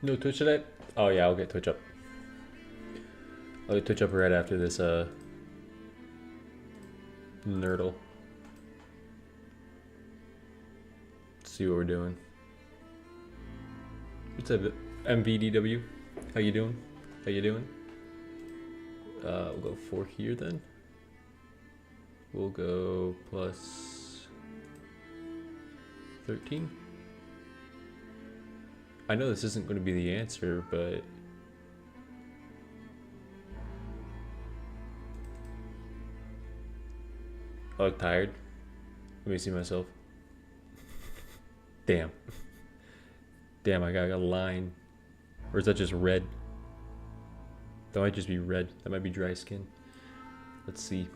No Twitch today? Oh yeah, I'll get Twitch up. I'll get Twitch up right after this nerdle. See what we're doing. What's up, MVDW? How you doing? How you doing? We'll go 4 here then. We'll go plus 13. I know this isn't going to be the answer, but I look tired. Let me see myself. Damn. Damn, I got a line. Or is that just red? That might just be red. That might be dry skin. Let's see.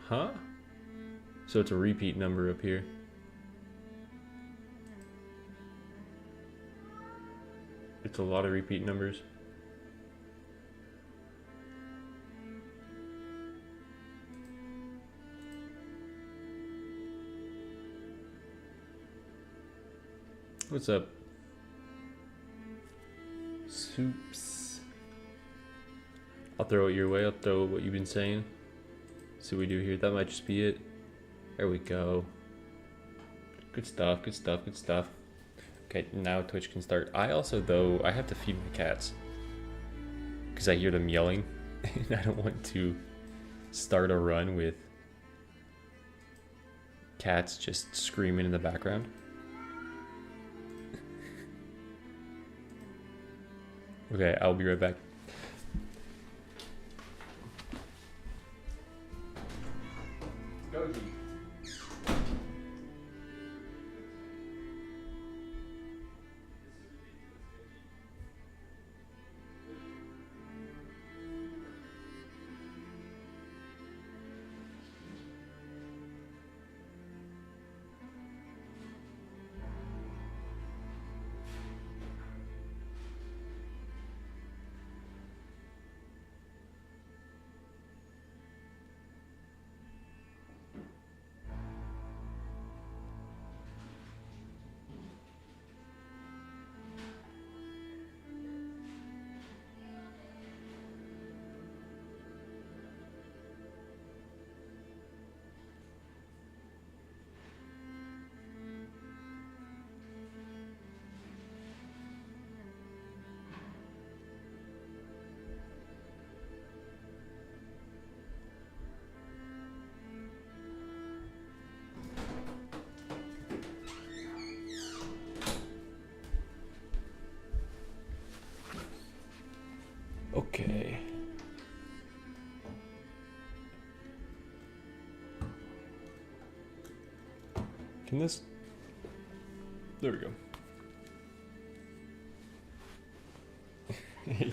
Huh? So it's a repeat number up here. It's a lot of repeat numbers. What's up? Soups. I'll throw it your way. I'll throw what you've been saying. See what we do here. That might just be it. There we go. Good stuff, good stuff, good stuff. Okay, now Twitch can start. I also, though, I have to feed my cats. Because I hear them yelling. And I don't want to start a run with cats just screaming in the background. Okay, I'll be right back. Goji. Okay. Can this? There we go.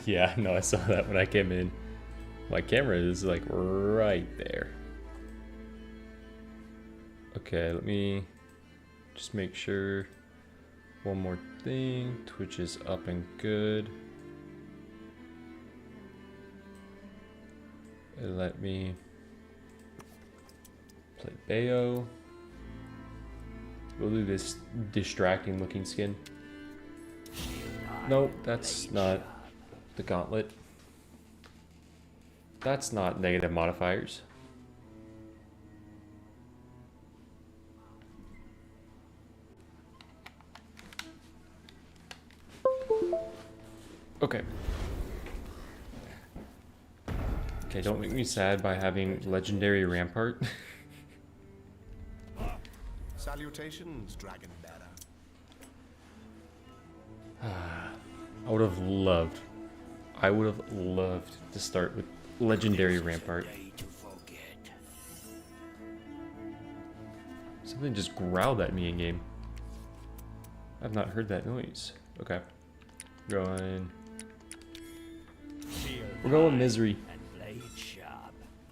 Yeah, no, I saw that when I came in. My camera is like right there. Okay, let me just make sure. One more thing. Twitch is up and good. And let me play Bayo. We'll do this distracting looking skin. Nope, that's not the Gauntlet. That's not negative modifiers. Okay. Okay, don't make me sad by having legendary Rampart. Salutations, Dragon Bearer. I would have loved to start with legendary Rampart. Something just growled at me in game. I've not heard that noise. Okay. We're going Misery.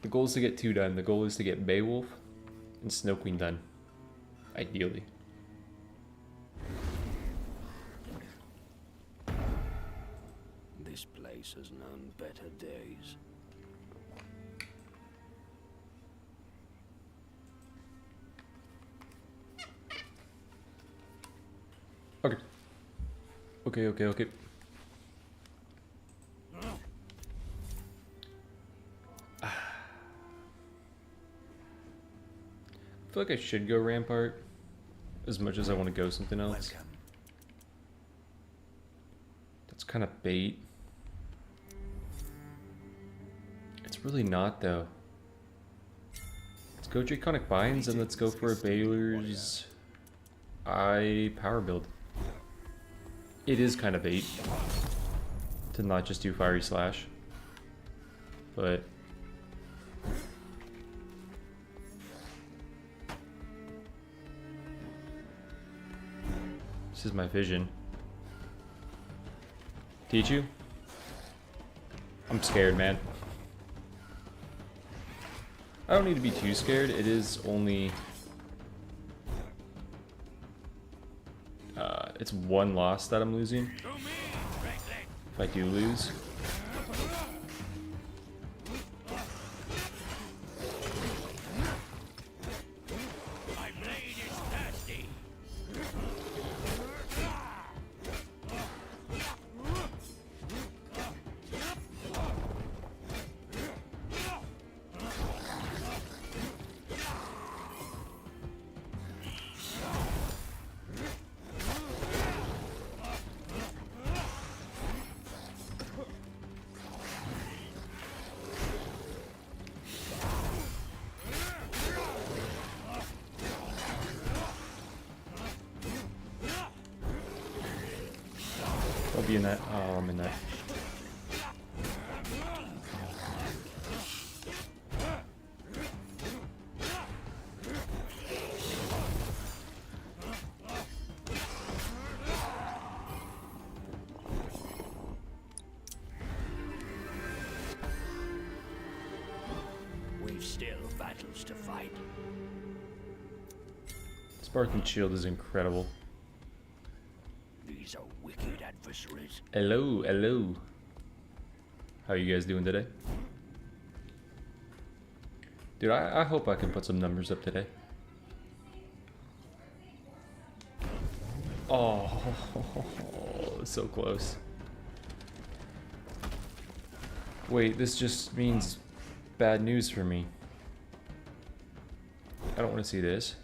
The goal is to get 2 done. The goal is to get Beowulf and Snow Queen done. Ideally. This place has known better days. Okay. Okay. I feel like I should go Rampart as much as I want to go something else. Welcome. That's kind of bait. It's really not though. Let's go Draconic Binds and let's go for a Baylor's Eye power build. It is kind of bait to not just do Fiery Slash, but this is my vision. Teach you? I'm scared, man. I don't need to be too scared. It is only it's one loss that I'm losing. If I do lose. I'll be in that. Oh, I'm in that. We've still battles to fight. Spartan Shield is incredible. These are wicked adversaries. Hello. How are you guys doing today? Dude, I hope I can put some numbers up today. Oh, so close. Wait, this just means bad news for me. I don't want to see this.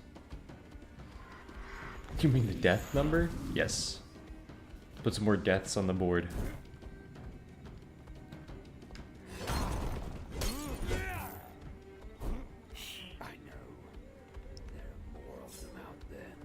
You mean the death number? Yes. Put some more deaths on the board. I know. There are more of them out there.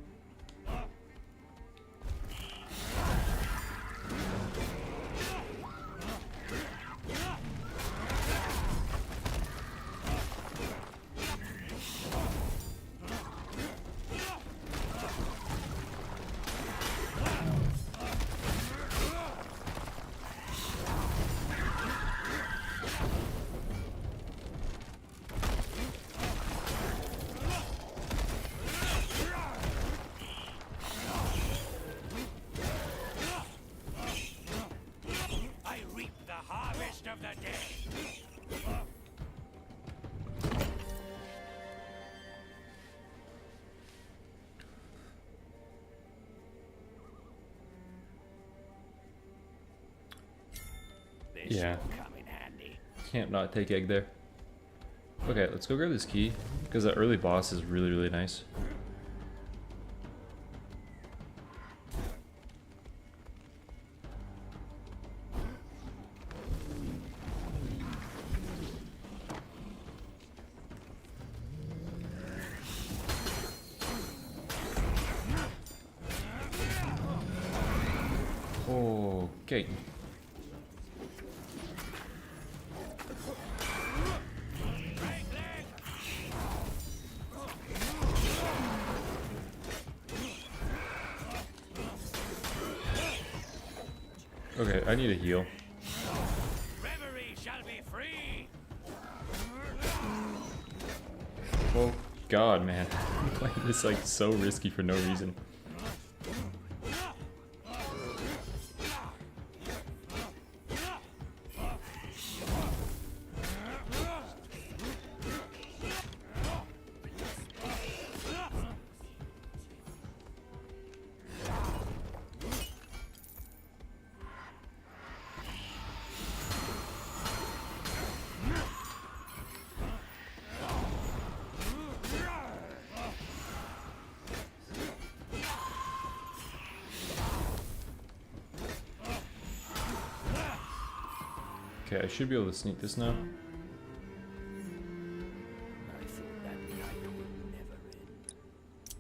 I reap the harvest of the day. This Yeah. will come in handy. Can't not take egg there. Okay, let's go grab this key, because the early boss is really, really nice. Okay. Okay, I need a heal. Reverie shall be free. Oh god, man. I'm playing this like so risky for no reason. Okay, I should be able to sneak this now. I thought that night would never end.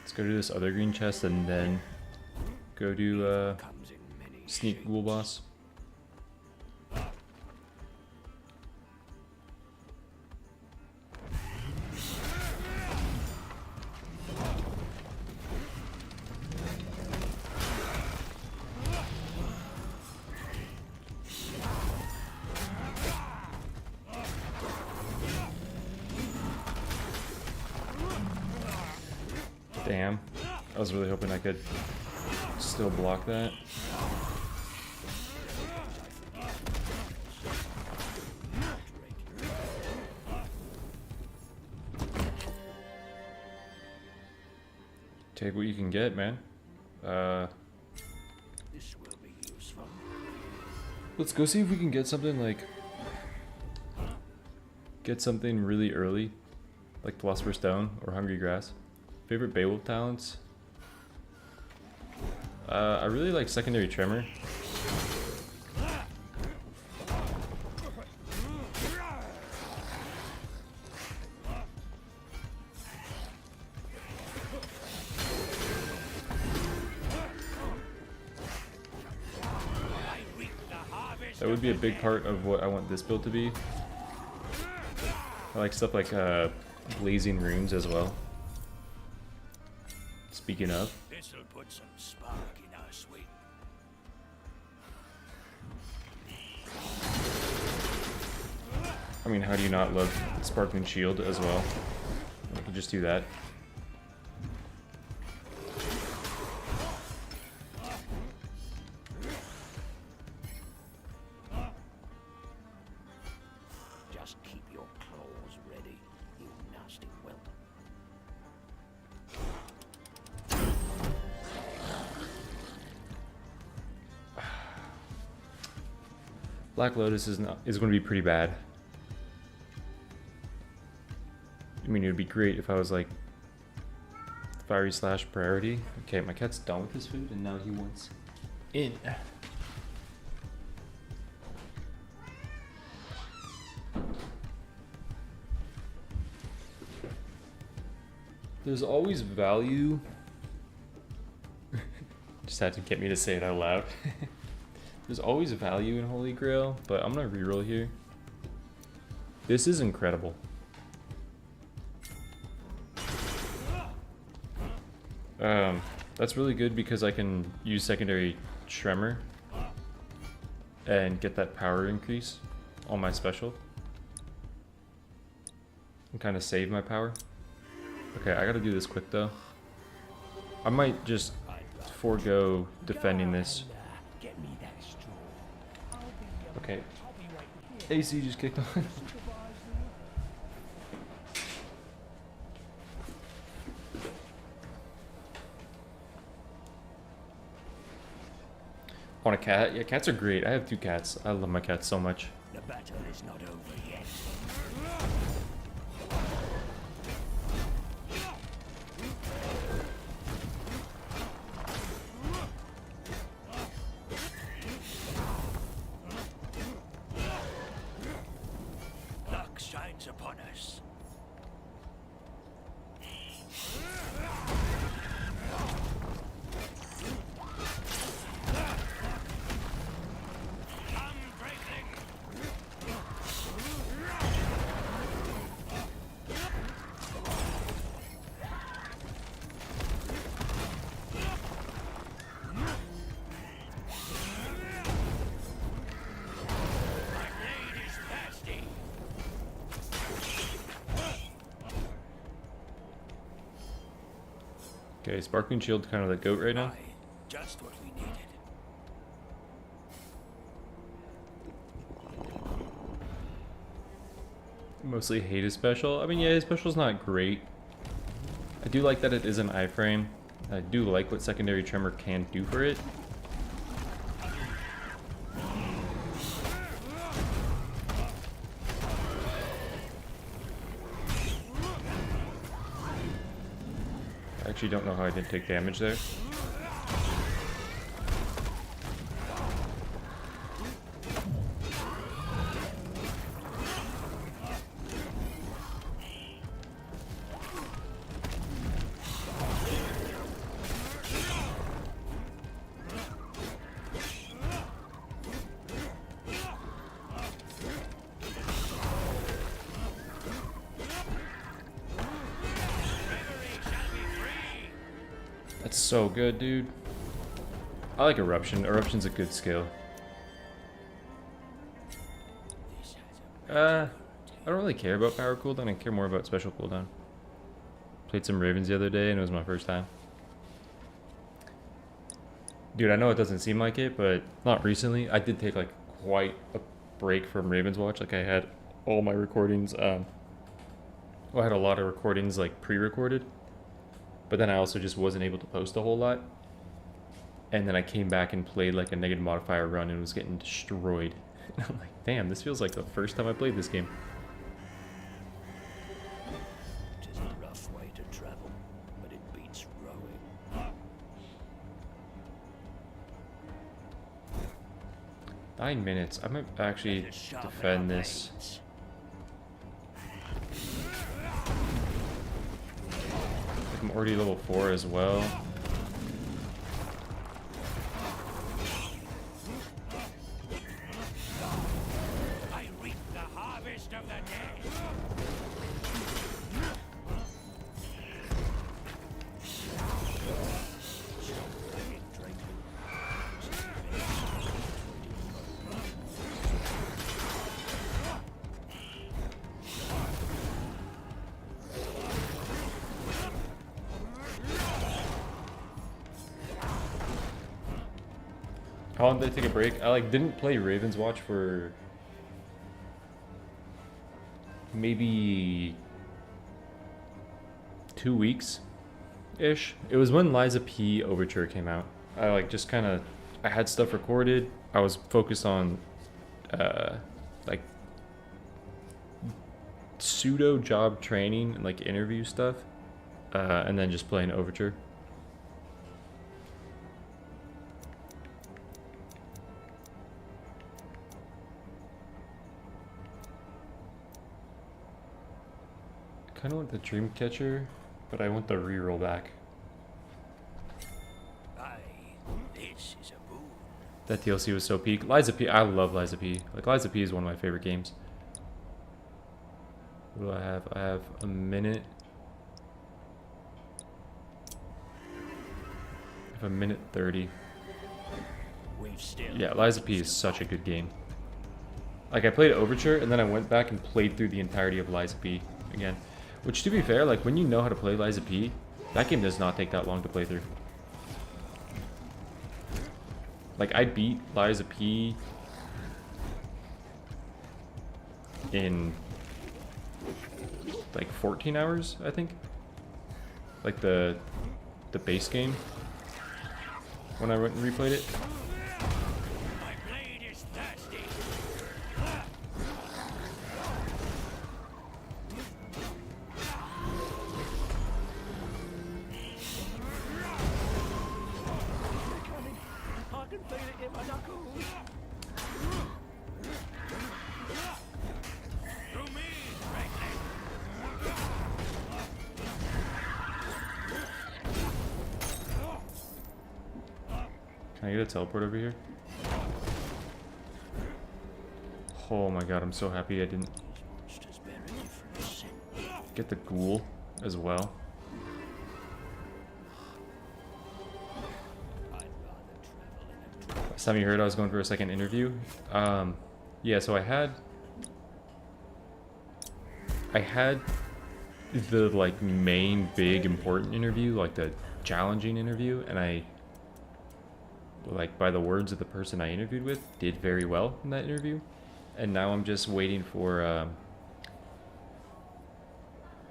Let's go to this other green chest and then go to Comes in many sneak shapes. ghoul boss. Damn. I was really hoping I could still block that. Take what you can get, man. This will be useful. Let's go see if we can get something like... Get something really early. Like Philosopher's Stone or Hungry Grass. Favorite Beowulf talents? I really like Secondary Tremor. That would be a big part of what I want this build to be. I like stuff like blazing runes as well. Speaking of. This'll put some spark in our swing. I mean, how do you not love Sparkling Shield as well? I could just do that. Just keep your claws ready, you nasty whelp. Black Lotus is going to be pretty bad. I mean, it would be great if I was like Fiery Slash priority. Okay, my cat's done with his food and now he wants in. There's always value. Just had to get me to say it out loud. There's always value in Holy Grail, but I'm gonna reroll here. This is incredible. That's really good because I can use Secondary Tremor and get that power increase on my special. And kind of save my power. Okay, I gotta do this quick though. I might just forego defending this. Get me that straw. Okay. AC just kicked on. Want a cat? Yeah, cats are great. I have 2 cats. I love my cats so much. The battle is not over yet. Luck shines upon us. Okay, Sparkling Shield kind of the goat right now. Aye, just what we needed. Mostly hate his special. I mean, yeah, his special's not great. I do like that it is an iframe. I do like what Secondary Tremor can do for it. I actually don't know how I didn't take damage there. That's so good, dude. I like Eruption. Eruption's a good skill. I don't really care about power cooldown. I care more about special cooldown. Played some Ravens the other day and it was my first time. Dude, I know it doesn't seem like it, but not recently. I did take like quite a break from Ravenswatch. Like I had all my recordings, I had a lot of recordings like pre-recorded, but then I also just wasn't able to post a whole lot. And then I came back and played like a negative modifier run and was getting destroyed. And I'm like, damn, this feels like the first time I played this game. It is a rough way to travel, but it beats rowing. 9 minutes. I might actually defend this. I'm already level 4 as well. I reap the harvest of the day. How long did I take a break? I like didn't play Ravenswatch for maybe 2 weeks ish. It was when Liza P Overture came out. I like just kind of I had stuff recorded. I was focused on like pseudo job training and like interview stuff, and then just playing Overture. Kind of want the Dreamcatcher, but I want the reroll back. This is a boon. That DLC was so peak. Liza P, I love Liza P. Like Liza P is one of my favorite games. What do I have? I have a minute. I have a minute 30. We've still Yeah, Liza P is such a good game. Like I played Overture and then I went back and played through the entirety of Liza P again. Which, to be fair, like when you know how to play Liza P, that game does not take that long to play through. Like I beat Liza P in like 14 hours, I think. Like the base game when I went and replayed it. My blade is thirsty. I can feel it in my knuckles. Through me, Can I get a teleport over here? Oh my god, I'm so happy I didn't get the ghoul as well. Last time you heard I was going for a second interview. Yeah, so I had the like main big important interview, like the challenging interview, and I, like by the words of the person I interviewed with, did very well in that interview. And now I'm just waiting for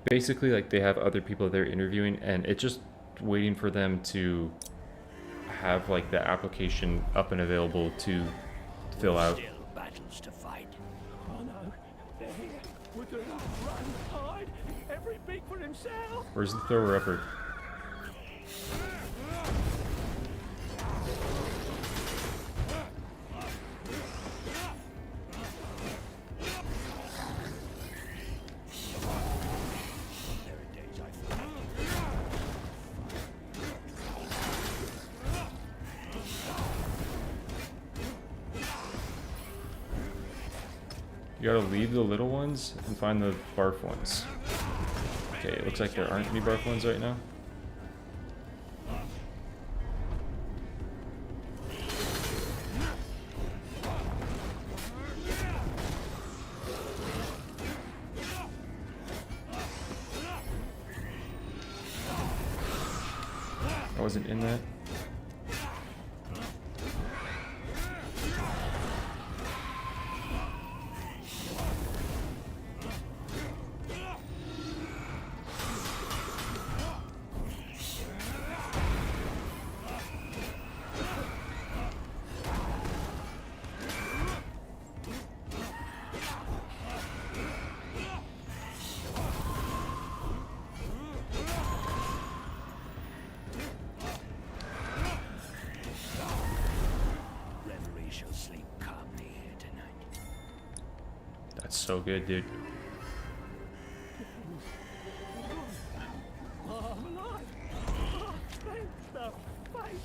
basically like they have other people they're interviewing and it's just waiting for them to have like the application up and available to fill out. Still battles to fight. Oh no, they're here. We're gonna run, hide, every beak for himself. Where's the thrower upper? There are days I feel You gotta leave the little ones and find the barf ones. Okay, it looks like there aren't any barf ones right now. I wasn't in that. That's so good, dude. Oh, I'm alive. Oh, thank the fight.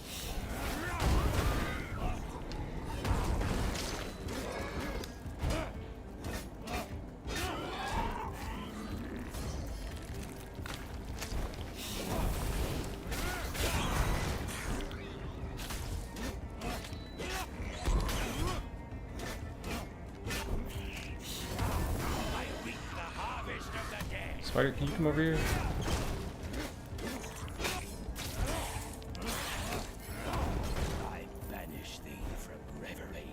Spider, can you come over here? I banish thee from reverie.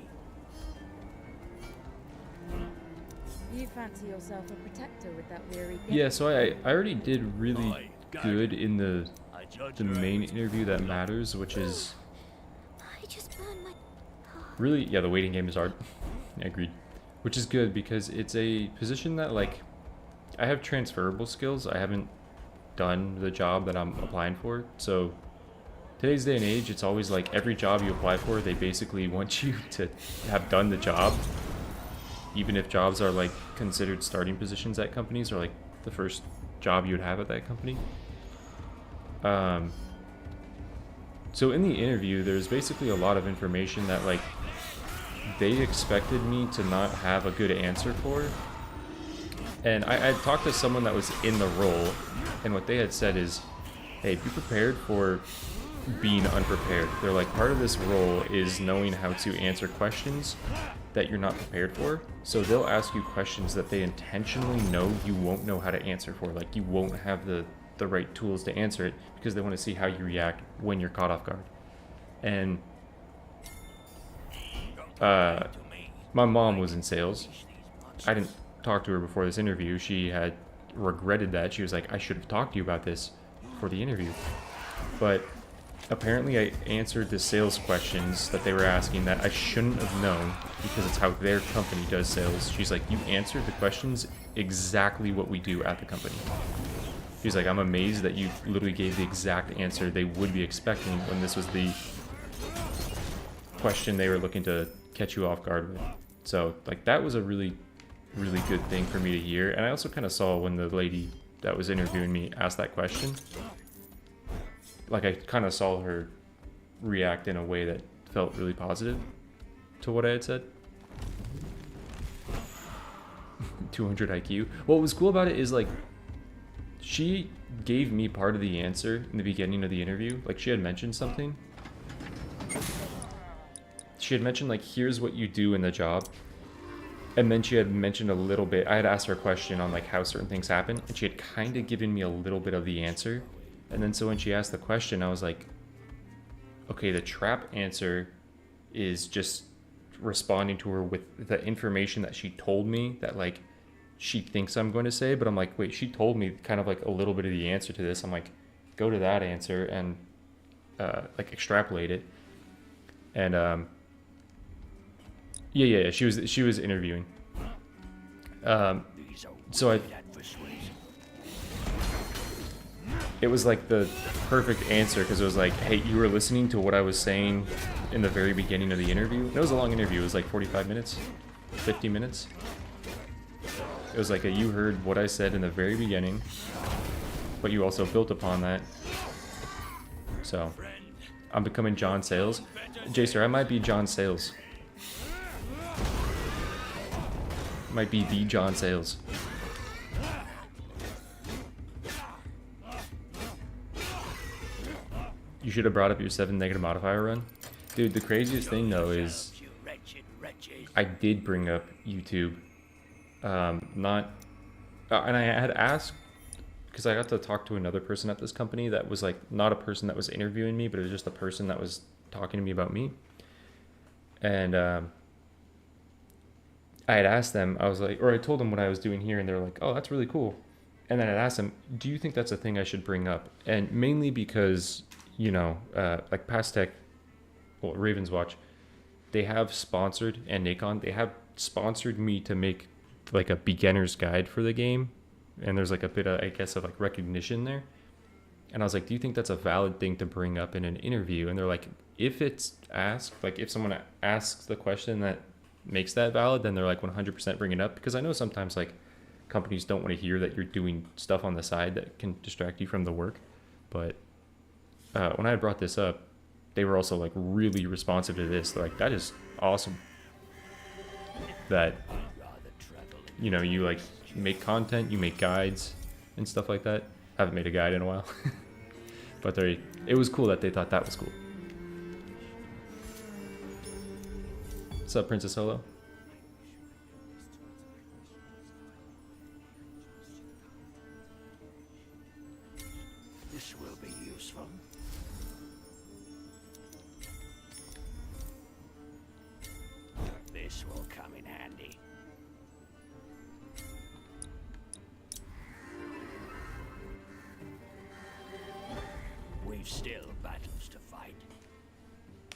You fancy yourself a protector with that weary gift? Yeah, so I already did really good in the main interview that matters, which is I just burned my... really, yeah, the waiting game is hard. I agreed. Which is good because it's a position that, like, I have transferable skills. I haven't done the job that I'm applying for. So today's day and age, it's always like every job you apply for, they basically want you to have done the job. Even if jobs are like considered starting positions at companies or like the first job you would have at that company. So in the interview, there's basically a lot of information that like they expected me to not have a good answer for. And I talked to someone that was in the role, and what they had said is, hey, be prepared for being unprepared. They're like, part of this role is knowing how to answer questions that you're not prepared for. So they'll ask you questions that they intentionally know you won't know how to answer for. Like, you won't have the right tools to answer it because they want to see how you react when you're caught off guard. And my mom was in sales. I didn't talk to her before this interview. She had regretted that. She was like, I should have talked to you about this for the interview. But apparently I answered the sales questions that they were asking that I shouldn't have known because it's how their company does sales. She's like, you answered the questions exactly what we do at the company. She's like, I'm amazed that you literally gave the exact answer they would be expecting when this was the question they were looking to catch you off guard with. So like that was a really good thing for me to hear. And I also kind of saw when the lady that was interviewing me asked that question, like I kind of saw her react in a way that felt really positive to what I had said. 200 IQ. What was cool about it is like she gave me part of the answer in the beginning of the interview. Like she had mentioned something. She had mentioned like, here's what you do in the job. And then she had mentioned a little bit, I had asked her a question on like how certain things happen, and she had kind of given me a little bit of the answer. And then so when she asked the question, I was like, okay, the trap answer is just responding to her with the information that she told me that like she thinks I'm going to say. But I'm like, wait, she told me kind of like a little bit of the answer to this. I'm like, go to that answer and like extrapolate it. And yeah, she was interviewing. So it was like the perfect answer because it was like, hey, you were listening to what I was saying in the very beginning of the interview. And it was a long interview. It was like 45 minutes, 50 minutes. It was like you heard what I said in the very beginning, but you also built upon that. So I'm becoming John Sayles. Jacer, I might be John Sayles. Might be the John Sayles. You should have brought up your 7 negative modifier run. Dude, the craziest thing though is I did bring up YouTube. And I had asked because I got to talk to another person at this company that was like not a person that was interviewing me, but it was just a person that was talking to me about me. And I had asked them, I was like, or I told them what I was doing here, and they're like, oh, that's really cool. And then I'd asked them, do you think that's a thing I should bring up? And mainly because, you know, like Pastech, well, Ravenswatch, they have sponsored, and Nikon, they have sponsored me to make like a beginner's guide for the game. And there's like a bit of, I guess, of like recognition there. And I was like, do you think that's a valid thing to bring up in an interview? And they're like, if it's asked, like if someone asks the question that makes that valid, then they're like 100% bring it up. Because I know sometimes like companies don't want to hear that you're doing stuff on the side that can distract you from the work. But when I had brought this up, they were also like really responsive to this. They're like, that is awesome. That, you know, you like make content, you make guides and stuff like that. I haven't made a guide in a while. But it was cool that they thought that was cool. What's up, Princess Holo? This will be useful. This will come in handy. We've still battles to fight.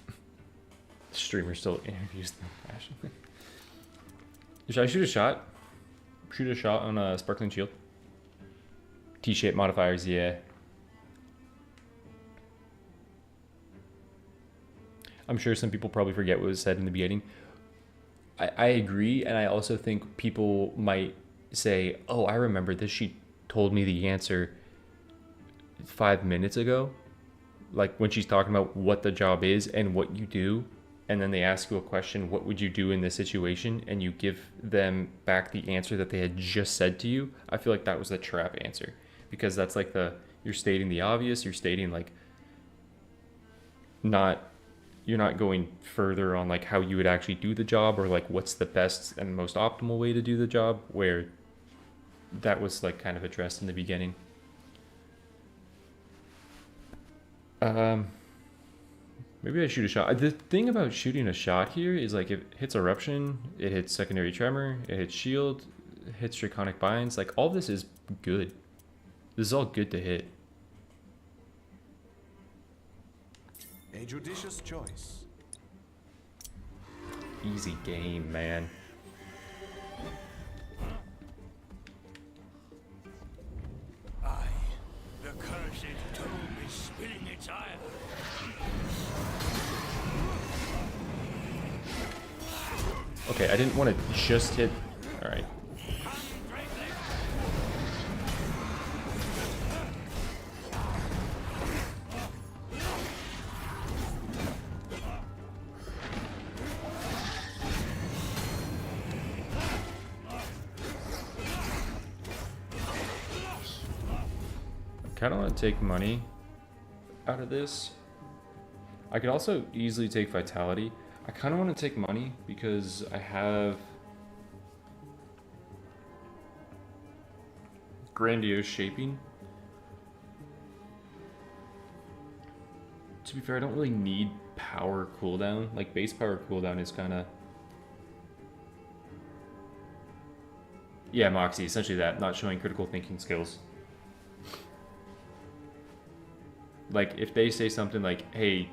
The streamer still interviews them passionately. Should I shoot a shot? Shoot a shot on a sparkling shield? T-shape modifiers, yeah. I'm sure some people probably forget what was said in the beginning. I agree, and I also think people might say, oh, I remember this. She told me the answer 5 minutes ago. Like when she's talking about what the job is and what you do, and then they ask you a question, what would you do in this situation? And you give them back the answer that they had just said to you. I feel like that was the trap answer, because that's like you're stating the obvious. You're stating like you're not going further on like how you would actually do the job, or like what's the best and most optimal way to do the job, where that was like kind of addressed in the beginning. Maybe I shoot a shot. The thing about shooting a shot here is like it hits eruption, it hits secondary tremor, it hits shield, it hits draconic binds. Like all this is good. This is all good to hit. A judicious choice. Easy game, man. Aye, the cursed tomb is spilling its ire. Okay, I didn't want to just hit. All right. Kind of want to take money out of this. I could also easily take vitality. I kind of want to take money because I have grandiose shaping. To be fair, I don't really need power cooldown. Like base power cooldown is kind of, yeah, Moxie, essentially that, not showing critical thinking skills. Like if they say something like, hey,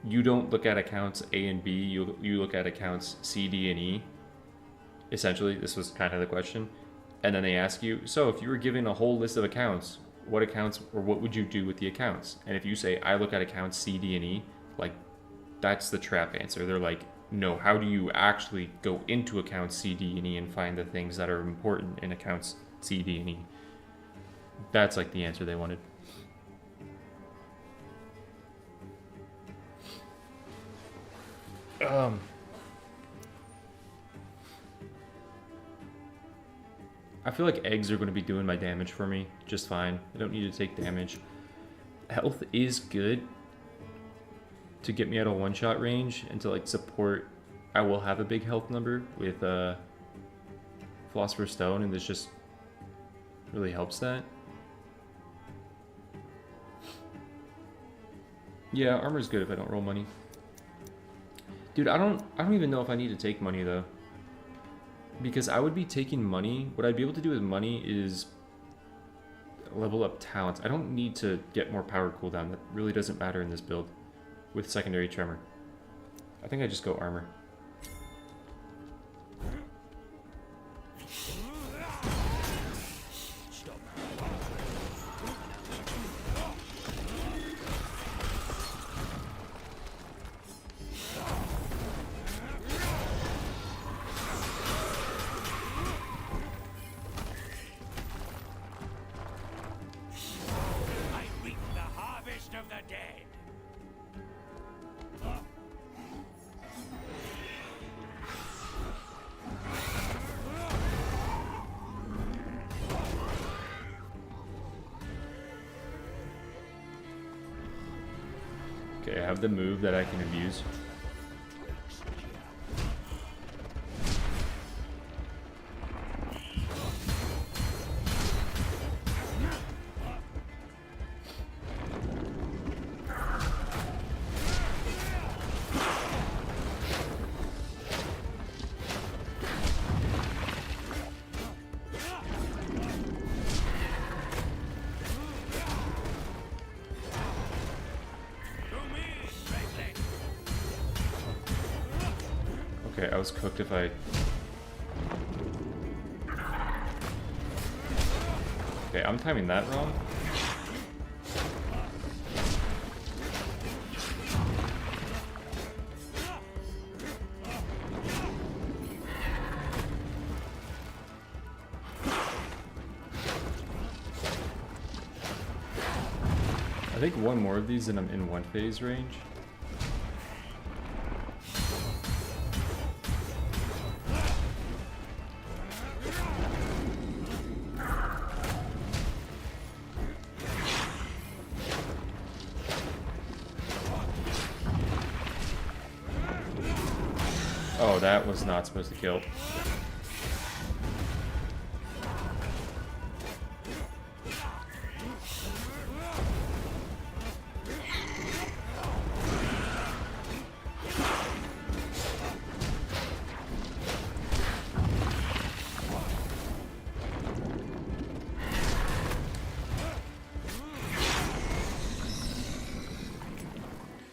you don't look at accounts A and B, you look at accounts C, D, and E. Essentially, this was kind of the question. And then they ask you, so if you were given a whole list of accounts, what accounts or what would you do with the accounts? And if you say, I look at accounts C, D, and E, like that's the trap answer. They're like, no, how do you actually go into accounts C, D, and E and find the things that are important in accounts C, D, and E? That's like the answer they wanted. I feel like eggs are going to be doing my damage for me just fine. I don't need to take damage. Health is good to get me out of one-shot range and to like support. I will have a big health number with Philosopher's Stone, and this just really helps that. Yeah, armor's good if I don't roll money. Dude, I don't even know if I need to take money though. Because I would be taking money. What I'd be able to do with money is level up talents. I don't need to get more power cooldown. That really doesn't matter in this build with secondary tremor. I think I just go armor. I reap the harvest of the dead. Okay, I have the move that I can abuse. Okay, I was cooked if I... Okay, I'm timing that wrong. I think one more of these and I'm in one phase range. Oh, that was not supposed to kill.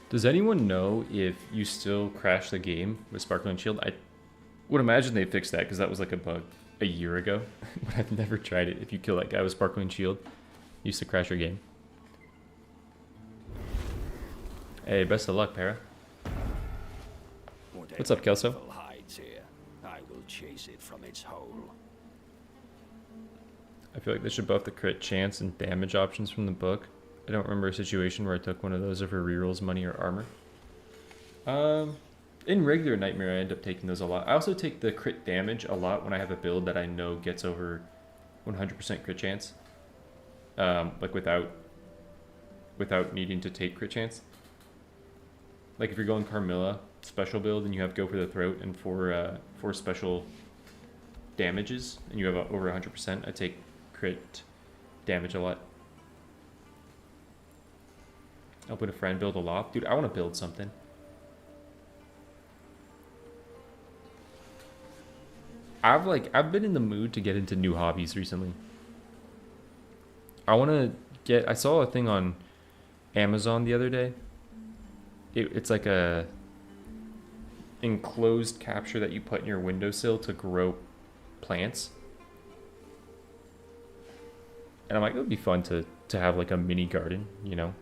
Does anyone know if you still crash the game with Sparkling Shield? I would imagine they fixed that because that was like a bug a year ago. But I've never tried it. If you kill that guy with Sparkling Shield, you used to crash your game. Hey, best of luck, Para. What's up, Kelso? Hides here. I will chase it from its hole. I feel like they should buff the crit chance and damage options from the book. I don't remember a situation where I took one of those over rerolls, money, or armor. In regular Nightmare, I end up taking those a lot. I also take the crit damage a lot when I have a build that I know gets over 100% crit chance. Like without needing to take crit chance. Like if you're going Carmilla special build and you have go for the throat and four special damages and you have over 100%, I take crit damage a lot. Helping a friend build a loft. Dude, I want to build something. I've been in the mood to get into new hobbies recently. I saw a thing on Amazon the other day. It's like a enclosed capture that you put in your windowsill to grow plants. And I'm like, it would be fun to have like a mini garden, you know?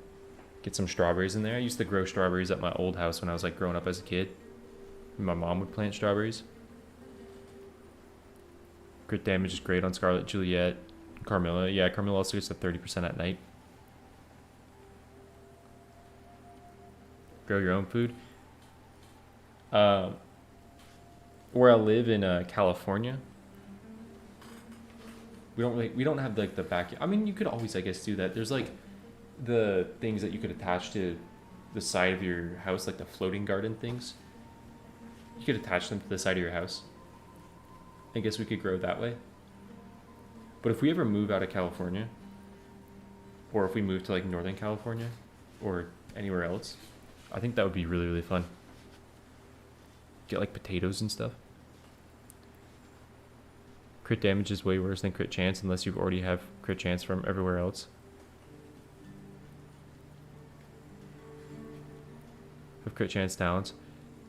Get some strawberries in there. I used to grow strawberries at my old house when I was like growing up as a kid. My mom would plant strawberries. Crit damage is great on Scarlet, Juliet, Carmilla. Yeah, Carmilla also gets to 30% at night. Grow your own food. Where I live in California, we don't have like the back. I mean, you could always, I guess, do that. There's like the things that you could attach to the side of your house, like the floating garden things. You could attach them to the side of your house. I guess we could grow that way. But if we ever move out of California, or if we move to like Northern California, or anywhere else. I think that would be really, really fun. Get like potatoes and stuff. Crit damage is way worse than crit chance unless you already have crit chance from everywhere else. Have crit chance talents.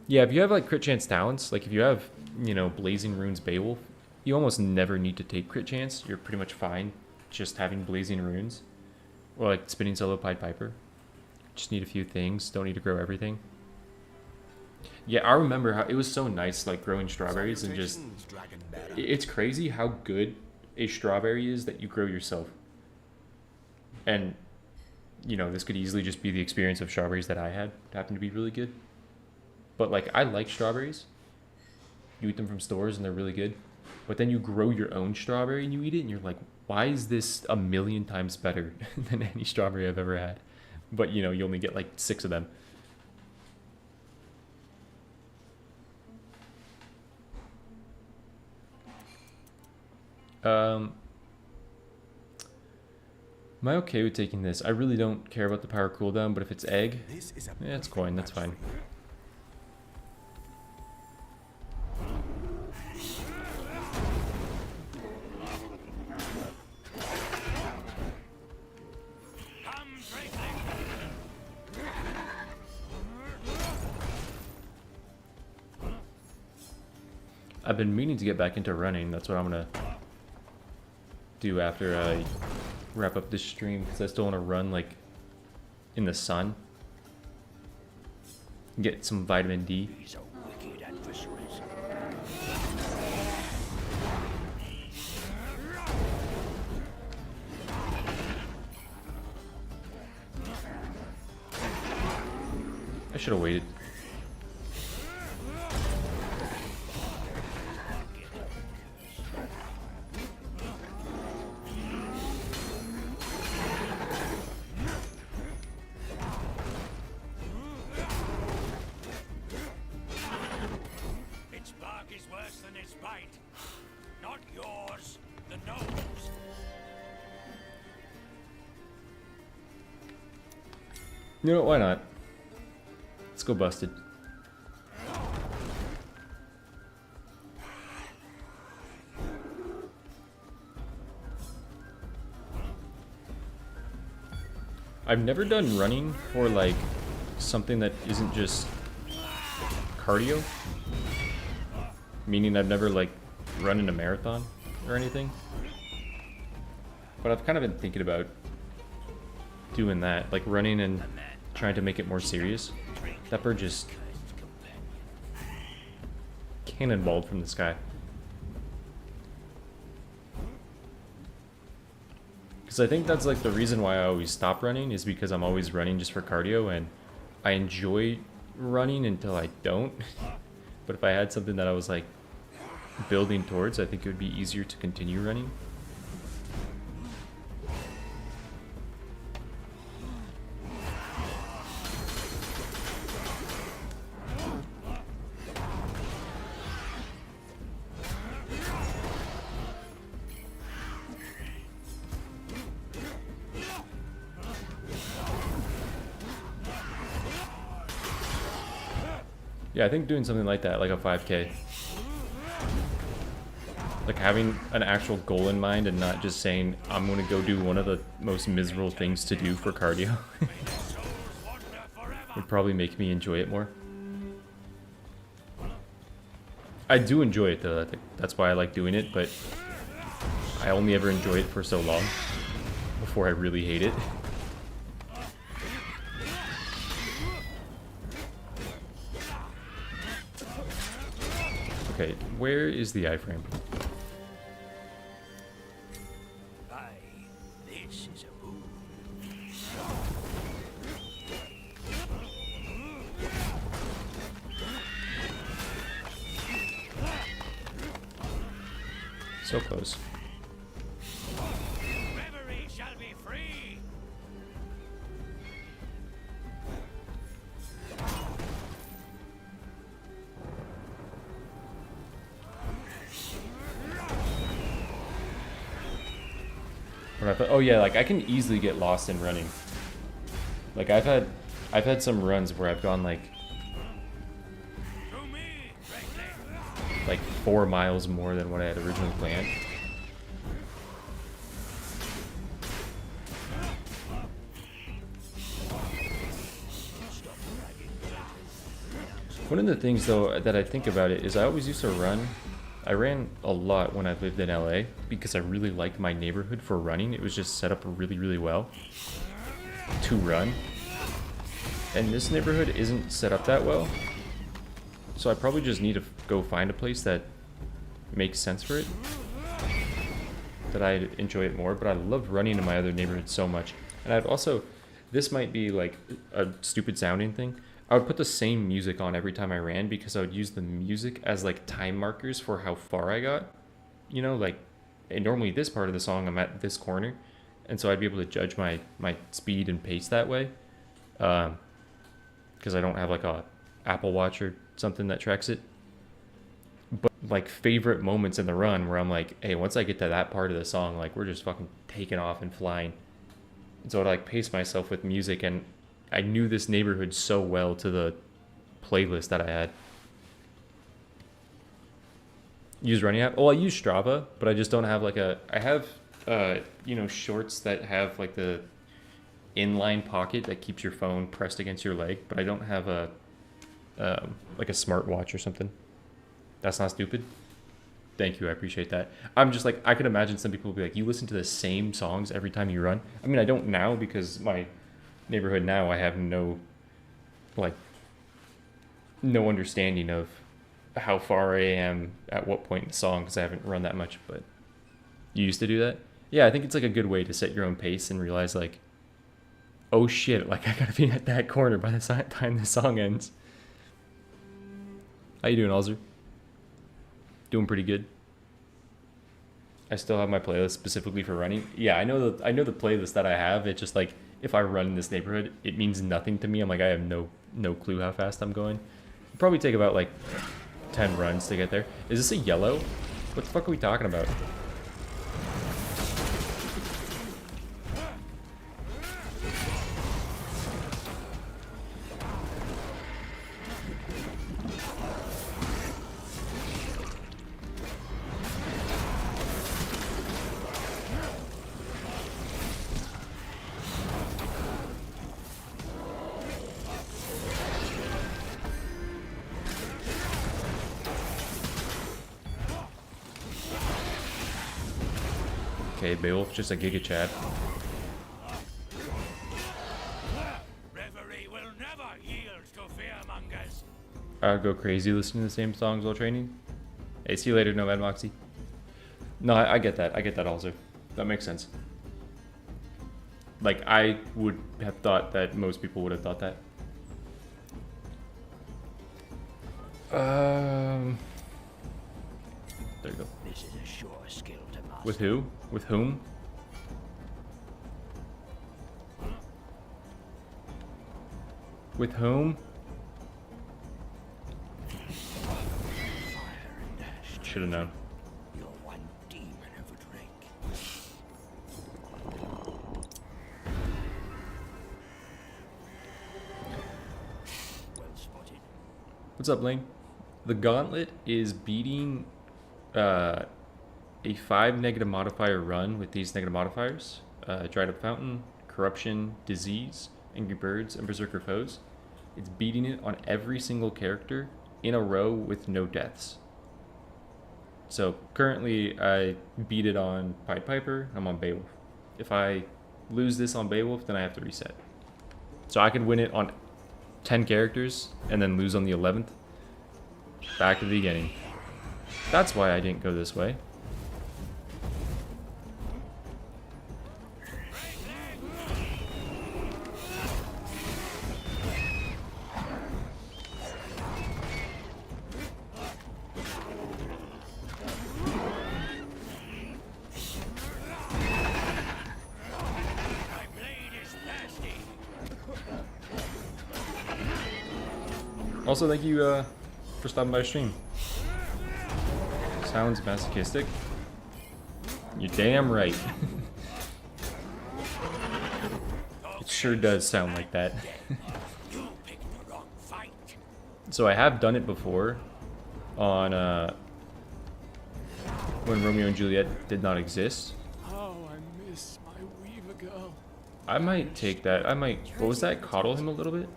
Yeah, if you have like crit chance talents, like if you have, you know, Blazing Runes Beowulf, you almost never need to take crit chance. You're pretty much fine just having Blazing Runes. Or like Spinning Solo Pied Piper. Just need a few things, don't need to grow everything. Yeah, I remember how it was so nice like growing strawberries and just... It's crazy how good a strawberry is that you grow yourself. And, you know, this could easily just be the experience of strawberries that I had. It happened to be really good. But like, I like strawberries. You eat them from stores and they're really good. But then you grow your own strawberry and you eat it and you're like, why is this a million times better than any strawberry I've ever had? But, you know, you only get like 6 of them. Am I okay with taking this? I really don't care about the power cooldown, but if it's egg, yeah, it's coin, that's fine. I've been meaning to get back into running. That's what I'm gonna do after I wrap up this stream, because I still want to run like in the sun, get some vitamin D. These are wicked adversaries. I should have waited. You know what, why not? Let's go busted. I've never done running for like something that isn't just cardio. Meaning I've never like run in a marathon or anything. But I've kind of been thinking about doing that, like running and trying to make it more serious. That bird just cannonballed from the sky. Because I think that's like the reason why I always stop running, is because I'm always running just for cardio, and I enjoy running until I don't. But if I had something that I was like building towards, I think it would be easier to continue running. Yeah, I think doing something like that, like a 5K. Like having an actual goal in mind and not just saying, I'm going to go do one of the most miserable things to do for cardio. Would probably make me enjoy it more. I do enjoy it though, I think that's why I like doing it, but I only ever enjoy it for so long before I really hate it. Okay, where is the iframe? Aye, this is a move. So close. Reverie shall be free. Oh yeah, like I can easily get lost in running. Like I've I've had some runs where I've gone like 4 miles more than what I had originally planned. One of the things though that I think about it is I always used to run. I ran a lot when I lived in LA because I really liked my neighborhood for running. It was just set up really, really well to run. And this neighborhood isn't set up that well. So I probably just need to go find a place that makes sense for it. That I enjoy it more, but I loved running in my other neighborhood so much. And I'd also, this might be like a stupid sounding thing. I would put the same music on every time I ran because I would use the music as like time markers for how far I got. You know, like, and normally this part of the song I'm at this corner. And so I'd be able to judge my speed and pace that way. Because I don't have like a Apple Watch or something that tracks it. But like favorite moments in the run where I'm like, hey, once I get to that part of the song, like we're just fucking taking off and flying. And so I'd like pace myself with music, and I knew this neighborhood so well to the playlist that I had. Use running app? Oh, I use Strava, but I just don't have like a, I have, you know, shorts that have like the inline pocket that keeps your phone pressed against your leg, but I don't have a, like a smartwatch or something. That's not stupid. Thank you, I appreciate that. I'm just like, I could imagine some people will be like, you listen to the same songs every time you run. I mean, I don't now because my neighborhood now, I have no, like, no understanding of how far I am at what point in the song because I haven't run that much, but you used to do that? Yeah, I think it's like a good way to set your own pace and realize like, oh shit, like I gotta be at that corner by the time the song ends. How you doing, Alzer? Doing pretty good. I still have my playlist specifically for running. Yeah, I know the playlist that I have. It's just like if I run in this neighborhood, it means nothing to me. I'm like, I have no clue how fast I'm going. It'll probably take about like 10 runs to get there. Is this a yellow? What the fuck are we talking about? Okay, Beowulf, just a Giga Chad. Reverie will never yield to fearmongers. I'll go crazy listening to the same songs while training. Hey, see you later, Nomad Moxie. No, I get that. I get that also. That makes sense. Like, I would have thought that most people would have thought that. There you go. This is a sure skill to master. With who? With whom? With whom? Should have known. You're one demon of a drink. Well spotted. What's up, Lane? The Gauntlet is beating a 5 negative modifier run with these negative modifiers. Dried Up Fountain, Corruption, Disease, Angry Birds, and Berserker Foes. It's beating it on every single character in a row with no deaths. So currently I beat it on Pied Piper, I'm on Beowulf. If I lose this on Beowulf, then I have to reset. So I could win it on 10 characters and then lose on the 11th. Back to the beginning. That's why I didn't go this way. Also, thank you for stopping by stream. Sounds masochistic. You're damn right. It sure does sound like that. So I have done it before on when Romeo and Juliet did not exist. Oh, I miss my weaver girl. I might take that. I might. What was that? Coddle him a little bit?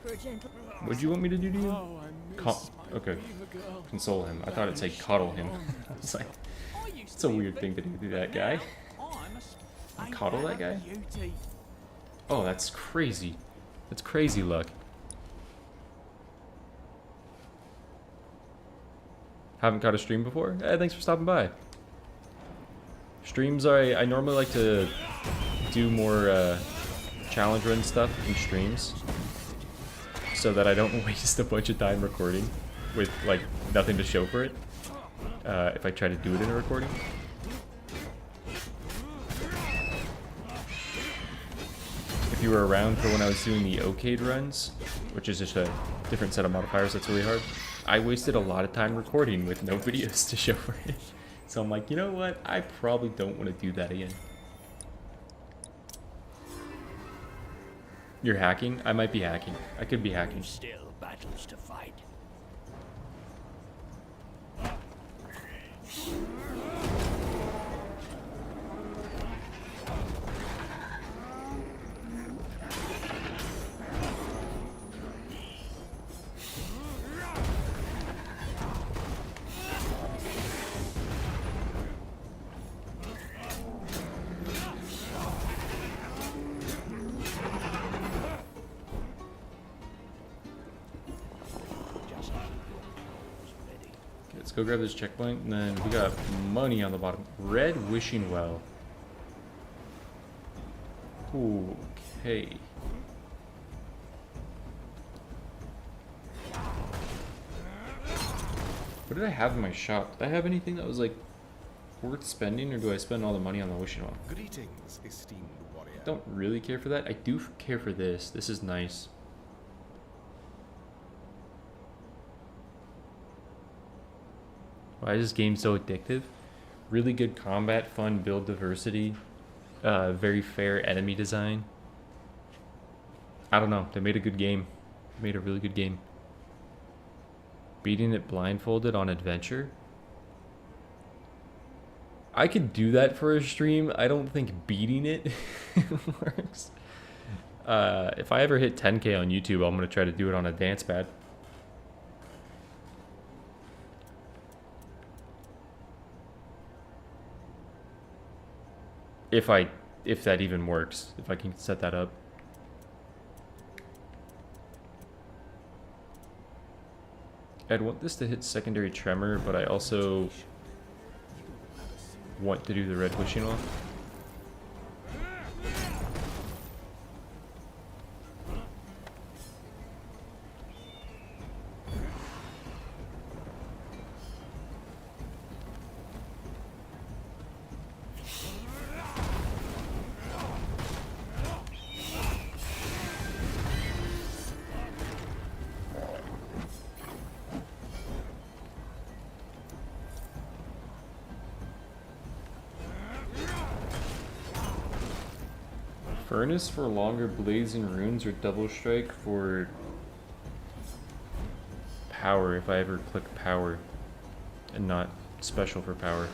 For a gentle. What'd you want me to do to you? Oh, I miss my Okay. weaver girl. Console him. I thought it'd say coddle him. It's like, it's a weird thing to do to that guy. Coddle that guy? Oh, that's crazy. That's crazy luck. Haven't caught a stream before? Thanks for stopping by. Streams I normally like to do more challenge run stuff in streams so that I don't waste a bunch of time recording with like nothing to show for it if I try to do it in a recording. If you were around for when I was doing the Okade runs, which is just a different set of modifiers that's really hard, I wasted a lot of time recording with no videos to show for it. So I'm like, you know what? I probably don't want to do that again. You're hacking? I might be hacking. I could be hacking. Still battles to fight. Let's go grab this checkpoint, and then we got money on the bottom. Red Wishing Well. Okay. What did I have in my shop? Did I have anything that was like worth spending, or do I spend all the money on the Wishing Well? Greetings, esteemed warrior. Don't really care for that. I do care for this. This is nice. Why is this game so addictive? Really good combat, fun build diversity, very fair enemy design. I don't know. They made a good game. They made a really good game. Beating it blindfolded on adventure. I could do that for a stream. I don't think beating it works. If I ever hit 10K on YouTube, I'm going to try to do it on a dance pad. If that even works, if I can set that up. I'd want this to hit secondary tremor, but I also want to do the red wishing well. Furnace for longer blazing runes, or double strike for power if I ever click power and not special for power.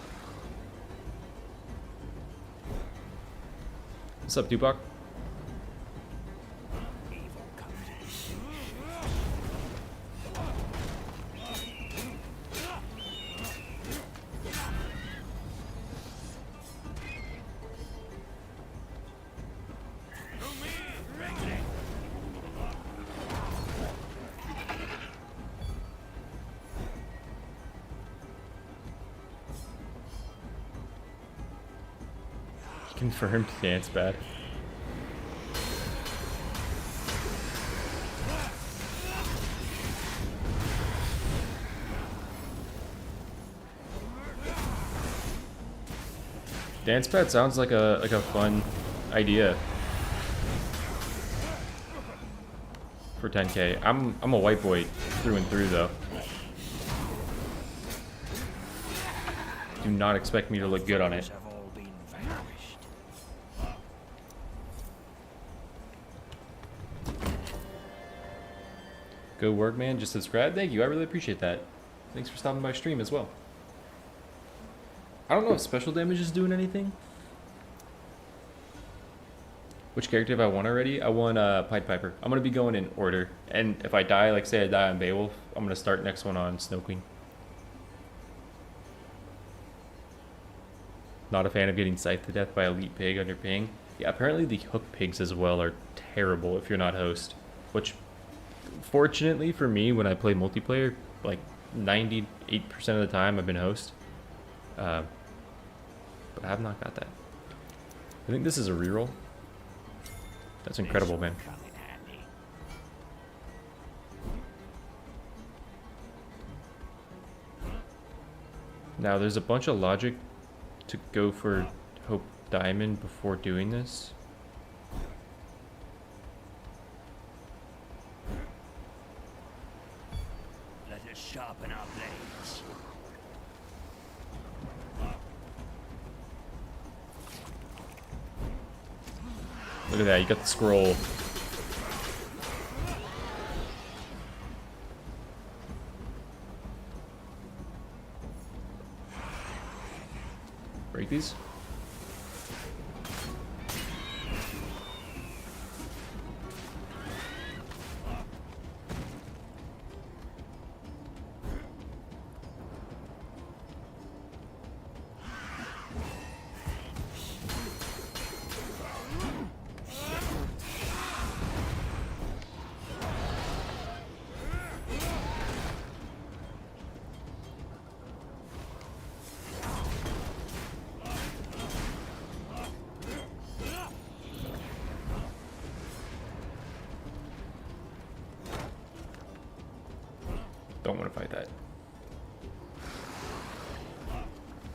What's up, Dubok? Confirmed dance bad. Dance pad sounds like a fun idea for 10K. I'm a white boy through and through though. Do not expect me to look good on it. Good work, man. Just subscribe. Thank you. I really appreciate that. Thanks for stopping by stream as well. I don't know if special damage is doing anything. Which character have I won already? I won Pied Piper. I'm going to be going in order. And if I die, like say I die on Beowulf, I'm going to start next one on Snow Queen. Not a fan of getting scythed to death by Elite Pig under ping. Yeah, apparently the hook pigs as well are terrible if you're not host. Which, fortunately for me, when I play multiplayer, like 98% of the time I've been host. But I have not got that. I think this is a reroll. That's incredible, man. Now, there's a bunch of logic to go for Hope Diamond before doing this. Let us sharpen our blades. Look at that, you got the scroll. Break these? Don't want to fight that.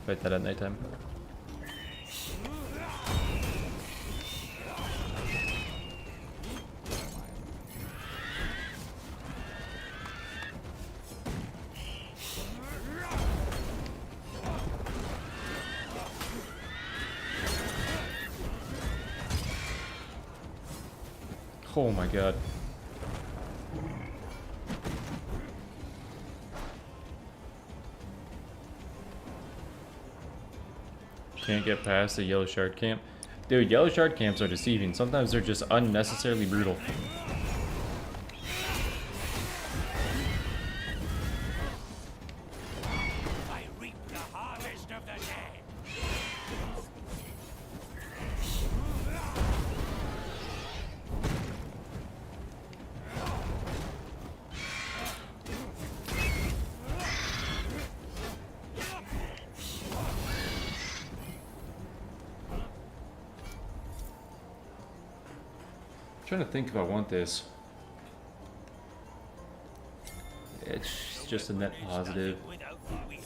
Fight that at nighttime. Oh my god. Can't get past the yellow shard camp. Dude, yellow shard camps are deceiving. Sometimes they're just unnecessarily brutal. I reap the harvest of the dead. Trying to think if I want this. It's just a net positive. Without the wheel.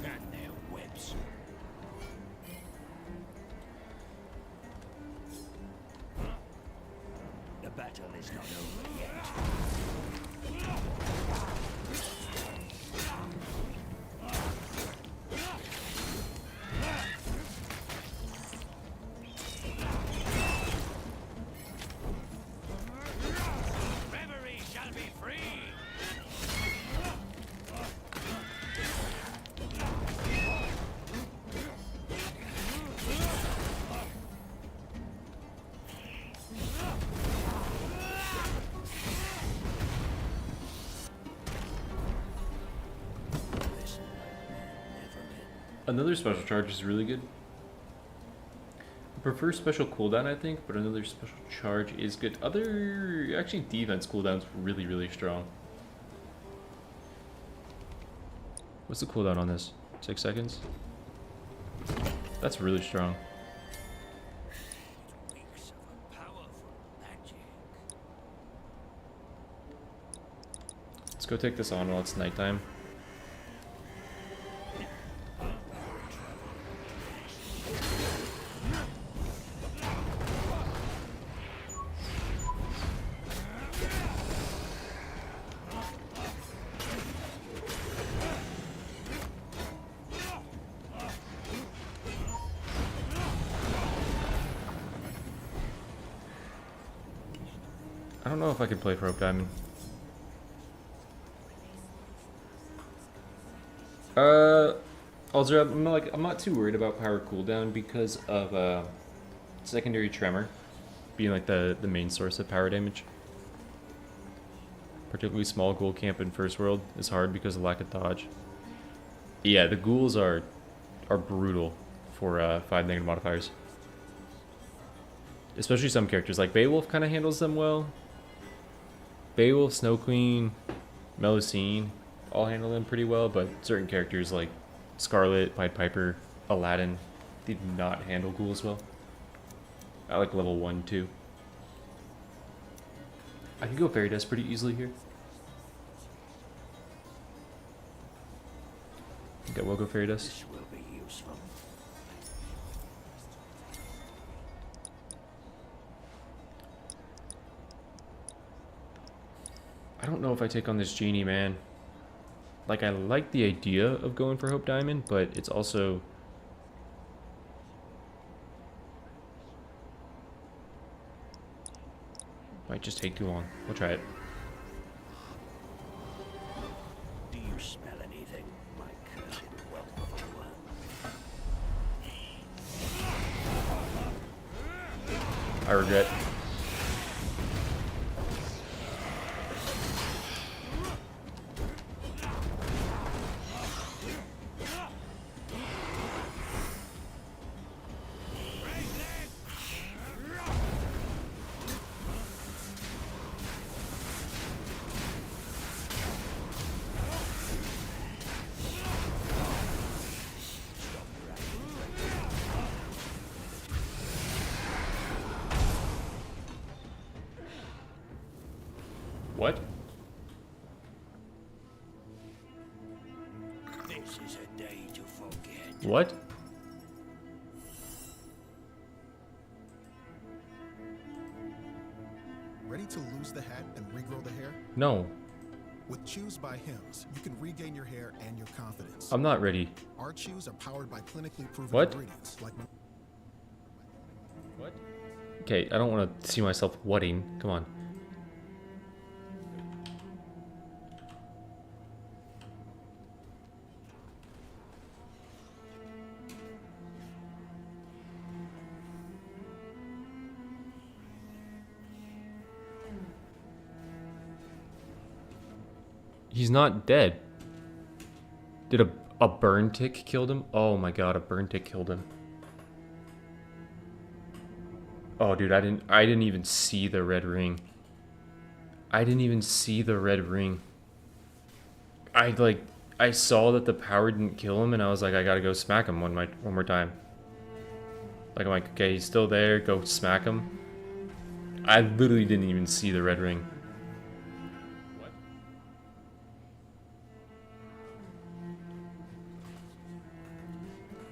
And their webs. The battle is not over yet. Reverie shall be free. Another special charge is really good. I prefer special cooldown, I think, but another special charge is good. Other, actually, defense cooldown's really, really strong. What's the cooldown on this? 6 seconds? That's really strong. go take this on while it's nighttime. I don't know if I could play for Hope Diamond. Also, I'm not too worried about power cooldown because of secondary tremor being like the main source of power damage. Particularly small ghoul camp in First World is hard because of lack of dodge. Yeah, the ghouls are brutal for 5 negative modifiers. Especially some characters like Beowulf kind of handles them well. Beowulf, Snow Queen, Melusine all handle them pretty well, but certain characters like Scarlet, Pied Piper, Aladdin, they do not handle ghouls well. I like level 1, 2. I can go Fairy Dust pretty easily here. I think I will go Fairy Dust. This will be useful. I don't know if I take on this genie, man. Like, I like the idea of going for Hope Diamond, but it's also... might just take too long. We'll try it. Do you smell anything, my cursed wealth of a worm? I regret. What? This is a day to forget. What? Ready to lose the hat and regrow the hair? No. With Chews by Hims, you can regain your hair and your confidence. I'm not ready. Our chews are powered by clinically proven What? ingredients like What? Okay, I don't want to see myself whatting. Come on. He's not dead. Did a burn tick killed him? Oh my god, a burn tick killed him. Oh dude, I didn't even see the red ring. I didn't even see the red ring. I saw that the power didn't kill him and I was like, I gotta go smack him one more time. Like I'm like, okay, he's still there, go smack him. I literally didn't even see the red ring.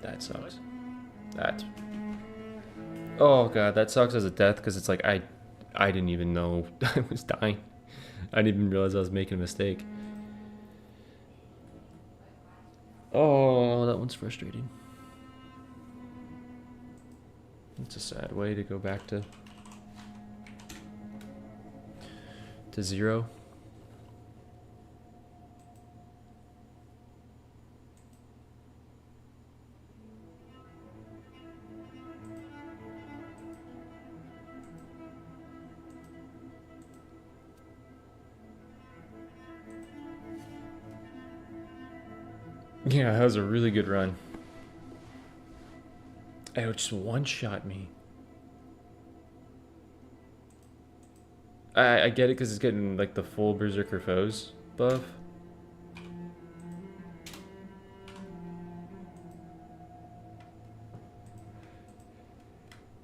That sucks. That. Oh god, that sucks as a death because it's like I didn't even know I was dying. I didn't even realize I was making a mistake. Oh, that one's frustrating. It's a sad way to go back to 0. Yeah, that was a really good run. It just one-shot me. I get it because it's getting like the full Berserker Foes buff.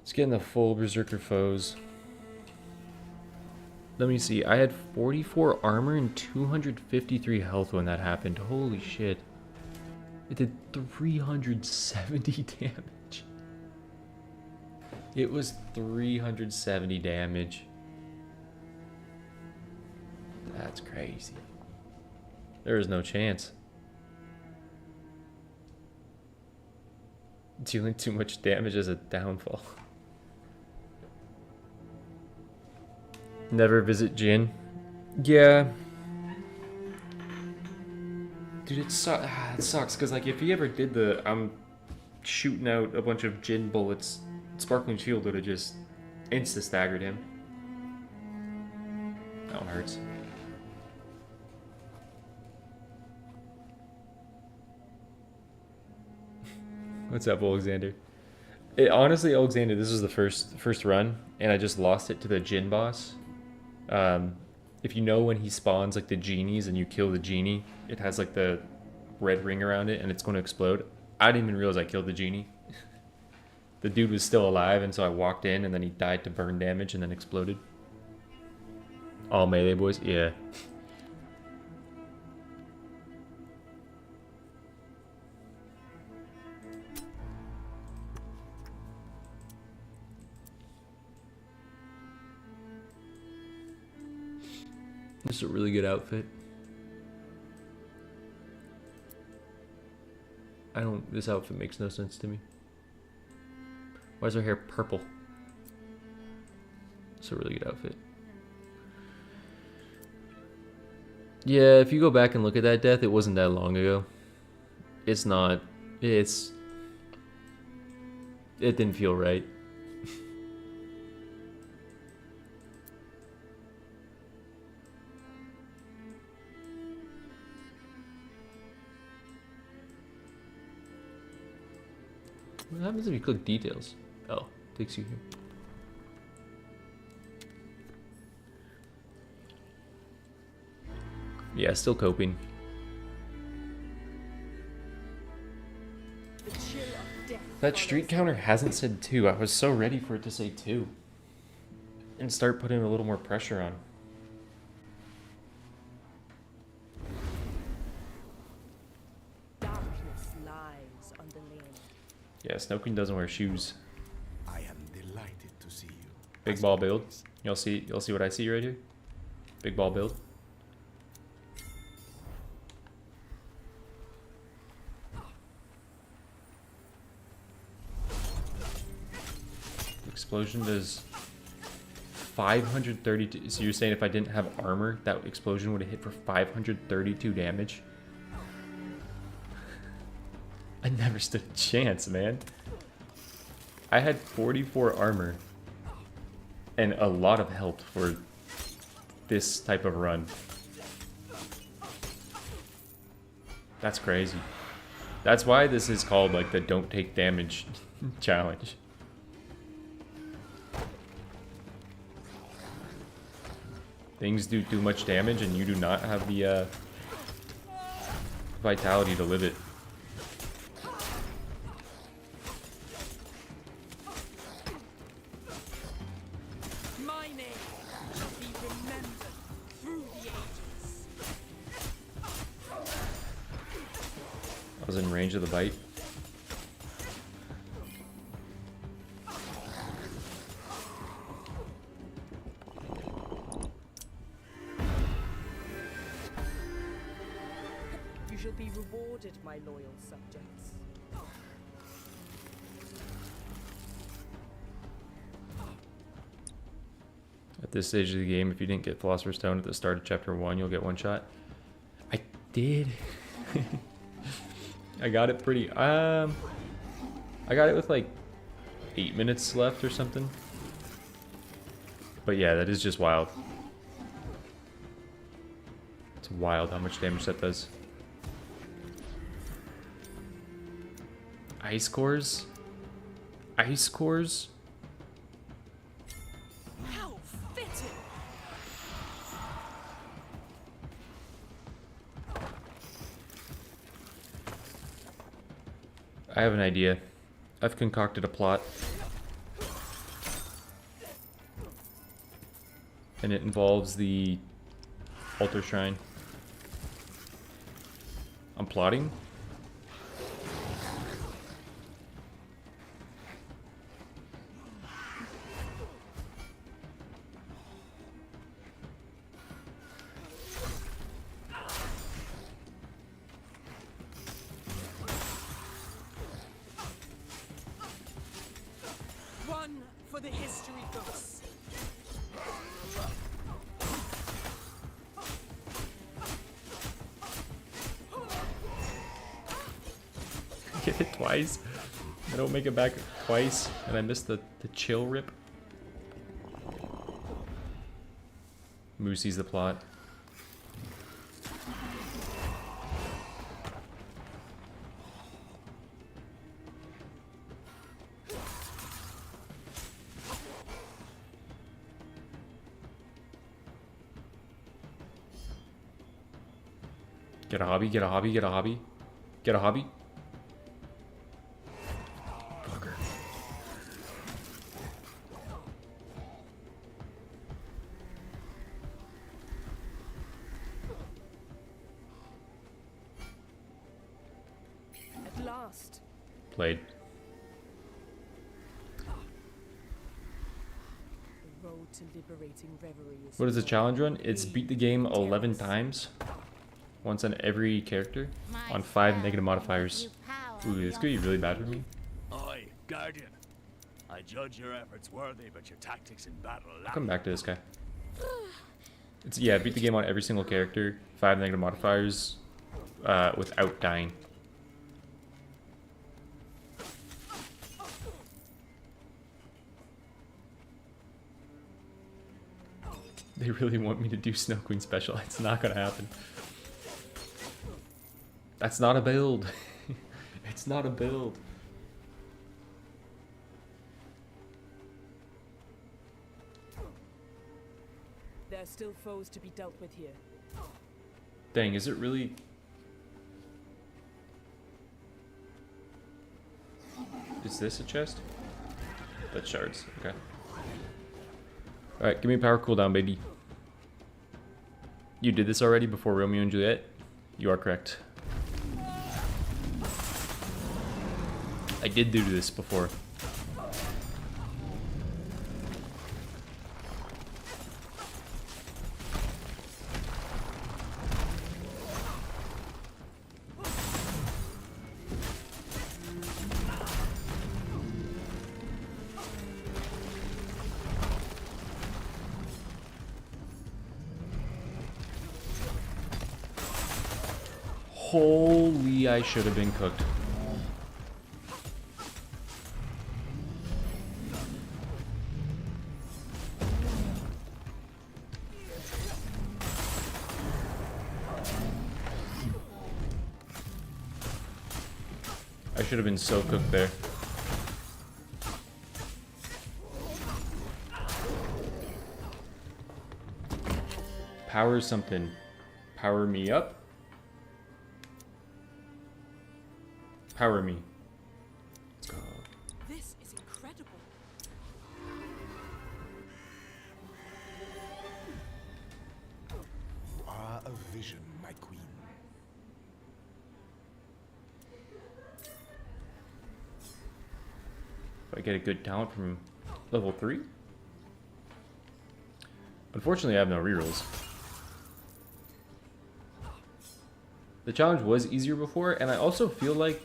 It's getting the full Berserker Foes. Let me see. I had 44 armor and 253 health when that happened. Holy shit. It did 370 damage. It was 370 damage. That's crazy. There is no chance. Dealing too much damage is a downfall. Never visit Jin. Yeah. Dude, it sucks because like if he ever did the I'm shooting out a bunch of Jin bullets, Sparkling Shield would have just insta staggered him. That one hurts. What's up, Alexander? Honestly, Alexander, this was the first run, and I just lost it to the Jin boss. If you know when he spawns like the genies and you kill the genie, it has like the red ring around it and it's going to explode. I didn't even realize I killed the genie. The dude was still alive, and so I walked in and then he died to burn damage and then exploded. All melee boys? Yeah. This is a really good outfit. This outfit makes no sense to me. Why is her hair purple? It's a really good outfit. Yeah, if you go back and look at that death, it wasn't that long ago. It didn't feel right. What happens if you click details? Oh, takes you here. Yeah, still coping. That street counter hasn't said 2. I was so ready for it to say 2. And start putting a little more pressure on. Yeah, Snow Queen doesn't wear shoes. I am delighted to see you. Big ball build. You'll see what I see right here. Big ball build. Explosion does 532. So you're saying if I didn't have armor, that explosion would have hit for 532 damage? I never stood a chance, man. I had 44 armor and a lot of health for this type of run. That's crazy. That's why this is called like the don't take damage challenge. Things do too much damage and you do not have the vitality to live it. I was in range of the bite. You shall be rewarded, my loyal subjects. At this stage of the game, if you didn't get Philosopher's Stone at the start of Chapter 1, you'll get one shot. I did. I got it pretty... I got it with like 8 minutes left or something. But yeah, that is just wild. It's wild how much damage that does. Ice cores? Ice cores? How fitting! I have an idea. I've concocted a plot. and it involves the altar shrine. I'm plotting. One for the history books. Get it twice. I don't make it back twice, and I missed the chill rip. Moosey's the plot. Get a hobby, get a hobby, get a hobby. Get a hobby. Fucker. At last. Played. The road to liberating reverie is What is the challenge run? It's beat the game 11 times. Once on every character. On 5 negative modifiers. Ooh, this could be really bad for me. Oi, Guardian. I judge your efforts worthy, but your tactics in battle I'll lack. come back to this guy. It's, yeah, beat the game on every single character. 5 negative modifiers. Without dying. They really want me to do Snow Queen special. It's not gonna happen. That's not a build. It's not a build. There are still foes to be dealt with here. Dang, is it really? Is this a chest? That's shards. Okay. Alright, give me a power cooldown, baby. You did this already before Romeo and Juliet? You are correct. I did do this before. Holy, I should have been cooked. I should have been so cooked there. Power something. Power me up. Power me. Let's go. This is incredible. You are a vision, my queen. If I get a good talent from level 3. Unfortunately, I have no rerolls. The challenge was easier before, and I also feel like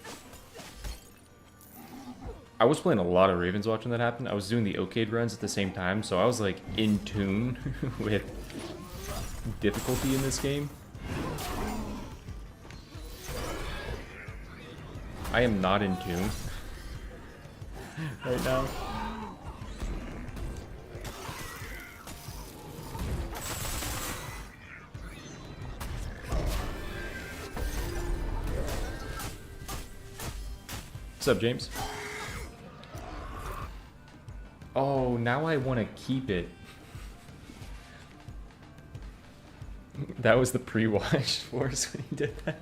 I was playing a lot of Ravenswatch when that happened. I was doing the Okade runs at the same time, so I was like in tune with difficulty in this game. I am not in tune right now. What's up, James? Oh, now I want to keep it. That was the pre-watch for us when you did that.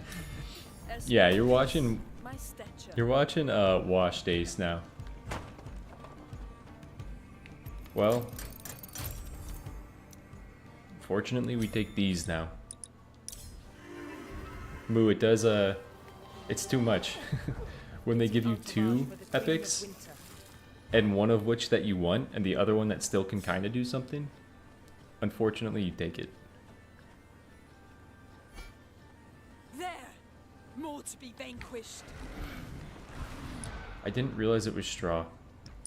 Yeah, you're watching. My stature. You're watching Wash Days now. Well, Unfortunately, we take these now. Moo, it does, it's too much. When they give you 2 epics, and one of which that you want, and the other one that still can kind of do something, unfortunately, you take it. There! More to be vanquished. I didn't realize it was straw.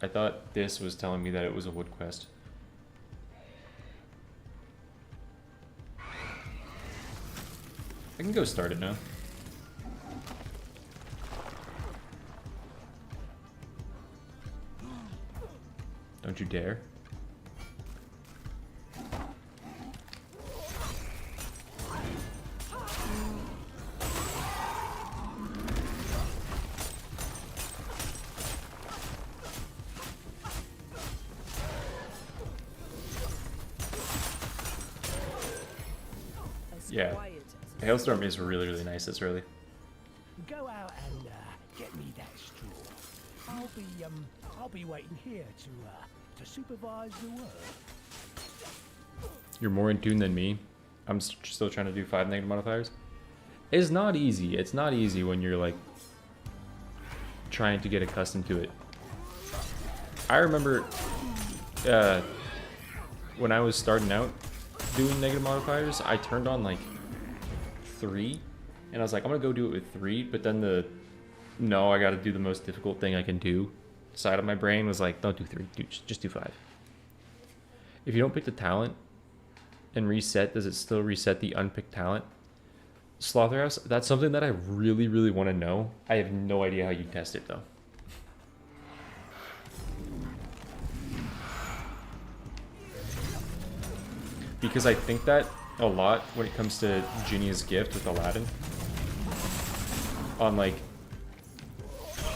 I thought this was telling me that it was a wood quest. I can go start it now. Don't you dare. Yeah, Hailstorm is really, really nice this early. Go out and get me that straw. I'll be waiting here to supervise the work. You're more in tune than me. I'm still trying to do 5 negative modifiers. It's not easy. It's not easy when you're like trying to get accustomed to it. I remember when I was starting out doing negative modifiers, I turned on like 3 and I was like, I'm gonna go do it with 3, but then no, I gotta do the most difficult thing I can do side of my brain was like, don't do 3, just do 5. If you don't pick the talent and reset, does it still reset the unpicked talent? Slaughterhouse, that's something that I really, really want to know. I have no idea how you test it though. Because I think that a lot when it comes to Genia's Gift with Aladdin. On like,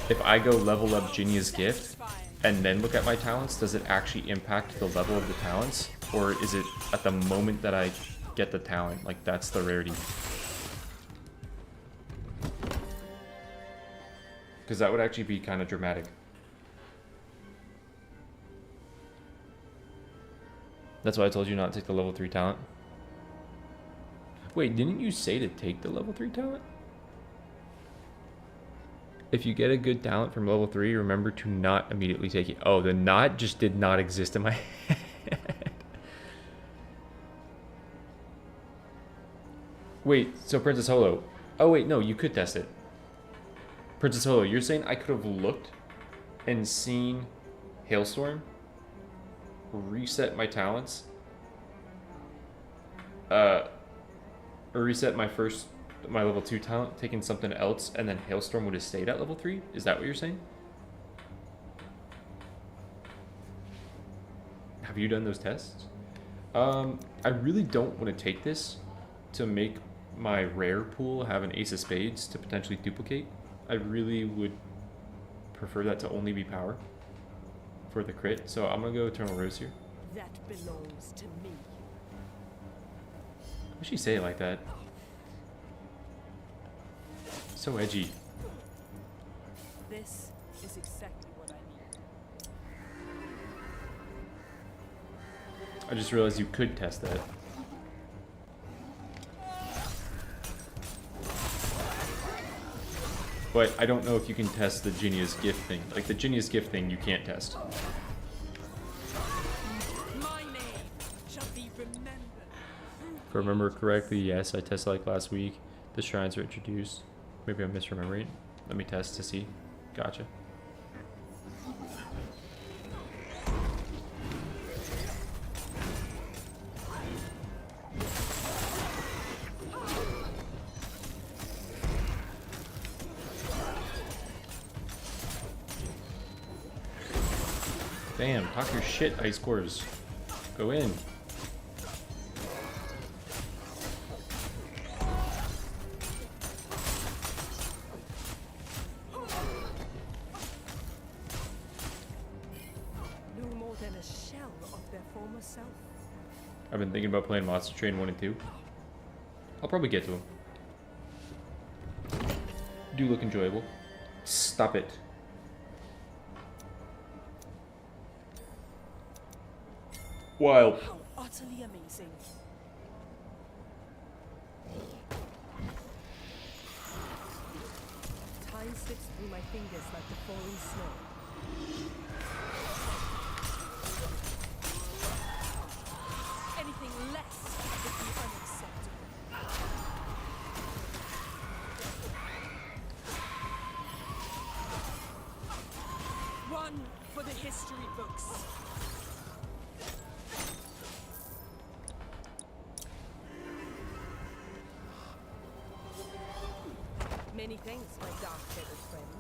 if I go level up Genia's Gift and then look at my talents, does it actually impact the level of the talents? Or is it at the moment that I get the talent? Like that's the rarity. Because that would actually be kind of dramatic. That's why I told you not to take the level 3 talent. Wait, didn't you say to take the level 3 talent? If you get a good talent from level 3, remember to not immediately take it. Oh, the not just did not exist in my head. Wait, so Princess Holo. Oh wait, no, you could test it. Princess Holo, you're saying I could have looked and seen Hailstorm, reset my talents, reset my level 2 talent, taking something else, and then Hailstorm would have stayed at level 3? Is that what you're saying? Have you done those tests? I really don't want to take this to make my rare pool have an Ace of Spades to potentially duplicate. I really would prefer that to only be power for the crit. So I'm gonna go Eternal Rose here. That belongs to me. Why would she say it like that? So edgy. This is exactly what I need. I just realized you could test that. But I don't know if you can test the Genia's Gift thing. Like the Genia's Gift thing you can't test. My name shall be remembered. If I remember correctly, yes, I tested like last week. The shrines are introduced. Maybe I'm misremembering. Let me test to see. Gotcha. Damn, talk your shit, ice cores. Go in. No more than a shell of their former self. I've been thinking about playing Monster Train 1 and 2. I'll probably get to them. Do look enjoyable. Stop it. Wild. How utterly amazing. slips through my fingers like the falling snow. Anything less would be unacceptable. One for the history books. Many thanks, my dark-feathered friends.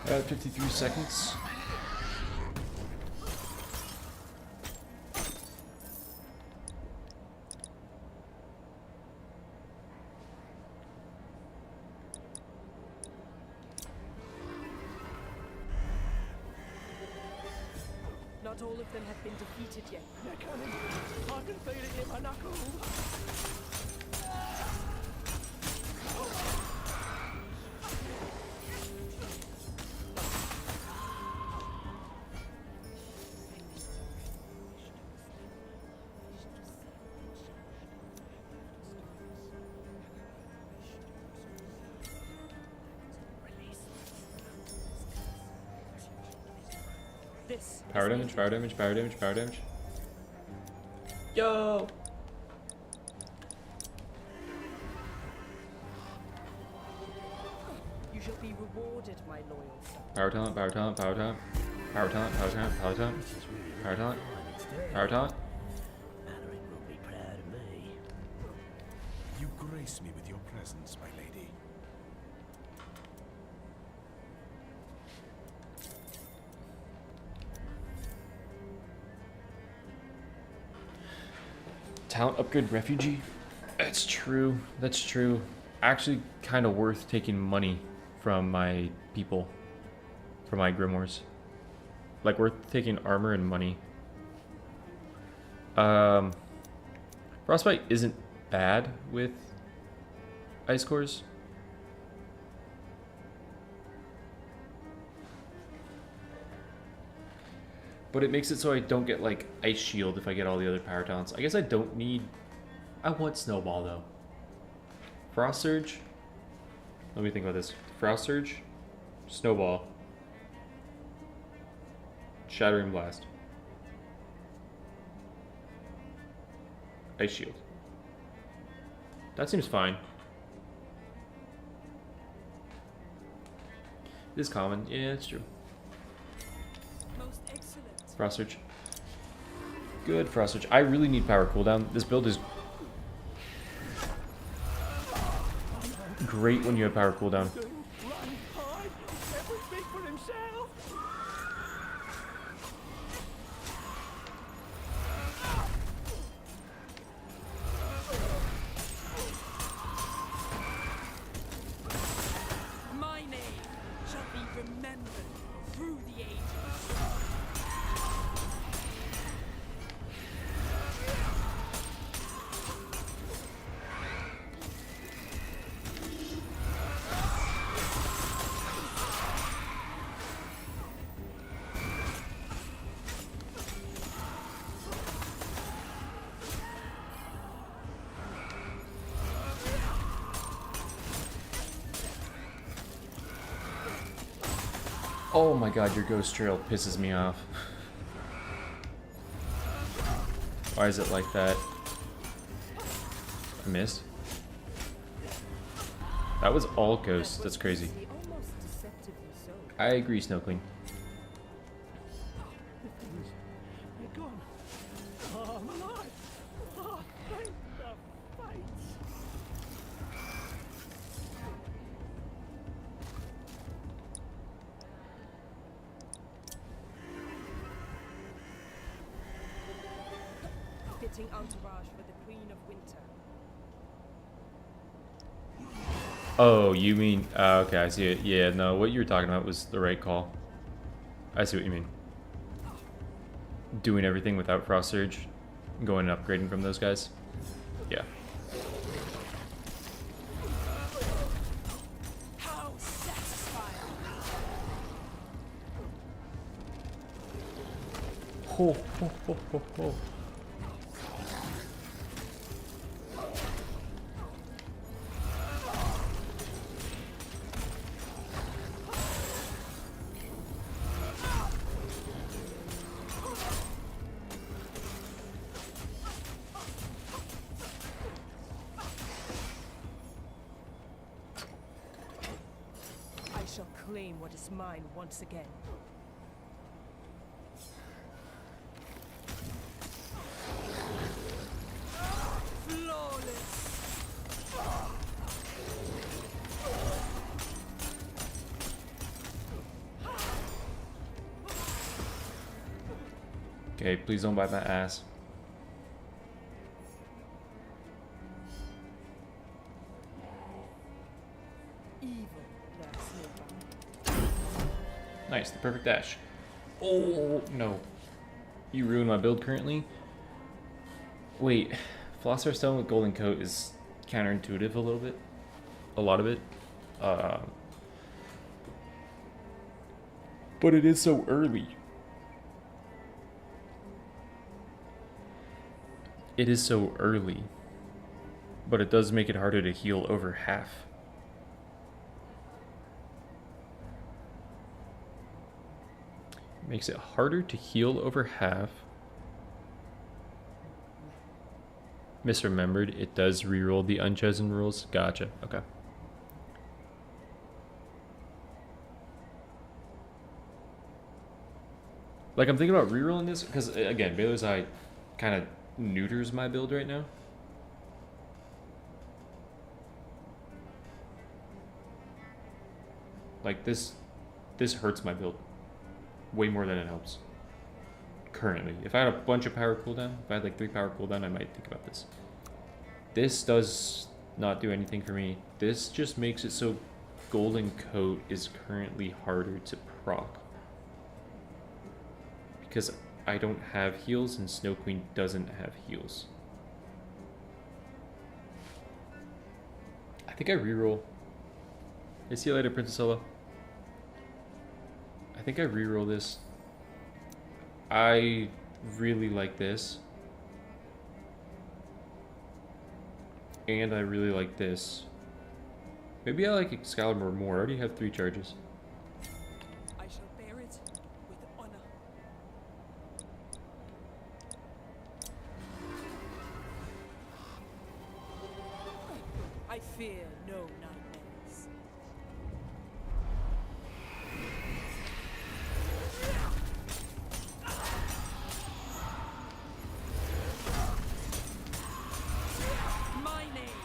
About 53 seconds. Not all of them have been defeated yet. They're coming. I can feel it in my knuckles. This Power damage, power damage, power damage, power damage. Yo! you shall be rewarded, my loyal son. Power talent, power talent, power talent. Power talent, power talent, power talent. Power talent. Power talent. Alaric will be proud of me. You grace me with your presence, my lady. Talent upgrade refugee. That's true. That's true. Actually, kind of worth taking money from my people, for my grimoires. Like worth taking armor and money. Frostbite isn't bad with ice cores. But it makes it so I don't get like Ice Shield if I get all the other power talents. I guess I don't need... I want Snowball though. Frost Surge. Let me think about this. Frost Surge. Snowball. Shattering Blast. Ice Shield. That seems fine. It is common. Yeah, it's true. Most excellent. Frost Surge. Good Frost Surge. I really need power cooldown. This build is great when you have power cooldown. Run, hide, everything for himself. My name shall be remembered through the ages. Oh my god, your ghost trail pisses me off. Why is it like that? I missed. That was all ghosts. That's crazy. Almost deceptively so. I agree, Snow Queen. They're gone. Oh, I'm alive. Oh, thank Getting entourage for the Queen of Winter. Oh, you mean... okay, I see it. Yeah, no, what you were talking about was the right call. I see what you mean. Doing everything without Frost Surge. Going and upgrading from those guys. Yeah. How satisfying! Ho, ho, ho, ho, ho. I shall claim what is mine once again. Flawless! Okay, please don't bite my ass. Evil lurks nearby. Nice, the perfect dash. Oh, no. You ruined my build currently? Wait, Philosopher's Stone with Golden Coat is counterintuitive a little bit. A lot of it. But it is so early. It is so early. But it does make it harder to heal over half. Makes it harder to heal over half. Misremembered, it does reroll the unchosen rules. Gotcha, okay. Like, I'm thinking about rerolling this, because, again, Baylor's Eye kind of neuters my build right now. Like, this hurts my build way more than it helps. Currently. If I had a bunch of power cooldown, if I had like 3 power cooldown, I might think about this. This does not do anything for me. This just makes it so Golden Coat is currently harder to proc. Because I don't have heals and Snow Queen doesn't have heals. I think I reroll. Hey, see you later, Princess Ella. I think I reroll this. I really like this. And I really like this. Maybe I like Excalibur more. I already have 3 charges. I shall bear it with honor. I fear no nightmares. My name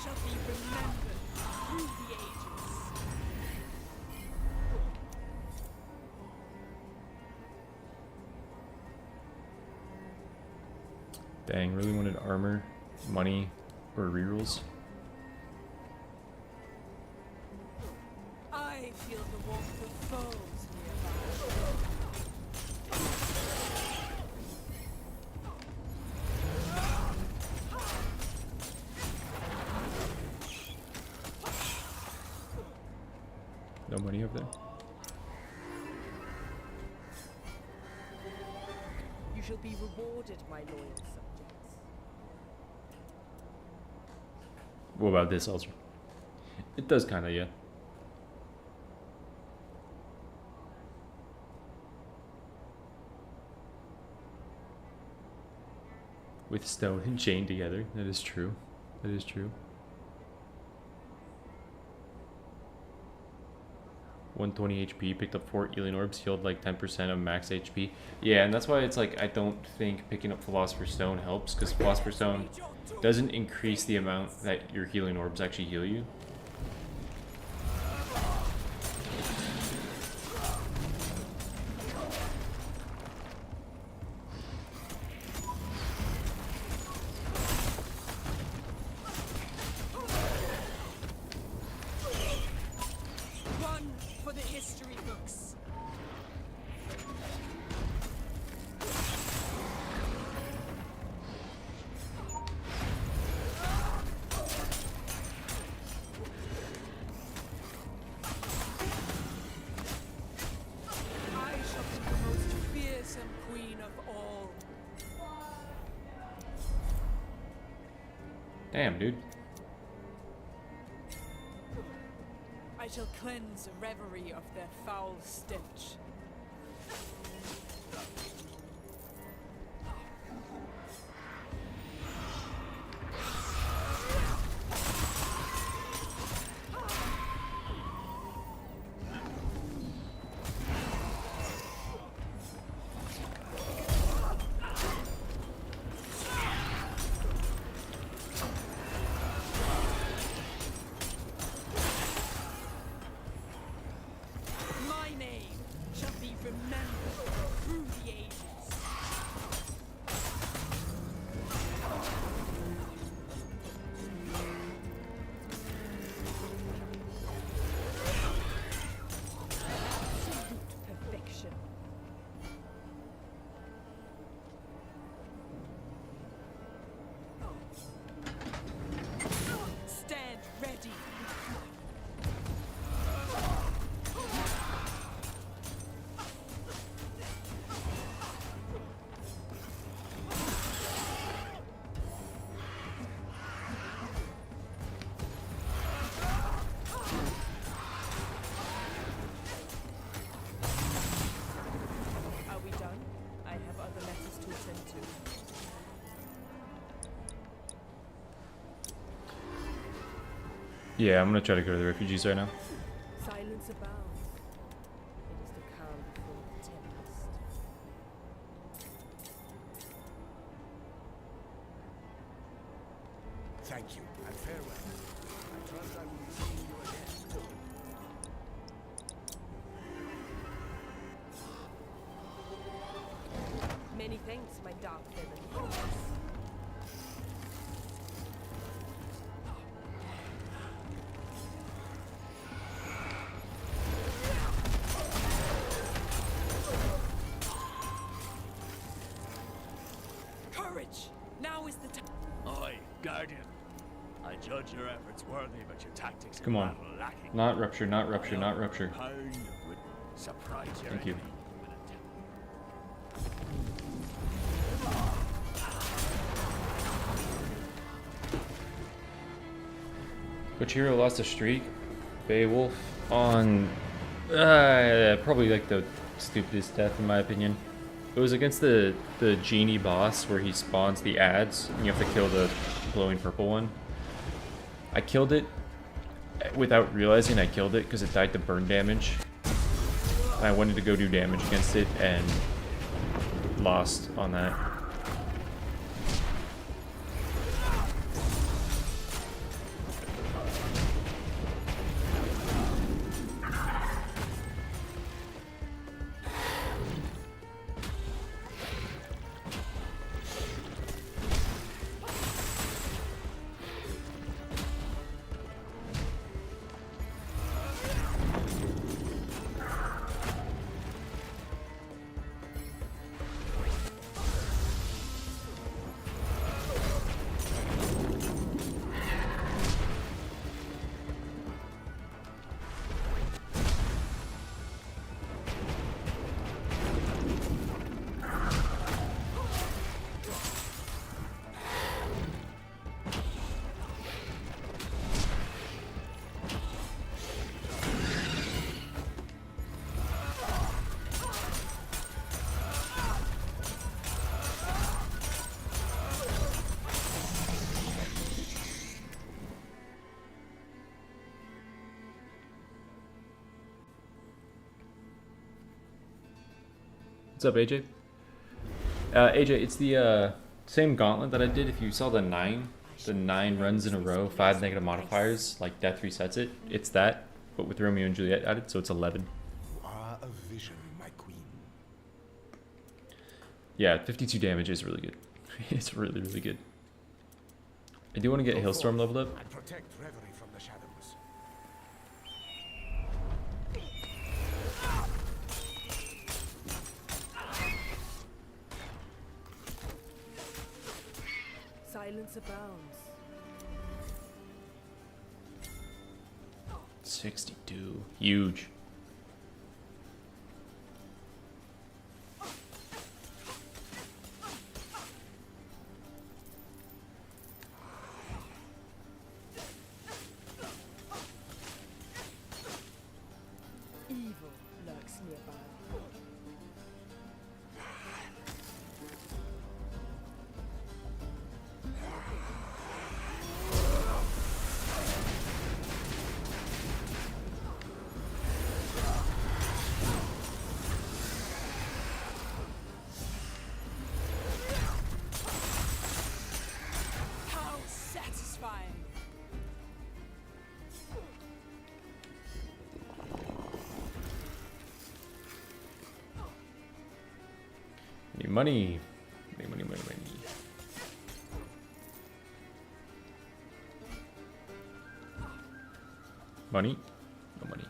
shall be remembered through the ages. Dang, really wanted armor, money, or rerolls. I feel the warmth of foes nearby. No money over there. You shall be rewarded, my loyal subjects. What about this also? It does kind of, yeah. With stone and chain together. That is true. That is true. 120 HP, picked up 4 Healing Orbs, healed like 10% of max HP. Yeah, and that's why it's like, I don't think picking up Philosopher's Stone helps, because Philosopher's Stone doesn't increase the amount that your Healing Orbs actually heal you. for the history books. I shall be the most fearsome queen of all. Damn, dude. I shall cleanse reverie of their foul stench. My name shall be remembered through the ages. Absolute perfection. Stand ready. Are we done? I have other matters to attend to. Yeah, I'm gonna try to go to the refugees right now. Silence abounds. It is the calm before the tempest. Thank you, and farewell. I trust I will be seeing you again. Many thanks, my dark feather. Courage! Now is the time. Oi, Guardian. I judge your efforts worthy, but your tactics in Come on. battle lacking. Not rupture, not rupture, not rupture. Pound would surprise your Thank you. enemy. Which hero lost a streak? Beowulf on probably like the stupidest death in my opinion. It was against the genie boss where he spawns the ads and you have to kill the glowing purple one. I killed it without realizing I killed it because it died to burn damage. And I wanted to go do damage against it and lost on that. What's up, AJ? AJ, it's the same gauntlet that I did. If you saw the 9 runs in a row, 5 negative modifiers, like death resets it. It's that, but with Romeo and Juliet added, so it's 11. You are a vision, my queen. Yeah, 52 damage is really good. It's really, really good. I do want to get Hailstorm leveled up. And protect reverie from the shadows. Once abounds. 62. Huge. Evil lurks nearby. How satisfying! Need money. Money, money, money, money. Money? No money.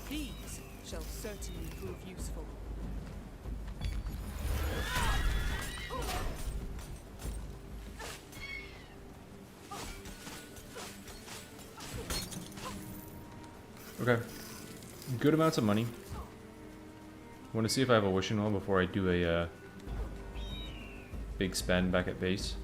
These shall certainly prove useful. Okay. Good amounts of money. Want to see if I have a wishing well before I do a big spend back at base.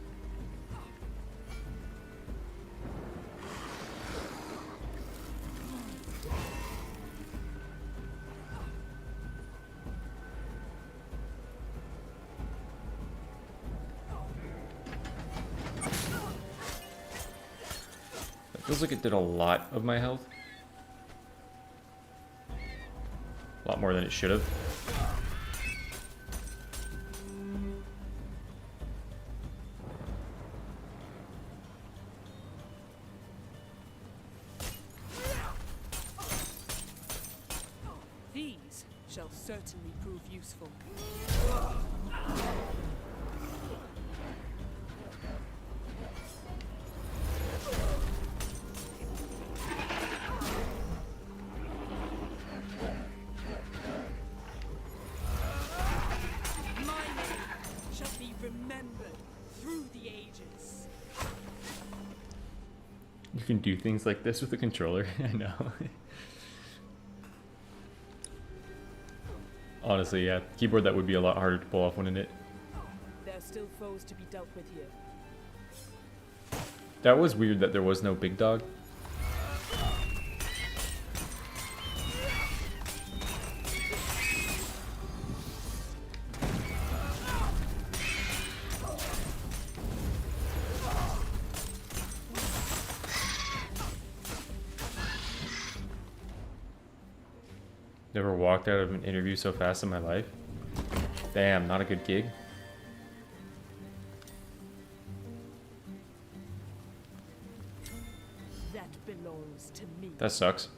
That feels like it did a lot of my health. A lot more than it should have. These shall certainly prove useful. My name shall be remembered through the ages. You can do things like this with a controller. I know. Honestly, yeah. Keyboard, that would be a lot harder to pull off, wouldn't it? There are still foes to be dealt with here. That was weird that there was no big dog. Never walked out of an interview so fast in my life. Damn, not a good gig. That belongs to me. That sucks.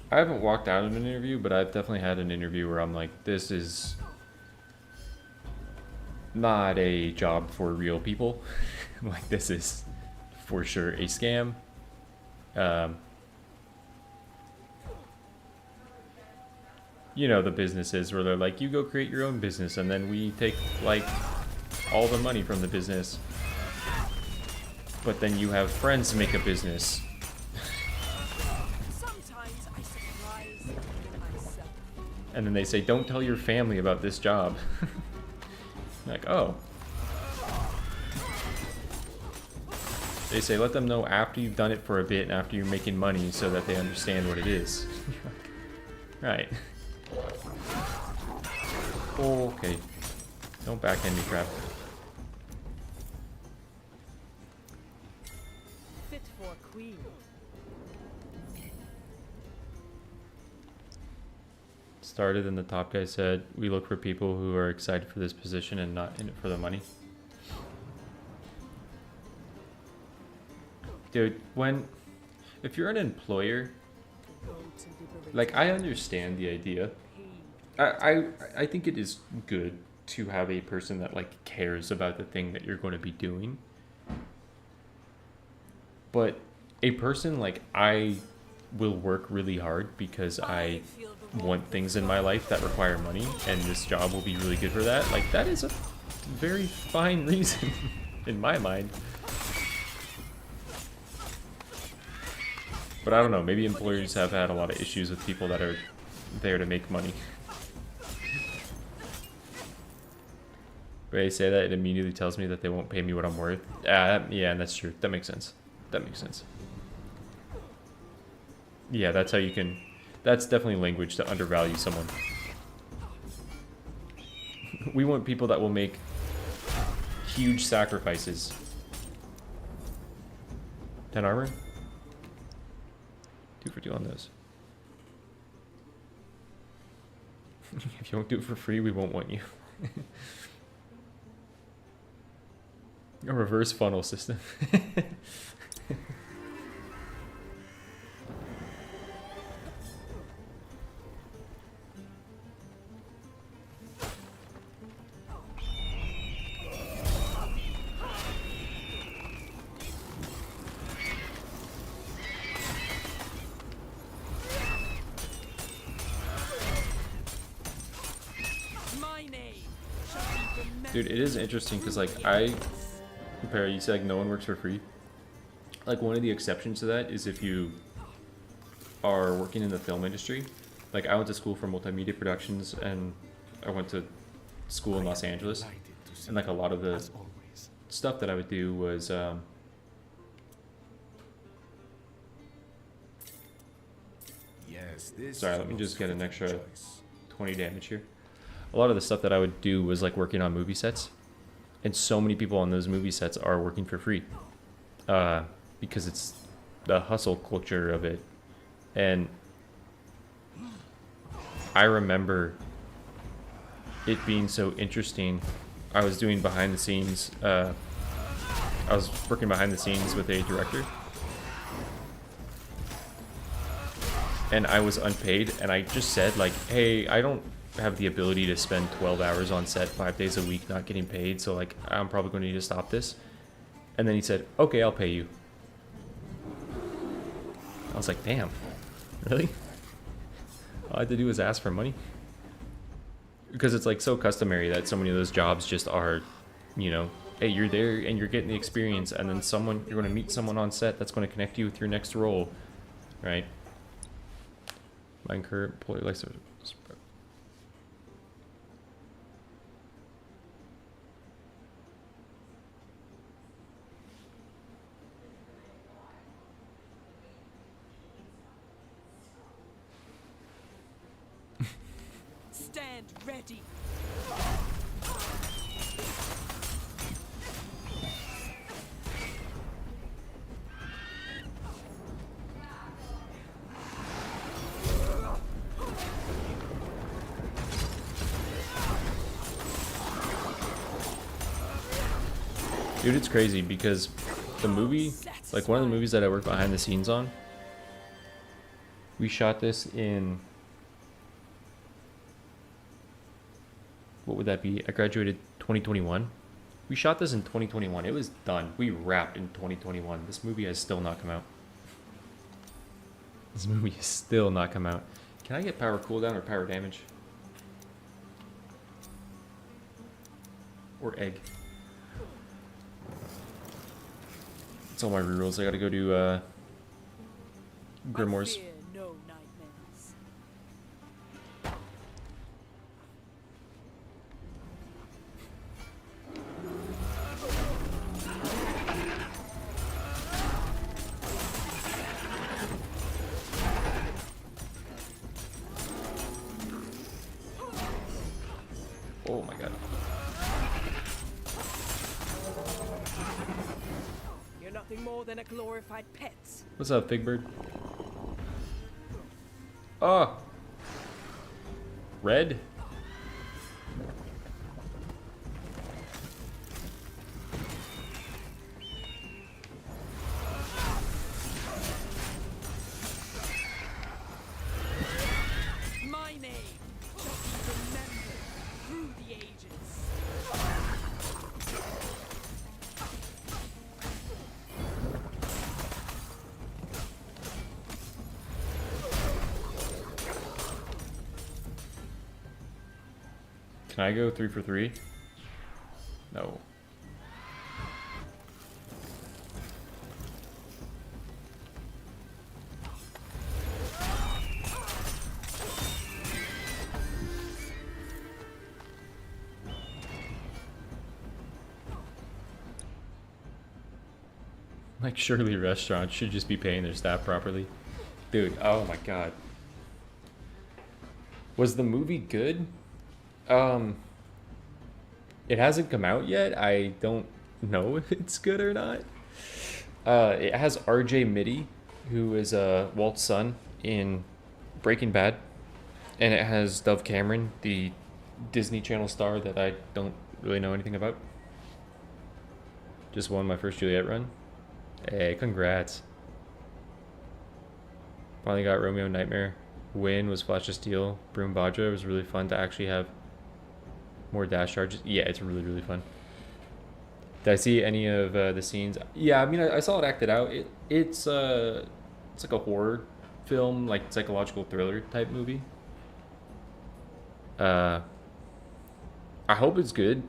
I haven't walked out of an interview, but I've definitely had an interview where I'm like, this is not a job for real people. Like, this is for sure a scam. You know, the businesses where they're like, you go create your own business and then we take like all the money from the business. But then you have friends make a business. Sometimes I surprise even myself. And then they say, don't tell your family about this job. Like, oh. They say, let them know after you've done it for a bit and after you're making money so that they understand what it is. Right. Okay. Don't backhand me, crap. Fit for queen. Started and the top guy said, we look for people who are excited for this position and not in it for the money. Dude, if you're an employer, like, I understand the idea. I think it is good to have a person that, like, cares about the thing that you're going to be doing. But a person like, I will work really hard because I want things in my life that require money, and this job will be really good for that. Like, that is a very fine reason in my mind. But I don't know, maybe employers have had a lot of issues with people that are there to make money. But I say that, it immediately tells me that they won't pay me what I'm worth. Yeah, and that's true. That makes sense. That makes sense. Yeah, that's how you can... That's definitely language to undervalue someone. We want people that will make huge sacrifices. 10 armor? 2 for 2 on those. If you don't do it for free, we won't want you. A reverse funnel system. Dude, it is interesting because, like, compare, you said, like, no one works for free. Like, one of the exceptions to that is if you are working in the film industry. Like, I went to school for multimedia productions, and I went to school in Los Angeles. And, like, a lot of the stuff that I would do was, sorry, let me just get an extra 20 damage here. A lot of the stuff that I would do was, like, working on movie sets. And so many people on those movie sets are working for free. Because it's the hustle culture of it. And I remember it being so interesting. I was doing behind the scenes. I was working behind the scenes with a director. And I was unpaid. And I just said, like, hey, I don't have the ability to spend 12 hours on set 5 days a week not getting paid, so, like, I'm probably going to need to stop this. And then he said, okay, I'll pay you. I was like, damn, really? All I had to do was ask for money? Because it's, like, so customary that so many of those jobs just are, you know, hey, you're there and you're getting the experience, and then you're going to meet someone on set that's going to connect you with your next role, right? My current employee likes to... Stand ready. Dude, it's crazy because the movie, like, one of the movies that I worked behind the scenes on, we shot this in, what would that be? I graduated 2021. We shot this in 2021. It was done. We wrapped in 2021. This movie has still not come out. This movie has still not come out. Can I get power cooldown or power damage? Or egg? That's all my rerolls. I gotta go do Grimoires. No nightmares. Oh my god. than a glorified pets. What's up, Big Bird? Oh! Red? My name shall be remembered through the ages. Can I go 3 for 3? No. Like, surely restaurants should just be paying their staff properly. Dude, oh my god. Was the movie good? It hasn't come out yet. I don't know if it's good or not. It has RJ Mitty, who is Walt's son in Breaking Bad. And it has Dove Cameron, the Disney Channel star that I don't really know anything about. Just won my first Juliet run. Hey, congrats. Finally got Romeo Nightmare. Win was Flash of Steel. Broom Badra. It was really fun to actually have more dash charges. Yeah, it's really, really fun. Did I see any of the scenes? Yeah, I mean, I saw it acted out. It's like a horror film, like psychological thriller type movie. I hope it's good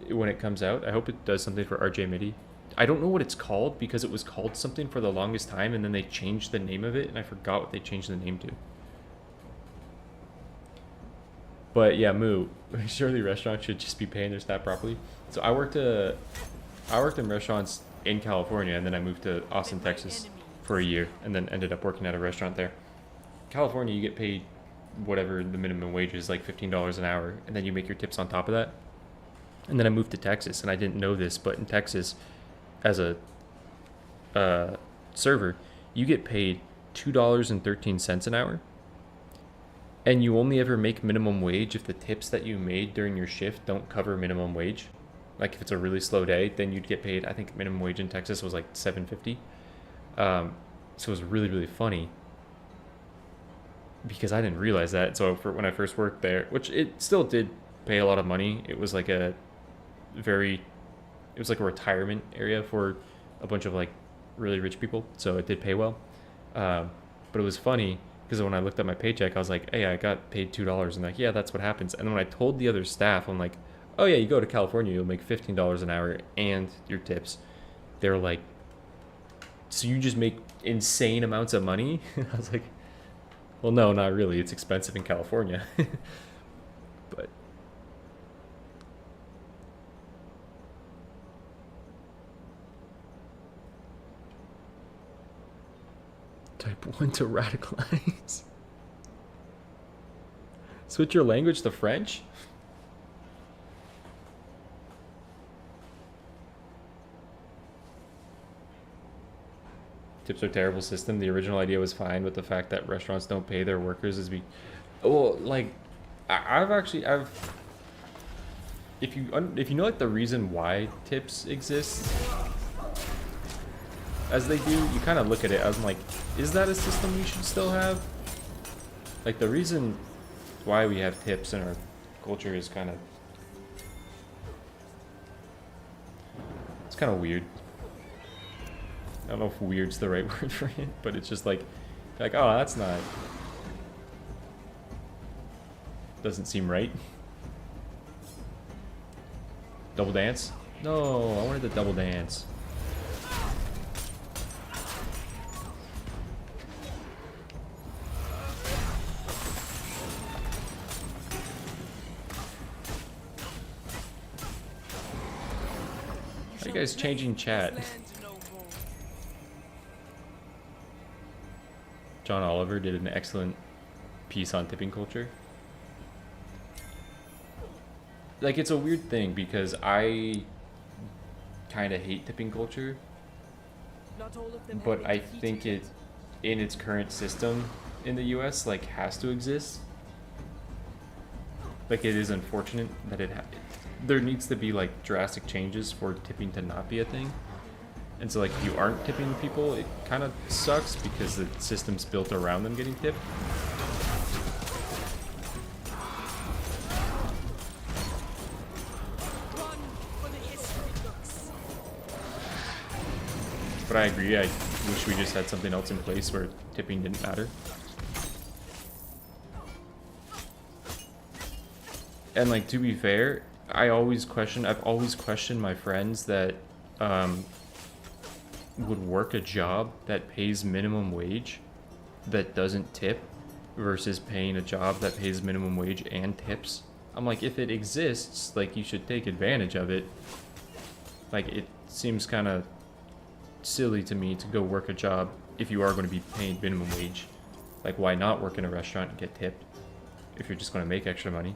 when it comes out. I hope it does something for RJ Mitty. I don't know what it's called because it was called something for the longest time and then they changed the name of it and I forgot what they changed the name to. But yeah, Moo, surely restaurants should just be paying their staff properly. So I worked in restaurants in California and then I moved to Austin, Texas for a year and then ended up working at a restaurant there. California, you get paid whatever the minimum wage is, like $15 an hour, and then you make your tips on top of that. And then I moved to Texas, and I didn't know this, but in Texas, as a server, you get paid $2.13 an hour, and you only ever make minimum wage if the tips that you made during your shift don't cover minimum wage. Like if it's a really slow day, then you'd get paid, I think minimum wage in Texas was like $7.50. So it was really, really funny because I didn't realize that. So when I first worked there, which it still did pay a lot of money, it was like a retirement area for a bunch of like really rich people, so it did pay well. But it was funny because when I looked at my paycheck, I was like, hey, I got paid $2, and like, yeah, that's what happens. And then when I told the other staff, I'm like, oh yeah, you go to California, you'll make $15 an hour and your tips. They're like, so you just make insane amounts of money? I was like, well, no, not really. It's expensive in California. But type 1 to radicalize. Switch your language to French? Tips are a terrible system. The original idea was fine, but the fact that restaurants don't pay their workers is well, like, I've if you know like the reason why tips exist as they do, you kind of look at it as like, is that a system we should still have? Like the reason why we have tips in our culture is kind of, it's kind of weird. I don't know if weird's the right word for it, but it's just like, oh, that's not, doesn't seem right. Double dance? No, I wanted the double dance. How are you guys changing chat? John Oliver did an excellent piece on tipping culture. Like, it's a weird thing because I kind of hate tipping culture, Not all of them have but been I defeated think yet. it, in its current system in the US, like, has to exist. Like, it is unfortunate that there needs to be, like, drastic changes for tipping to not be a thing. And so, like, if you aren't tipping people, it kind of sucks because the system's built around them getting tipped. Run for the history books. But I agree, I wish we just had something else in place where tipping didn't matter. And, like, to be fair, I've always questioned my friends that would work a job that pays minimum wage that doesn't tip versus paying a job that pays minimum wage and tips. I'm like, if it exists, like, you should take advantage of it. Like, it seems kind of silly to me to go work a job if you are going to be paid minimum wage. Like, why not work in a restaurant and get tipped if you're just going to make extra money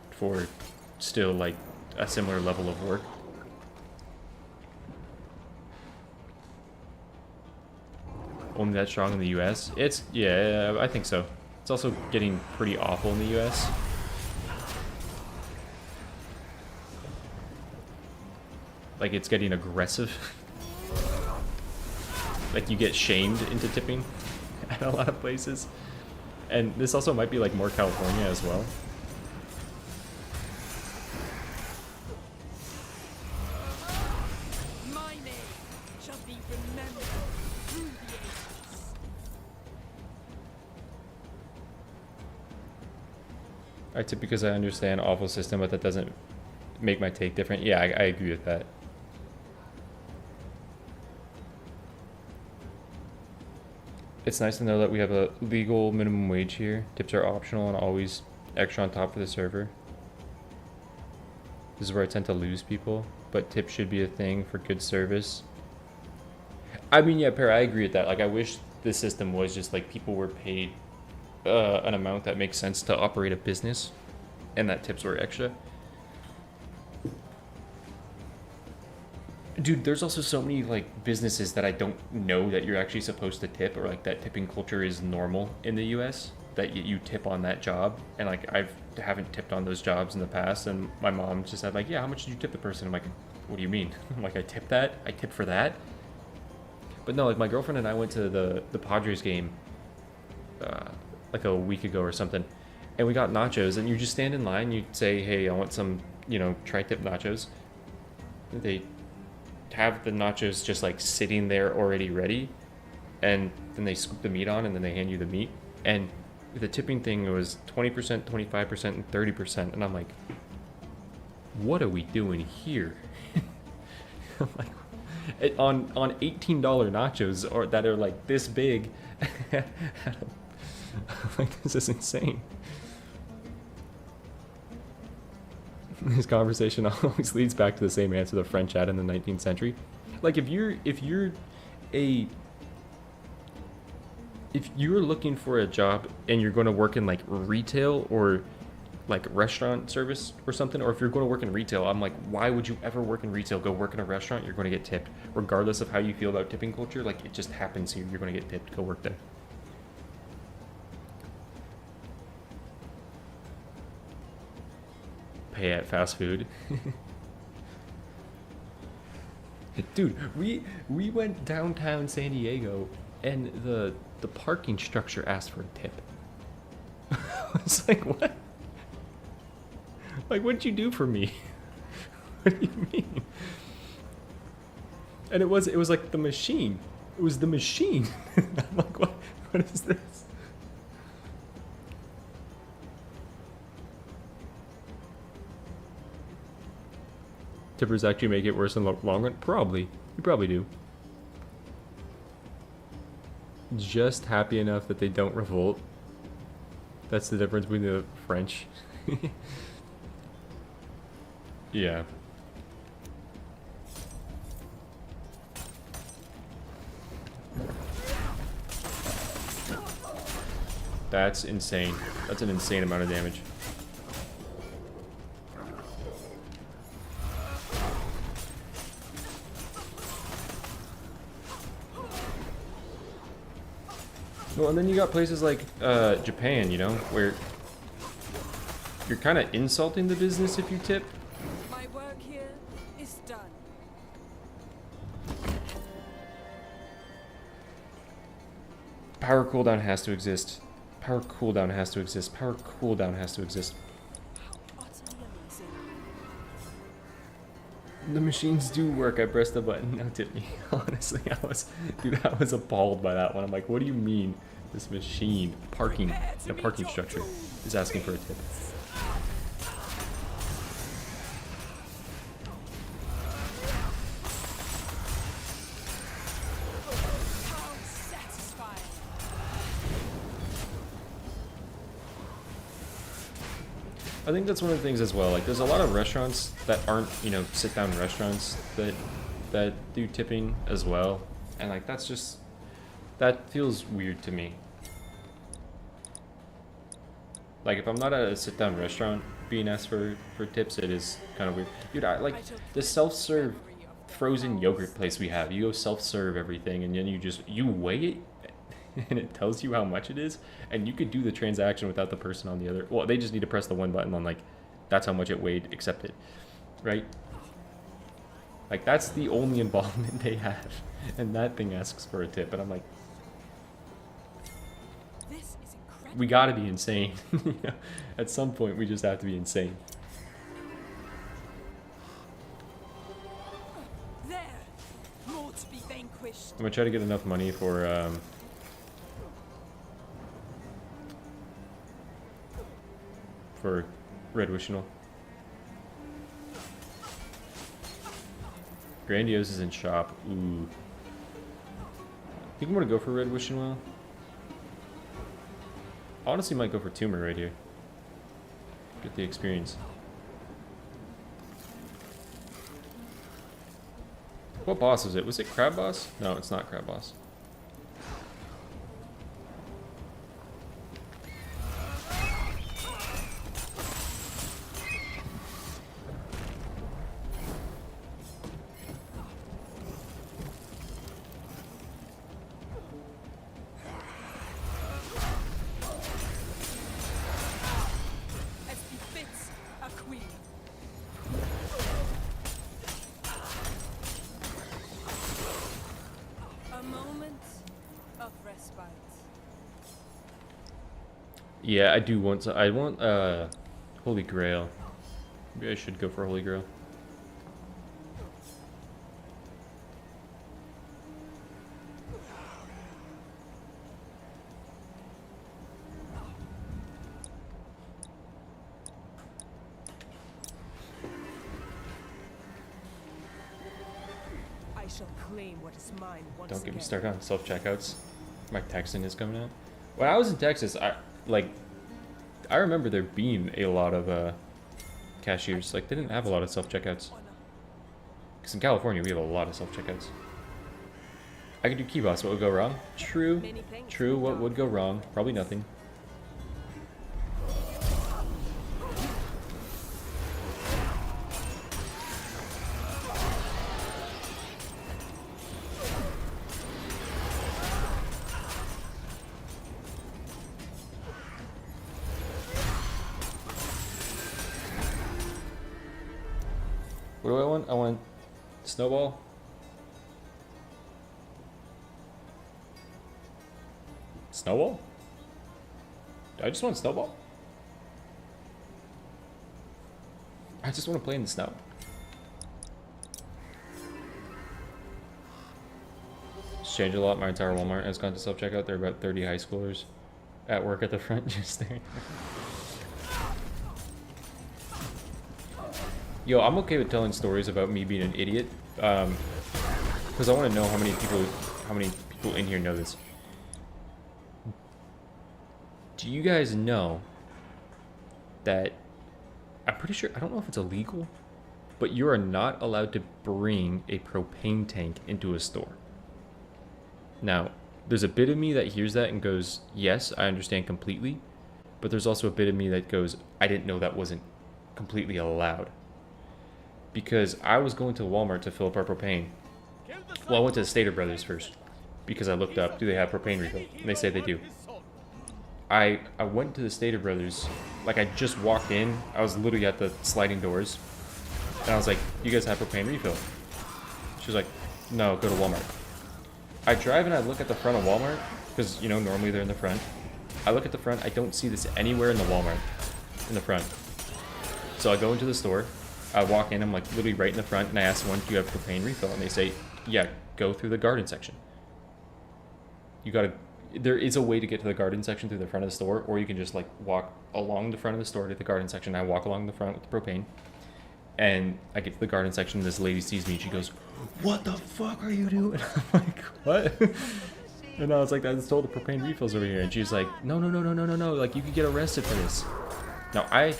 for still, like, a similar level of work? Only that strong in the US? Yeah, I think so. It's also getting pretty awful in the US. Like, it's getting aggressive. Like, you get shamed into tipping at a lot of places. And this also might be, like, more California as well. My name shall be remembered through the ages. I tip because I understand awful system, but that doesn't make my take different. Yeah, I agree with that. It's nice to know that we have a legal minimum wage here. Tips are optional and always extra on top for the server. This is where I tend to lose people, but tips should be a thing for good service. I mean, yeah, I agree with that. Like, I wish the system was just like people were paid an amount that makes sense to operate a business, and that tips were extra. Dude, there's also so many, like, businesses that I don't know that you're actually supposed to tip, or, like, that tipping culture is normal in the US, that you tip on that job. And, like, haven't tipped on those jobs in the past, and my mom just said, like, yeah, how much did you tip the person? I'm like, what do you mean? I'm like, I tipped that? I tipped for that? But no, like, my girlfriend and I went to the Padres game like a week ago or something, and we got nachos, and you just stand in line, you say, hey, I want some, you know, tri-tip nachos. They have the nachos just, like, sitting there already ready, and then they scoop the meat on, and then they hand you the meat. And the tipping thing was 20%, 25%, and 30%, and I'm like, what are we doing here? I'm like, on $18 nachos or that are, like, this big. Like, this is insane. This conversation always leads back to the same answer the French had in the 19th century. Like, if you're looking for a job and you're going to work in, like, retail or, like, restaurant service or something, or if you're going to work in retail, I'm like, why would you ever work in retail? Go work in a restaurant, you're going to get tipped. Regardless of how you feel about tipping culture, like, it just happens here. You're going to get tipped. Go work there. Pay at fast food. Dude, we went downtown San Diego, and the parking structure asked for a tip. It's like, what? Like, what'd you do for me? What do you mean? And it was like the machine. It was the machine. I'm like, what is this? Tippers actually make it worse in the long run? Probably. You probably do. Just happy enough that they don't revolt. That's the difference between the French. Yeah. That's insane. That's an insane amount of damage. Well, and then you got places like Japan, you know, where you're kind of insulting the business if you tip. My work here is done. Power cooldown has to exist. Power cooldown has to exist. Power cooldown has to exist. How utterly amazing. The machines do work. I pressed the button. Now tip me. Honestly, I was appalled by that one. I'm like, what do you mean this machine parking, the parking structure is asking for a tip? How satisfying. I think that's one of the things as well. Like, there's a lot of restaurants that aren't, you know, sit-down restaurants that do tipping as well, and like that feels weird to me. Like, if I'm not at a sit-down restaurant being asked for tips, it is kind of weird. Dude, I like the self-serve frozen yogurt place we have. You go self-serve everything, and then you weigh it, and it tells you how much it is, and you could do the transaction without the person on the other. Well, they just need to press the one button on, like, that's how much it weighed, accept it, right? Like, that's the only involvement they have, and that thing asks for a tip, and I'm like, This is incredible. we gotta be insane. You know? At some point, we just have to be insane. There. More to be vanquished. I'm gonna try to get enough money for Red Wishinol. Grandiose is in shop. Ooh. I think I'm gonna go for Red Wishinol. Honestly, might go for Tumor right here. Get the experience. What boss was it? Was it Crab Boss? No, it's not Crab Boss. As befits a queen. A moment of respite. Yeah, I do want to. I want Holy Grail. Maybe I should go for Holy Grail. I shall claim what is mine once Don't get me again. started on self-checkouts. My Texan is coming out. When I was in Texas, I remember there being a lot of cashiers. Like, they didn't have a lot of self-checkouts. Because in California, we have a lot of self-checkouts. I could do key boss. What would go wrong? True. True. What would go wrong? Probably nothing. What do I want? I want Snowball. Snowball? Do I just want Snowball? I just want to play in the snow. It's changed a lot. My entire Walmart has gone to self-checkout. There are about 30 high schoolers at work at the front just there. Yo, I'm okay with telling stories about me being an idiot, because I want to know how many people in here know this. Do you guys know that, I'm pretty sure, I don't know if it's illegal, but you are not allowed to bring a propane tank into a store. Now, there's a bit of me that hears that and goes, yes, I understand completely, but there's also a bit of me that goes, I didn't know that wasn't completely allowed. Because I was going to Walmart to fill up our propane. Well, I went to the Stater Brothers first. because I looked up, do they have propane refill? And they say they do. I went to the Stater Brothers, like I just walked in, I was literally at the sliding doors, and I was like, you guys have propane refill? She was like, no, go to Walmart. I drive and I look at the front of Walmart, because, you know, normally they're in the front. I look at the front, I don't see this anywhere in the Walmart, in the front. So I go into the store, I walk in, I'm like literally right in the front, and I ask one, do you have propane refill? And they say, yeah, go through the garden section. You gotta, there is a way to get to the garden section through the front of the store, or you can just like walk along the front of the store to the garden section. I walk along the front with the propane, and I get to the garden section, and this lady sees me, and she goes, what the fuck are you doing? I'm like, what? And I was like, I just told the propane refills over here, and she's like, no, like you could get arrested for this. Now I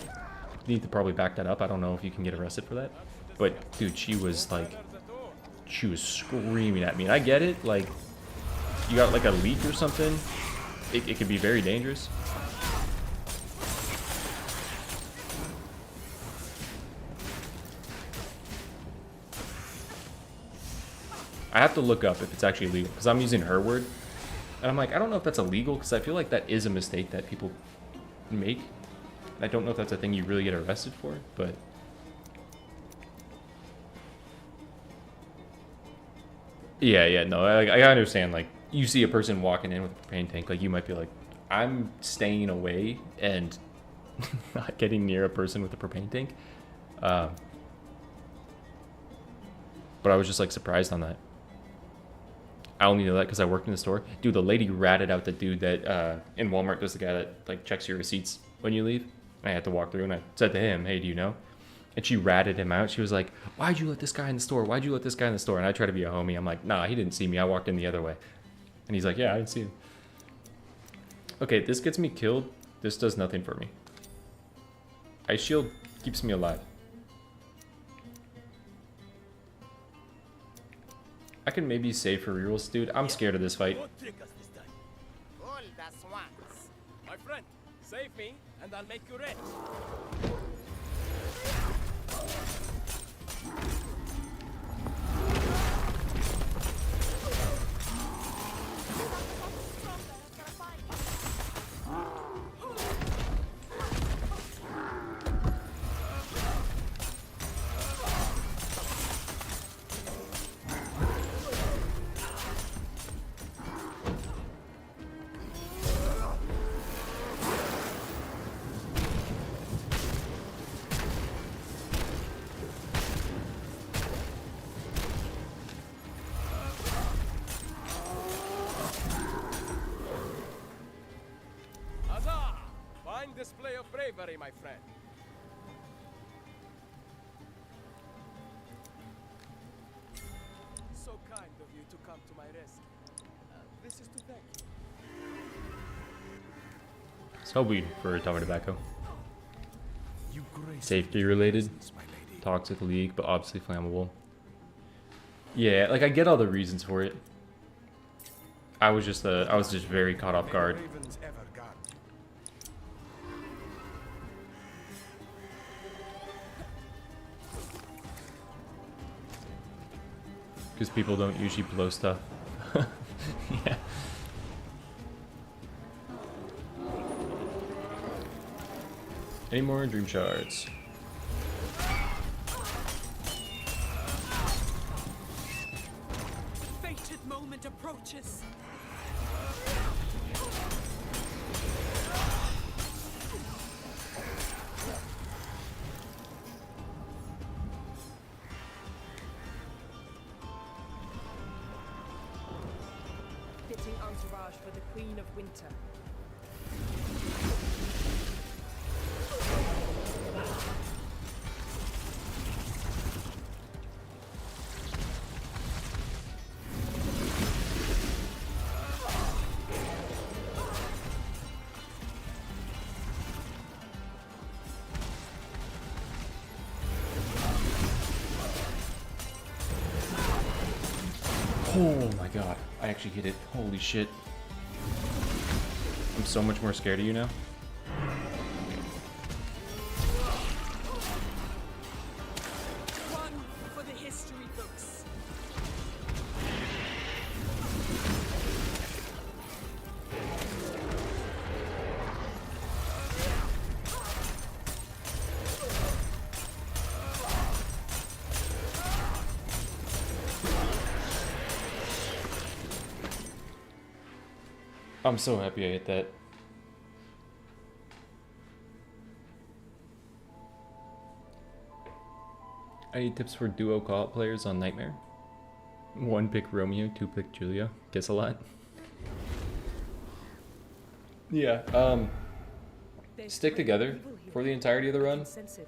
need to probably back that up. I don't know if you can get arrested for that, but dude, she was screaming at me, and I get it, like, you got like a leak or something, it can be very dangerous. I have to look up if it's actually legal, because I'm using her word, and I'm like, I don't know if that's illegal, because I feel like that is a mistake that people make. I don't know if that's a thing you really get arrested for, but yeah, no, I understand, like, you see a person walking in with a propane tank, like, you might be like, I'm staying away and not getting near a person with a propane tank. But I was just, like, surprised on that. I only know that because I worked in the store. Dude, the lady ratted out the dude that, in Walmart, there's the guy that, like, checks your receipts when you leave. I had to walk through, and I said to him, hey, do you know? And she ratted him out. She was like, why'd you let this guy in the store? Why'd you let this guy in the store? And I try to be a homie. I'm like, nah, he didn't see me. I walked in the other way. And he's like, yeah, I didn't see him. Okay, this gets me killed. This does nothing for me. Ice shield keeps me alive. I can maybe save for rerolls, dude. I'm scared of this fight. My friend, save me, and I'll make you rich. Display of bravery, my friend. So kind of you to come to my rescue. This is to thank you. Sell weed for atomic tobacco. Safety related, toxic leak, but obviously flammable. Yeah, like I get all the reasons for it. I was just very caught off guard. Because people don't usually blow stuff. Yeah. Any more dream shards? Fated moment approaches. Fitting entourage for the Queen of Winter. Oh my god, I actually hit it. Holy shit. I'm so much more scared of you now. One for the history books. I'm so happy I hit that. Any tips for duo co-op players on Nightmare? 1 pick Romeo, 2 pick Julia. Guess a lot. Yeah, stick together for the entirety of the run,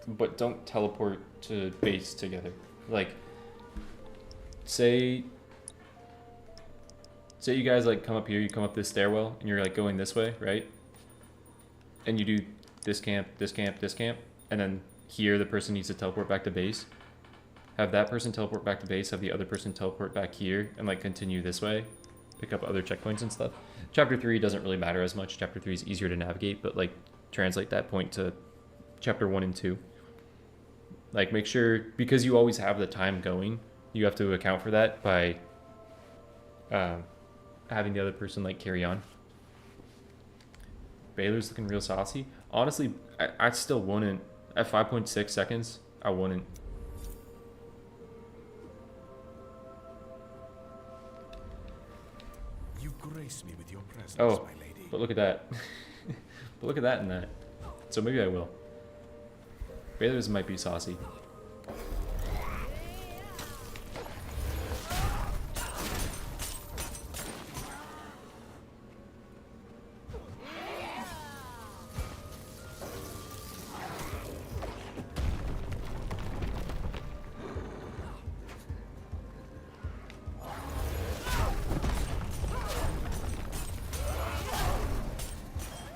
but don't teleport to base together. Like, say you guys like come up here, you come up this stairwell, and you're like going this way, right? And you do this camp, this camp, this camp, and then here the person needs to teleport back to base. Have that person teleport back to base, have the other person teleport back here, and like continue this way. Pick up other checkpoints and stuff. Chapter 3 doesn't really matter as much. Chapter 3 is easier to navigate, but like translate that point to chapter 1 and 2. Like make sure, because you always have the time going, you have to account for that by having the other person like carry on. Baylor's looking real saucy. Honestly, I still wouldn't. At 5.6 seconds, I wouldn't. You grace me with your presence, Oh, my lady. but look at that. But look at that in that. So maybe I will. Baylor's might be saucy.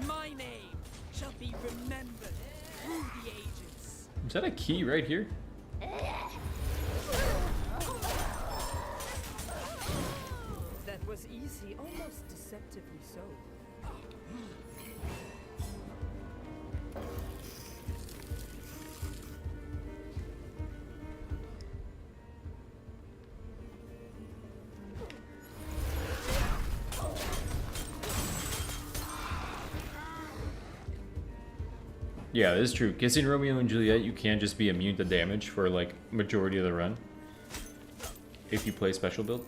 My name shall be remembered through the ages. Is that a key right here? That was easy, almost deceptively so. Yeah, this is true. Kissing Romeo and Juliet, you can't just be immune to damage for like majority of the run if you play special build.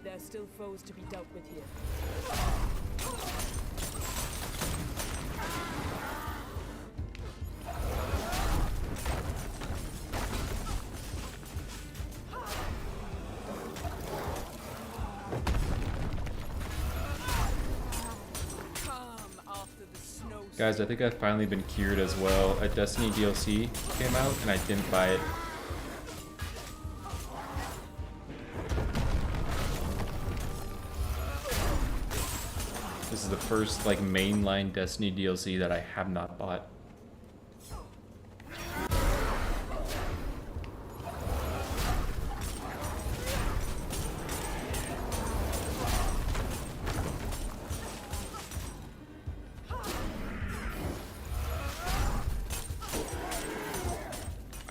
There's still foes to be dealt with here. Calm after the snow. Guys, I think I've finally been cured as well. A Destiny DLC came out and I didn't buy it. This is the first like mainline Destiny DLC that I have not bought.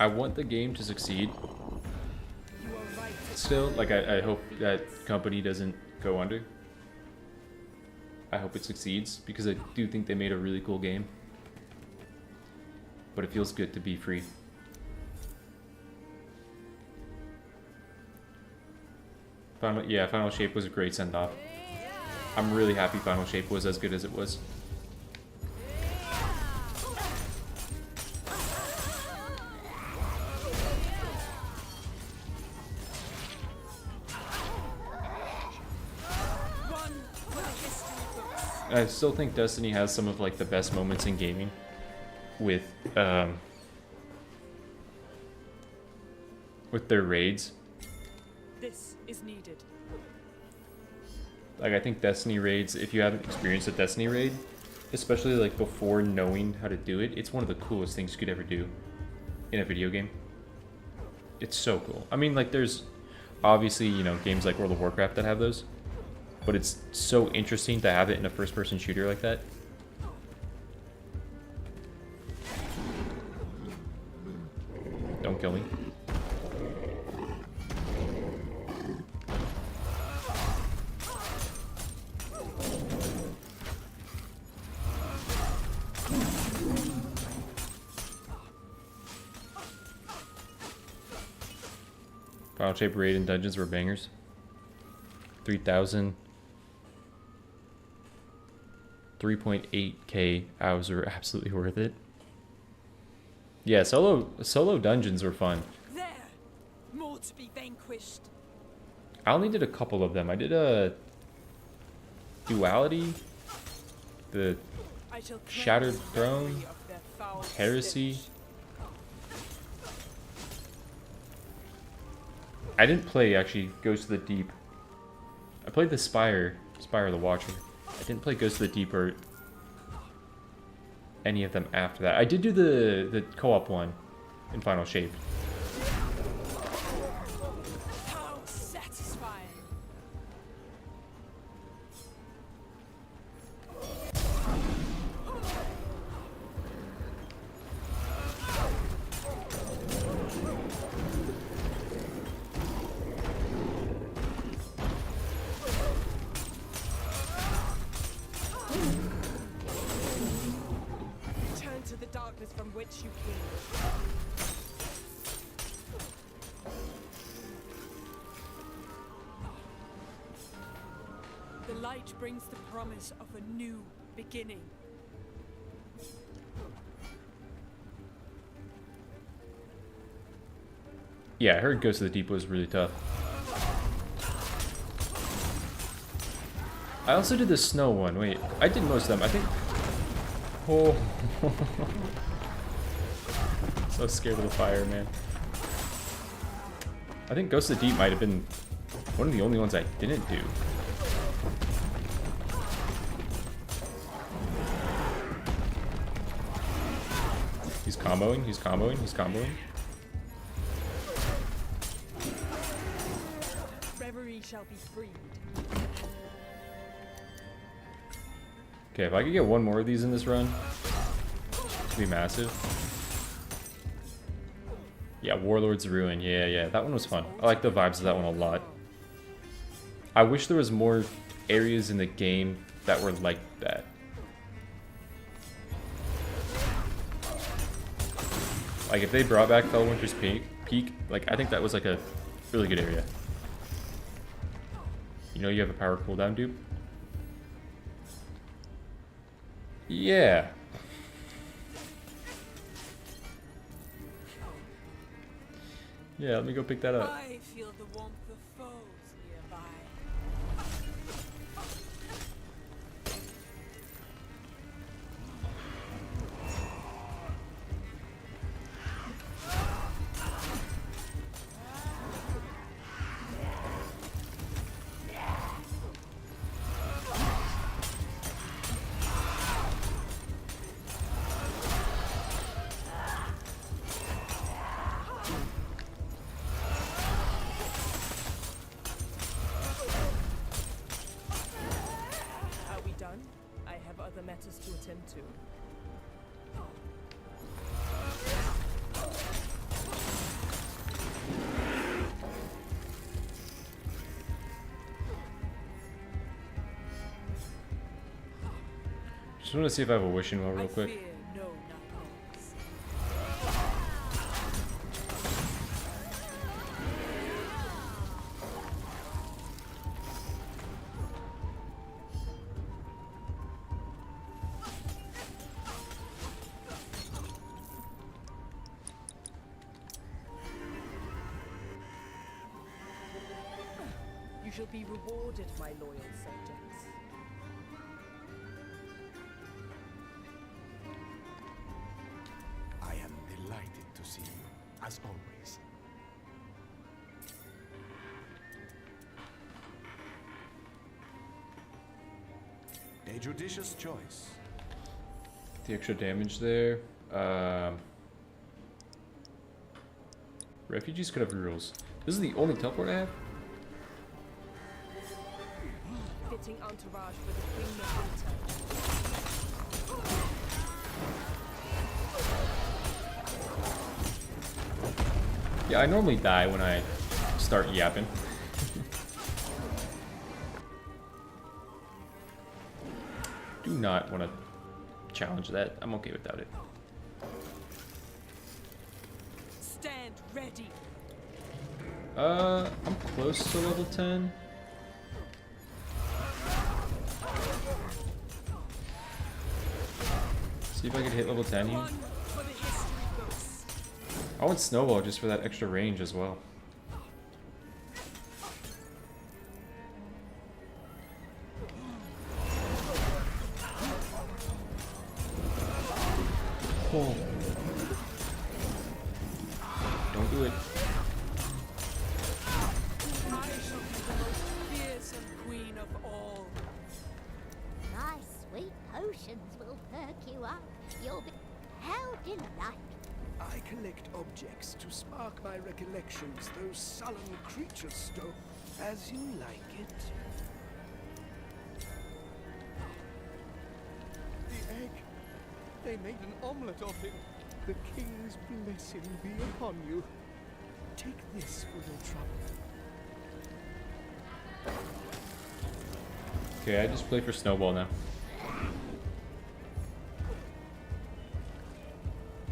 I want the game to succeed. Still, like I hope that company doesn't go under. I hope it succeeds because I do think they made a really cool game. But it feels good to be free. Final Shape was a great send-off. I'm really happy Final Shape was as good as it was. I still think Destiny has some of like the best moments in gaming with their raids. This is needed. Like I think Destiny raids, if you haven't experienced a Destiny raid, especially like before knowing how to do it, it's one of the coolest things you could ever do in a video game. It's so cool. I mean, like there's obviously, you know, games like World of Warcraft that have those. But it's so interesting to have it in a first-person shooter like that. Don't kill me. Final Shape raid and dungeons were bangers. 3,000. 3.8k hours were absolutely worth it. Yeah, solo dungeons were fun. There! More to be vanquished. I only did a couple of them. I did a duality, the I shall cleanse Shattered the Throne, memory of their foul Heresy. stench. I didn't play actually Ghost of the Deep. I played the Spire of the Watcher. I didn't play Ghost of the Deep or any of them after that. I did do the co-op one in Final Shape. How satisfying! Return to the darkness from which you came. The light brings the promise of a new beginning. Yeah, I heard Ghost of the Deep was really tough. I also did the snow one. Wait, I did most of them. I think... Oh. So scared of the fire, man. I think Ghost of the Deep might have been one of the only ones I didn't do. He's comboing, he's comboing, he's comboing. Reverie shall be freed. Okay, if I could get one more of these in this run, it'd be massive. Yeah, Warlord's Ruin. Yeah, that one was fun. I like the vibes of that one a lot. I wish there was more areas in the game that were like that. Like, if they brought back Fellwinter's Peak, like, I think that was, like, a really good area. You know you have a power cooldown, dude? Yeah. Yeah, let me go pick that up. I feel the warmth of foes nearby. Are we done? I have other matters to attend to. Just want to see if I have a wishing well real quick. I fear no knuckles. You shall be rewarded, my loyal subjects. I am delighted to see you, as always. A judicious choice. The extra damage there. Refugees could have rerolls. This is the only teleport I have? Fitting entourage for the Queen of Winter. Yeah, I normally die when I start yapping. Do not want to challenge that. I'm okay without it. Stand ready. I'm close to level 10. See if I could hit level 10 here. One for the history books. I want Snowball just for that extra range as well. Oh. Don't do it. I shall be the most fearsome queen of all. My sweet potions will perk you up. You'll be how delightful. I collect objects to spark my recollections, those sullen creatures stole. As you like it. The egg. They made an omelette of him. The king's blessing be upon you. Take this for your trouble. Okay, I just play for Snowball now.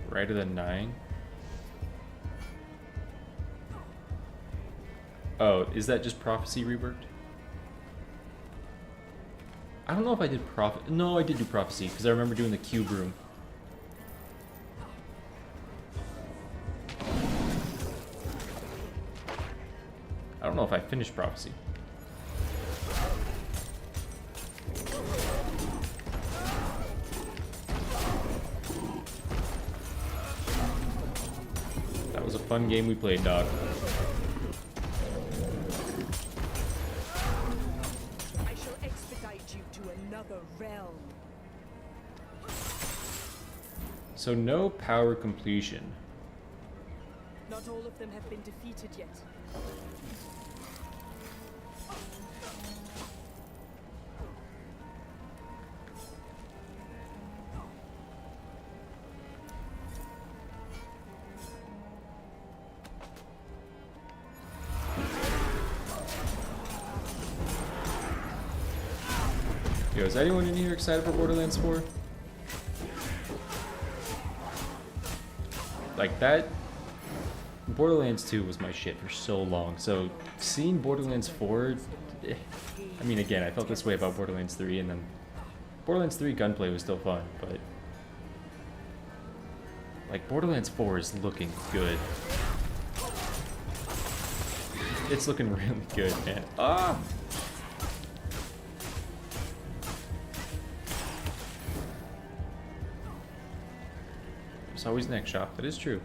Right of the 9. Oh, is that just Prophecy reworked? I don't know if I did No, I did do Prophecy, because I remember doing the cube room. I don't know if I finished Prophecy. That was a fun game we played, dog. I shall expedite you to another realm. So no power completion. Not all of them have been defeated yet. Yo, is anyone in here excited for Borderlands 4? Like that, Borderlands 2 was my shit for so long, so seeing Borderlands 4, I mean again, I felt this way about Borderlands 3, and then Borderlands 3 gunplay was still fun, but like Borderlands 4 is looking good. It's looking really good, man. Ah! There's always next shop, that is true.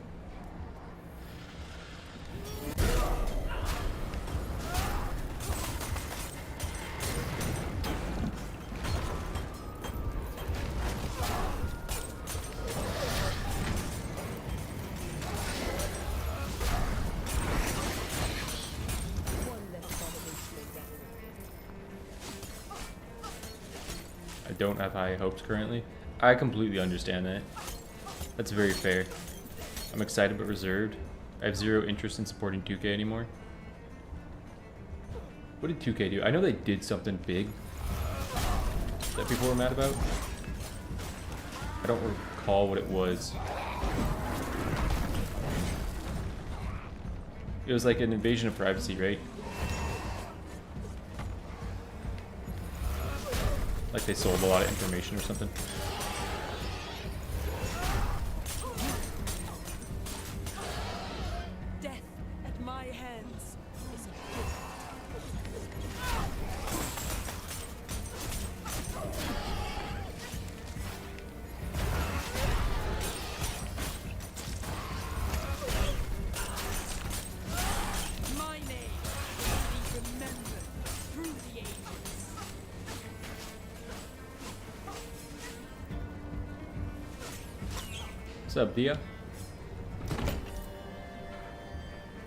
I don't have high hopes currently. I completely understand that. That's very fair. I'm excited but reserved. I have zero interest in supporting 2K anymore. What did 2K do? I know they did something big that people were mad about. I don't recall what it was. It was like an invasion of privacy, right? Like they sold a lot of information or something. Death at my hands is a gift. My name will be remembered through the ages. What's up, Dia?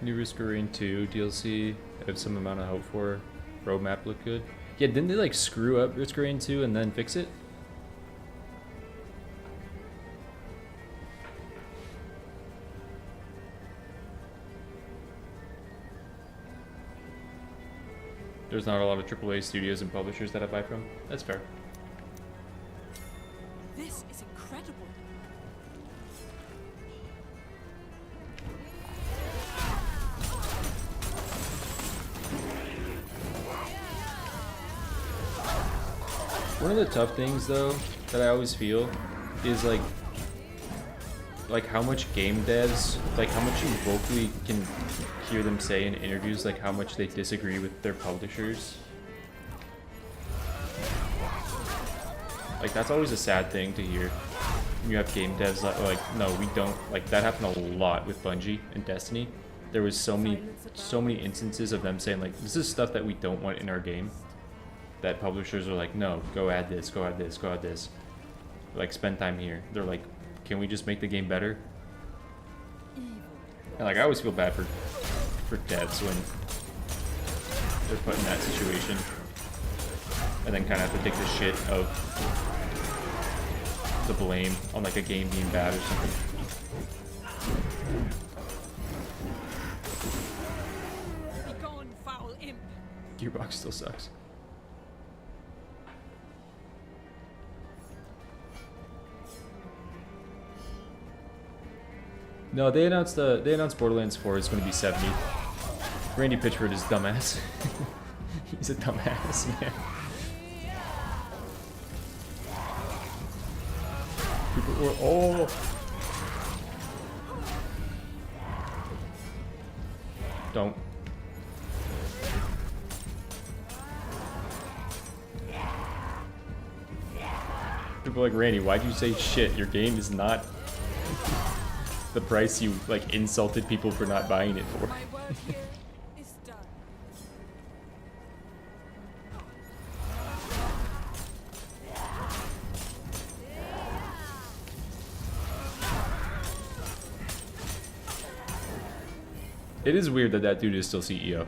New Risk of Rain 2 DLC. I have some amount of hope for. Roadmap look good. Yeah, didn't they like screw up Risk of Rain 2 and then fix it? There's not a lot of AAA studios and publishers that I buy from. That's fair. This is incredible. One of the tough things though that I always feel is like how much game devs, like how much you vocally can hear them say in interviews, like how much they disagree with their publishers. Like that's always a sad thing to hear. You have game devs that are like, no, we don't. Like that happened a lot with Bungie and Destiny. There was so many instances of them saying like, this is stuff that we don't want in our game. That publishers are like, no, go add this, go add this, go add this. Like spend time here. They're like, can we just make the game better? And like I always feel bad for devs when they're put in that situation, and then kind of have to take the shit of the blame on like a game being bad or something. Be gone, foul imp. Gearbox still sucks. No, they announced Borderlands 4 is going to be 70. Randy Pitchford is dumbass. He's a dumbass, man. People were Don't. People are like, Randy, why'd you say shit? Your game is not the price you like insulted people for not buying it for. My work here is done. It is weird that that dude is still CEO.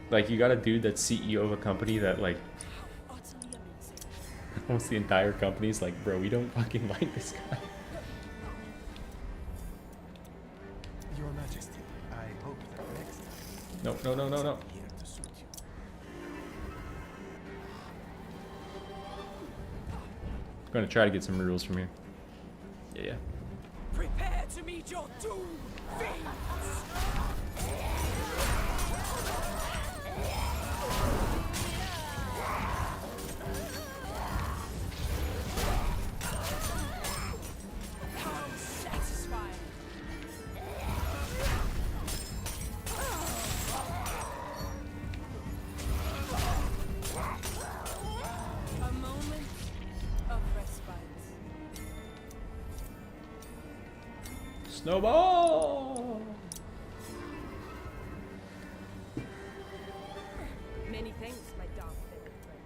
Like, you got a dude that's CEO of a company that, like, almost the entire company's like, bro, we don't fucking like this guy. Your Majesty, I hope that next time. No, no, no, no, no. Here to suit you. I'm gonna try to get some rules from here. Yeah, yeah. Prepare to meet your doom, fiends! How satisfying! A moment of respite. Snowball! Many thanks, my dark feathered friend.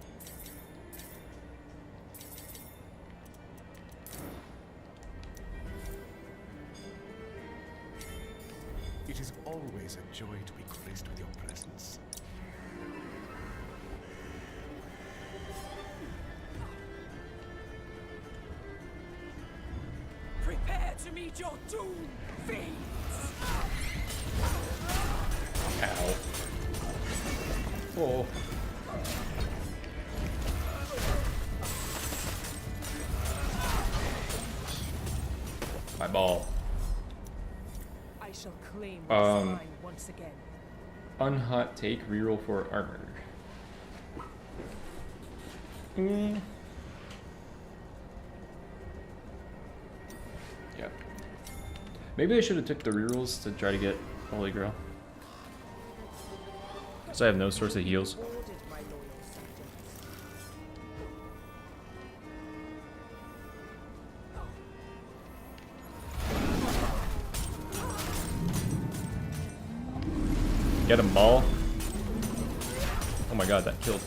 It is always a joy to be graced with your presence. Prepare to meet your doom, fiends! Ow. Oh. My ball. I shall claim this line once again. Unhot take, reroll for armor. Yeah. Maybe I should have took the rerolls to try to get Holy Grail. So I have no source of heals. Ordered, my loyal subjects. Get them all. Oh my god, that killed.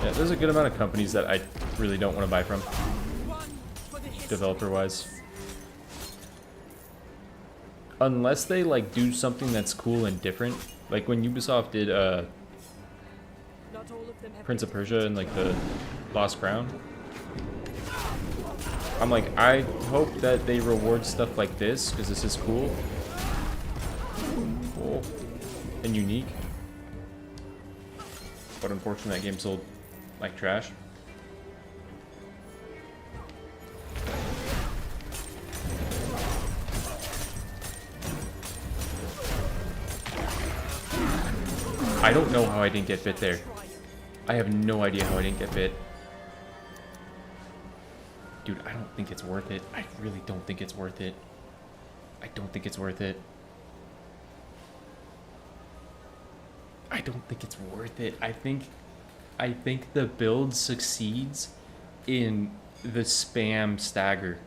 Yeah, there's a good amount of companies that I really don't want to buy from, One for the history. developer-wise. Unless they like do something that's cool and different. Like when Ubisoft did Not all of them have Prince of Persia and like the Lost Crown. I'm like, I hope that they reward stuff like this because this is cool and unique. but unfortunately that game sold like trash. I don't know how I didn't get bit there. I have no idea how I didn't get bit. Dude, I don't think it's worth it. I really don't think it's worth it. I don't think it's worth it. I don't think it's worth it. I think the build succeeds in the spam stagger.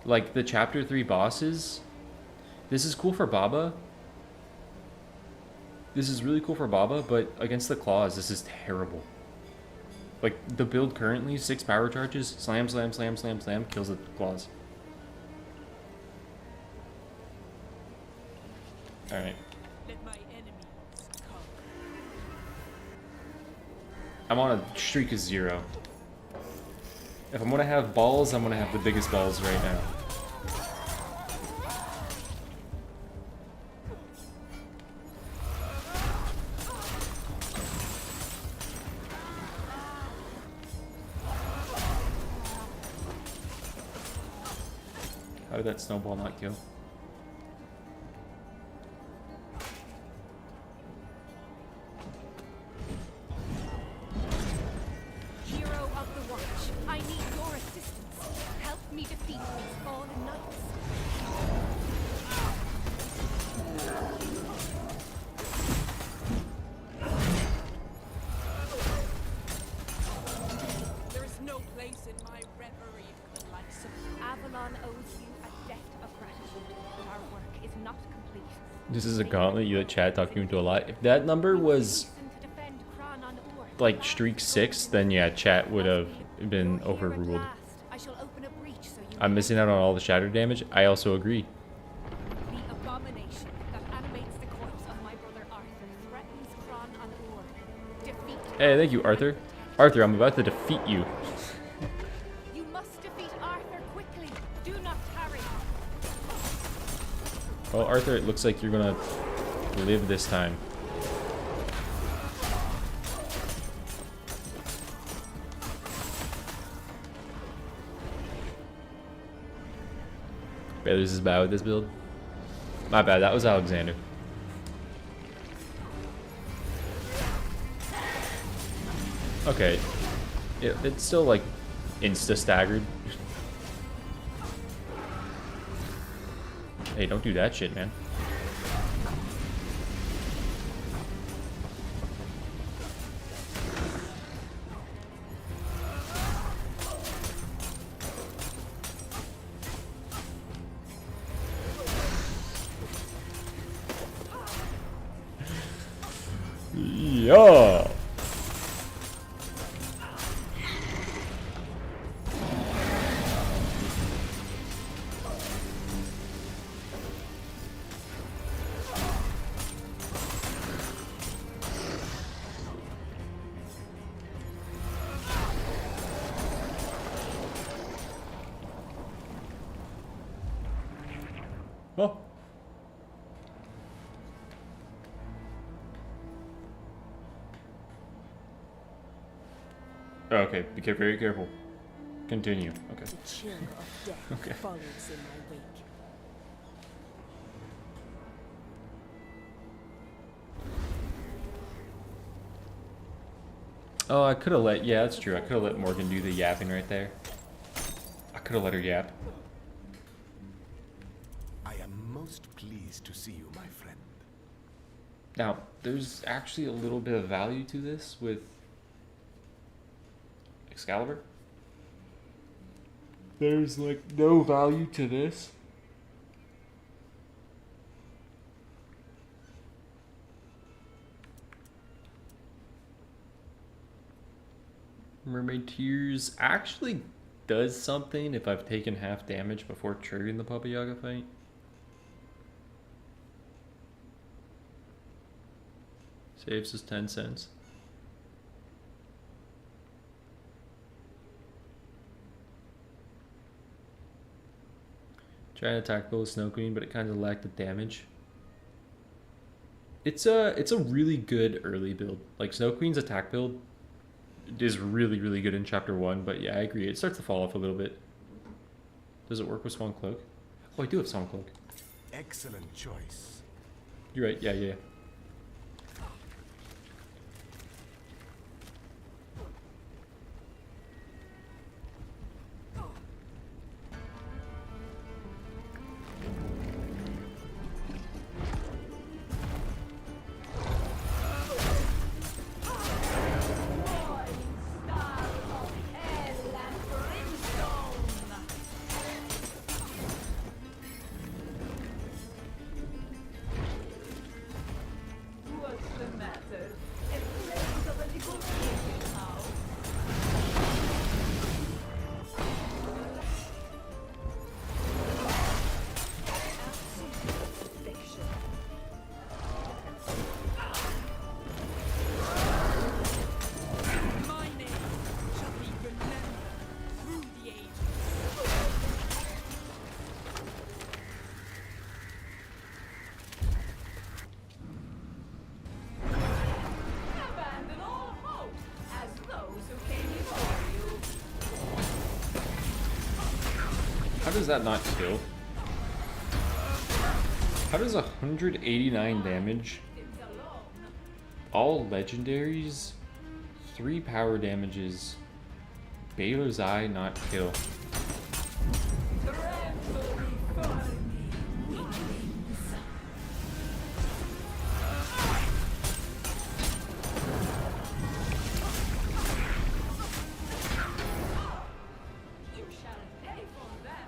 Like the chapter 3 bosses, this is cool for Baba. This is really cool for Baba, but against the claws, this is terrible. Like the build currently, 6 power charges, slam, slam, slam, slam, slam, kills the claws. Alright. Let my enemies come. I'm on a streak of 0. If I'm gonna have balls, I'm gonna have the biggest balls right now. How did that snowball not kill? Hero of the Watch, I need your assistance. Help me defeat these fallen knights. There is no place in my reverie for the likes of Avalon owes you a debt of gratitude, but our work is not complete. This is a gauntlet you let chat talk you into a lot. If that number was like streak 6, then yeah, chat would have been overruled. I shall open a breach so you I'm missing out on all the shatter damage. I also agree. the abomination that animates the corpse of my brother Arthur threatens Kron on Ur. Defeat. Hey, thank you, Arthur. Arthur, I'm about to defeat you. You must defeat Arthur quickly. Do not tarry. Well, Arthur, it looks like you're gonna live this time. Baylor's is bad with this build. My bad, that was Alexander. Okay. It's still like insta staggered. Hey, don't do that shit, man. Yeah. Oh. Okay, be very careful. Continue. Okay. The chill of death Okay. follows in my wake. Oh, I could have let. Yeah, that's true. I could have let Morgan do the yapping right there. I could have let her yap. I am most pleased to see you, my friend. Now, there's actually a little bit of value to this with Excalibur. There's like no value to this. Mermaid Tears actually does something if I've taken half damage before triggering the Baba Yaga fight. Saves us 10 cents. Try to attack Bull Snow Queen, but it kind of lacked the damage. It's a really good early build. Like Snow Queen's attack build is really, really good in chapter 1, but yeah, I agree. It starts to fall off a little bit. Does it work with Swan Cloak? Oh, I do have Swan Cloak. Excellent choice. You're right, yeah. My name shall be remembered through the ages. Abandon all hope as those who came before you. How does that not kill? How does 189 damage, all legendaries, 3 power damages, Baylor's Eye not kill? You shall pay for that.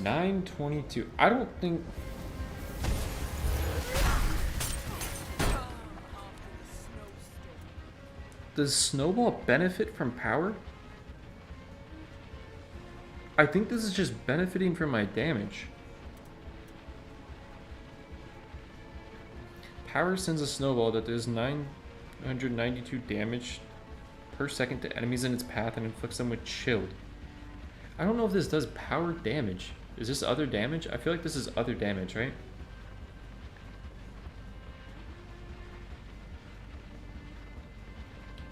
922. I don't think. Does Snowball benefit from power? I think this is just benefiting from my damage. Power sends a snowball that does 992 damage per second to enemies in its path and inflicts them with chilled. I don't know if this does power damage. Is this other damage? I feel like this is other damage, right?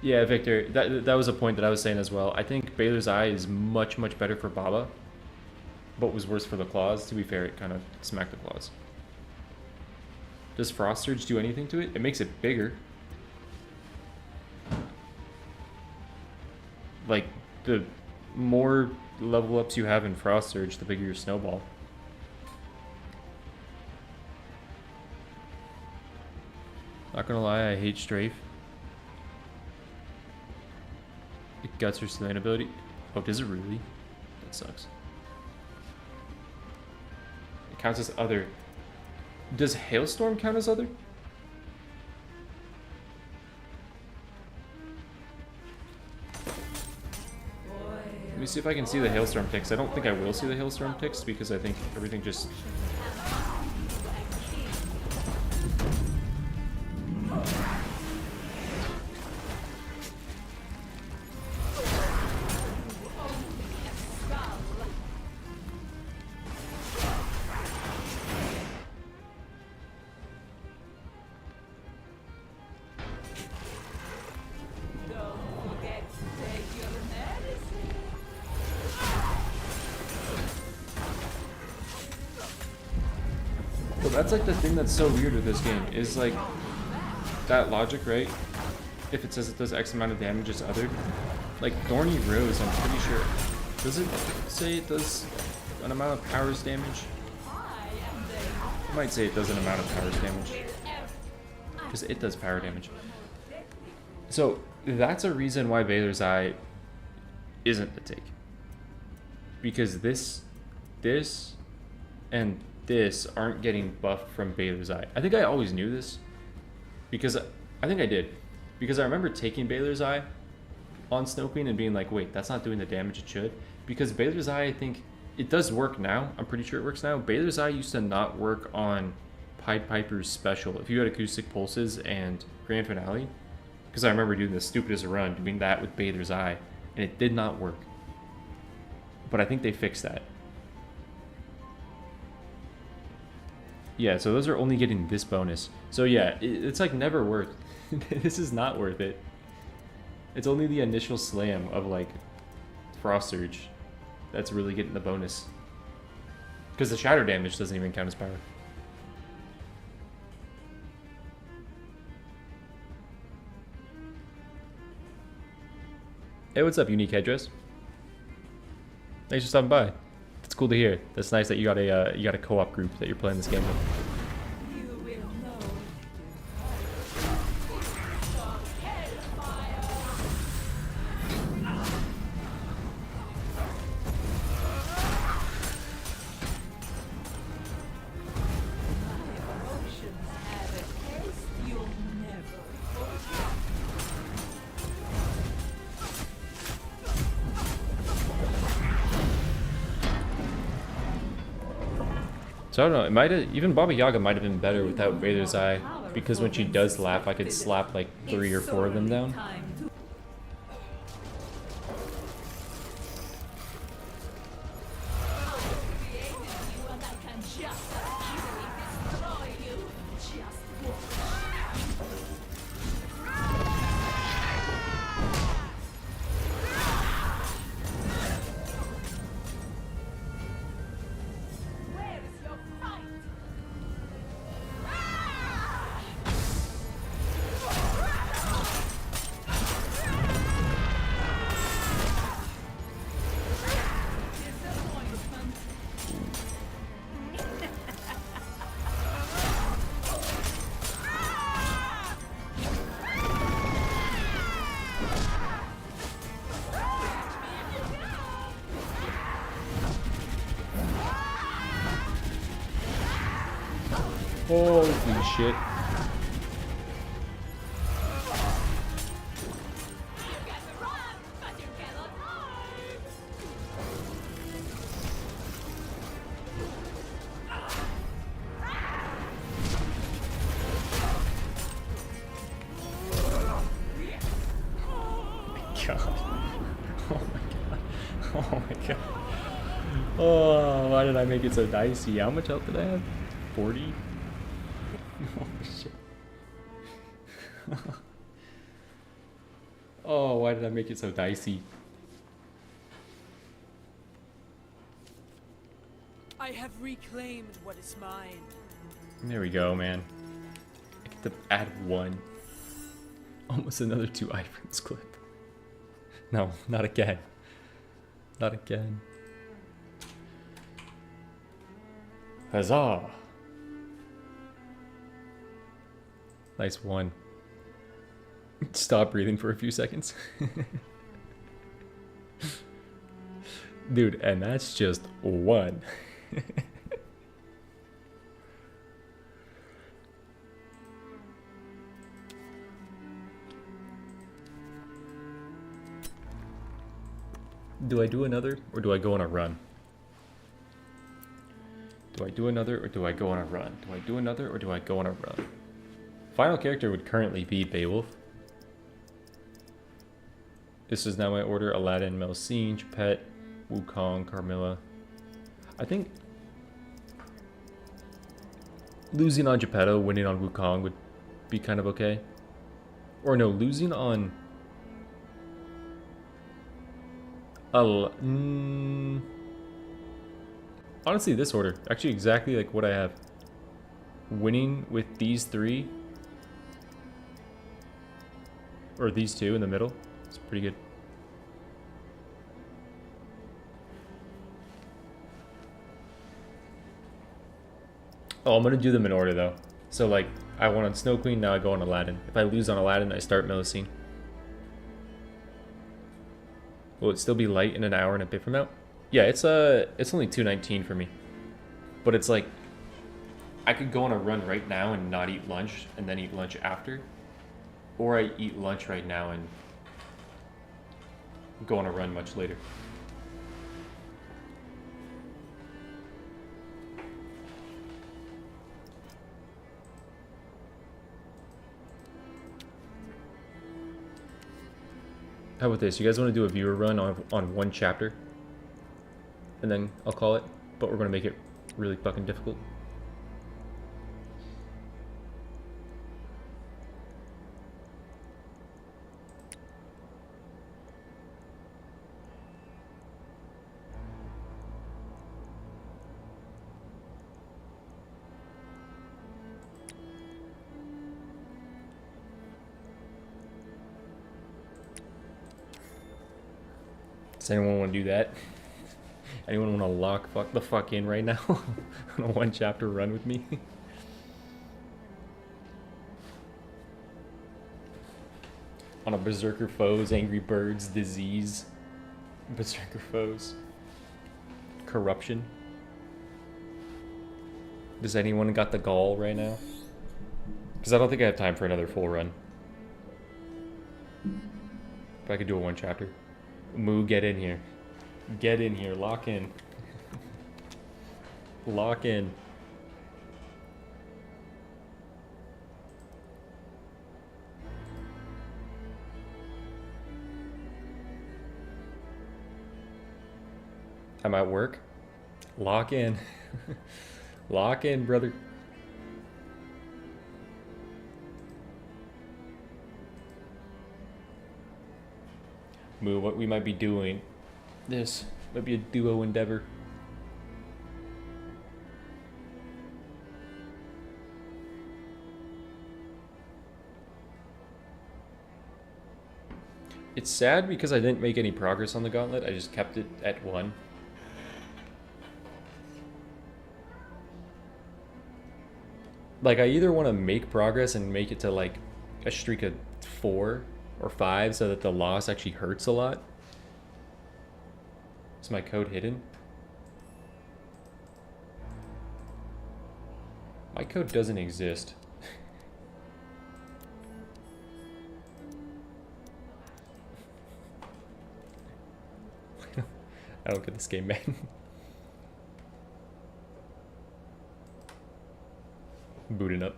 Yeah, Victor, that was a point that I was saying as well. I think Baylor's Eye is much, much better for Baba, but was worse for the claws. To be fair, it kind of smacked the claws. Does Frost Surge do anything to it? It makes it bigger. Like, the more level ups you have in Frost Surge, the bigger your snowball. Not gonna lie, I hate Strafe. It guts her slaying ability. Oh, does it really? That sucks. It counts as other. Does Hailstorm count as other? Let me see if I can see the Hailstorm ticks. I don't think I will see the Hailstorm ticks because I think everything just... Well, that's like the thing that's so weird with this game, is like, that logic, right? If it says it does X amount of damage, it's other. Like, Thorny Rose, I'm pretty sure. Does it say it does an amount of powers damage? It might say it does an amount of powers damage. Because it does power damage. So, that's a reason why Baylor's Eye isn't the take. Because this, and this aren't getting buffed from Baylor's Eye. I think I always knew this. Because, I think I did. Because I remember taking Baylor's Eye on Snow Queen and being like, wait, that's not doing the damage it should. Because Baylor's Eye, I think, it does work now. I'm pretty sure it works now. Baylor's Eye used to not work on Pied Piper's special. If you had Acoustic Pulses and Grand Finale. Because I remember doing the stupidest run, doing that with Baylor's Eye. And it did not work. But I think they fixed that. Yeah, so those are only getting this bonus. So yeah, it's like never worth. This is not worth it. It's only the initial slam of like Frost Surge that's really getting the bonus. Because the shatter damage doesn't even count as power. Hey, what's up, Unique Headdress? Thanks for stopping by. It's cool to hear. That's nice that you got a co-op group that you're playing this game with. So I don't know, it might have, even Baba Yaga might have been better without Vader's Eye, because when she does laugh, I could slap like 3 or 4 of them down. Holy shit. Oh, why did I make it so dicey? How much health did I have? 40? Oh shit. Oh, why did I make it so dicey? I have reclaimed what is mine. There we go, man. I get to add 1. Almost another 2 iframes clip. No, not again. Not again. Huzzah! Nice 1. Stop breathing for a few seconds. Dude, and that's just 1. Do I do another, or do I go on a run? Do I do another, or do I go on a run? Do I do another, or do I go on a run? Final character would currently be Beowulf. This is now my order: Aladdin, Melcene, Chapet, Wukong, Carmilla. I think losing on Geppetto, winning on Wukong would be kind of okay. Or no, losing on... Honestly, this order. Actually, exactly like what I have. Winning with these 3. Or these 2 in the middle. It's pretty good. Oh, I'm going to do them in order, though. So, like, I won on Snow Queen, now I go on Aladdin. If I lose on Aladdin, I start Melcene. Will it still be light in an hour and a bit from now? Yeah, it's only 2:19 for me. But it's like, I could go on a run right now and not eat lunch, and then eat lunch after. Or I eat lunch right now and go on a run much later. How about this? You guys want to do a viewer run on 1 chapter? And then I'll call it. But we're going to make it really fucking difficult. Does anyone want to do that? Anyone want to lock the fuck in right now on a 1 chapter run with me? On a Berserker Foes, Angry Birds, Disease, Berserker Foes, Corruption. Does anyone got the gall right now? Because I don't think I have time for another full run. If I could do a 1 chapter. Moo, get in here. Get in here, lock in. Lock in. I'm at work. Lock in. Lock in, brother. Moo, what we might be doing. This might be a duo endeavor. It's sad because I didn't make any progress on the Gauntlet. I just kept it at 1. Like, I either want to make progress and make it to, like, a streak of 4 or 5 so that the loss actually hurts a lot. Is my code hidden? My code doesn't exist. I don't get this game, man. Booting up.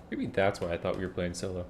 Maybe that's why I thought we were playing solo.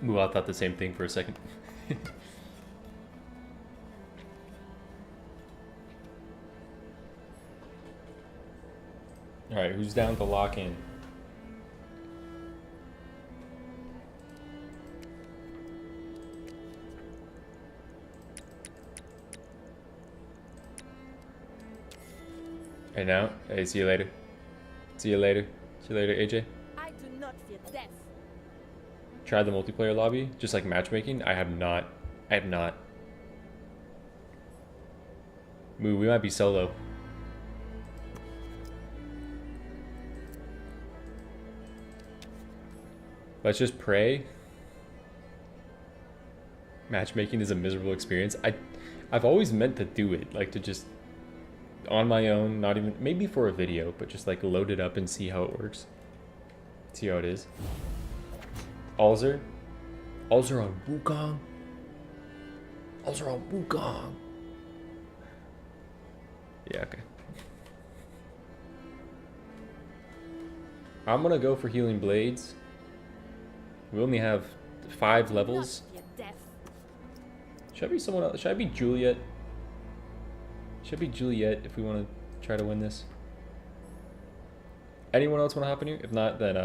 Ooh, I thought the same thing for a second. Alright, who's down to lock in? Right now? Hey, see you later. See you later. See you later, AJ. I do not fear death. Tried the multiplayer lobby, just like matchmaking. I have not. I have not. Moo, we might be solo. Let's just pray. Matchmaking is a miserable experience. I've always meant to do it, like to just on my own, not even maybe for a video, but just like load it up and see how it works. See how it is. Alzer? Alzer on Wukong? Alzer on Wukong. Yeah, okay. I'm gonna go for Healing Blades. We only have 5 levels. Should I be someone else? Should I be Juliet? Should I be Juliet if we want to try to win this? Anyone else want to hop in here? If not, then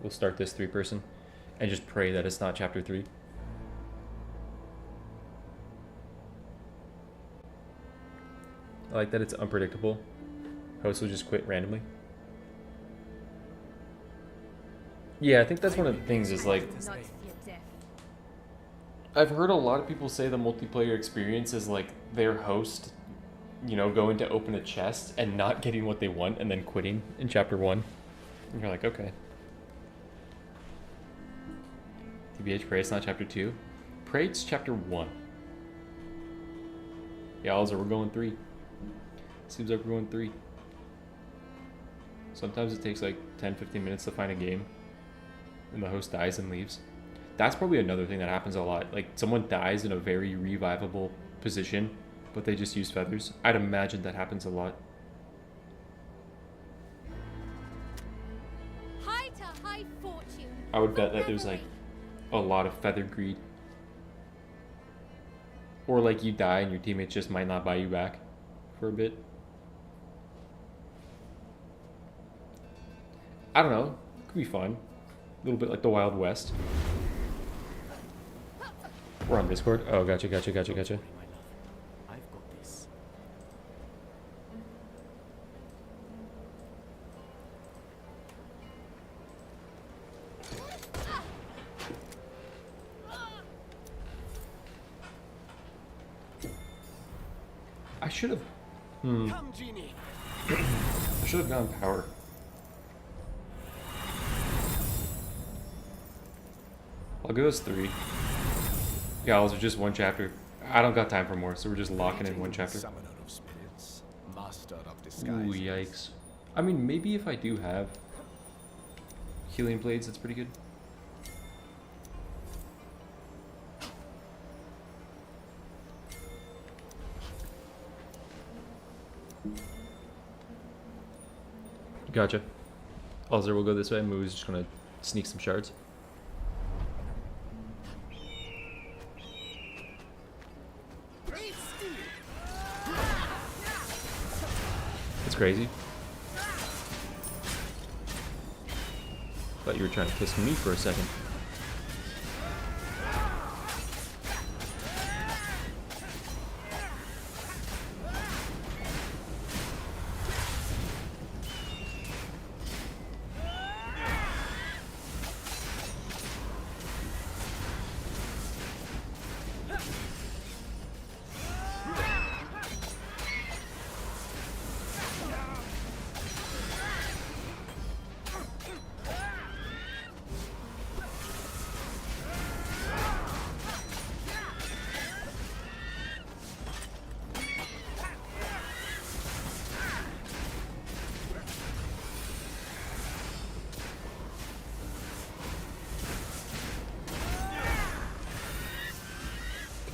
we'll start this 3-person and just pray that it's not chapter 3. I like that it's unpredictable. Hosts will just quit randomly. Yeah, I think that's one of the things is like, I've heard a lot of people say the multiplayer experience is like their host, you know, going to open a chest and not getting what they want and then quitting in chapter 1. And you're like, okay. TBH, pray it's not chapter 2. Pray it's chapter 1. Yeah, also we're going 3. Seems like we're going 3. Sometimes it takes like 10-15 minutes to find a game, and the host dies and leaves. That's probably another thing that happens a lot. Like, someone dies in a very revivable position, but they just use feathers. I'd imagine that happens a lot. High to high fortune. I would bet that there's like a lot of feather greed. Or like you die and your teammates just might not buy you back for a bit. I don't know. Could be fun. A little bit like the Wild West. We're on Discord. Oh, gotcha. My love, I've got this. I should have. I should have gone power. I'll give us 3. Gals are just 1 chapter. I don't got time for more, so we're just locking in 1 chapter. Summoner of spirits, master of disguise. Ooh, yikes. I mean, maybe if I do have healing blades, that's pretty good. Gotcha. Alzer will go this way, and Moo's just gonna sneak some shards. It's crazy. Thought you were trying to kiss me for a second.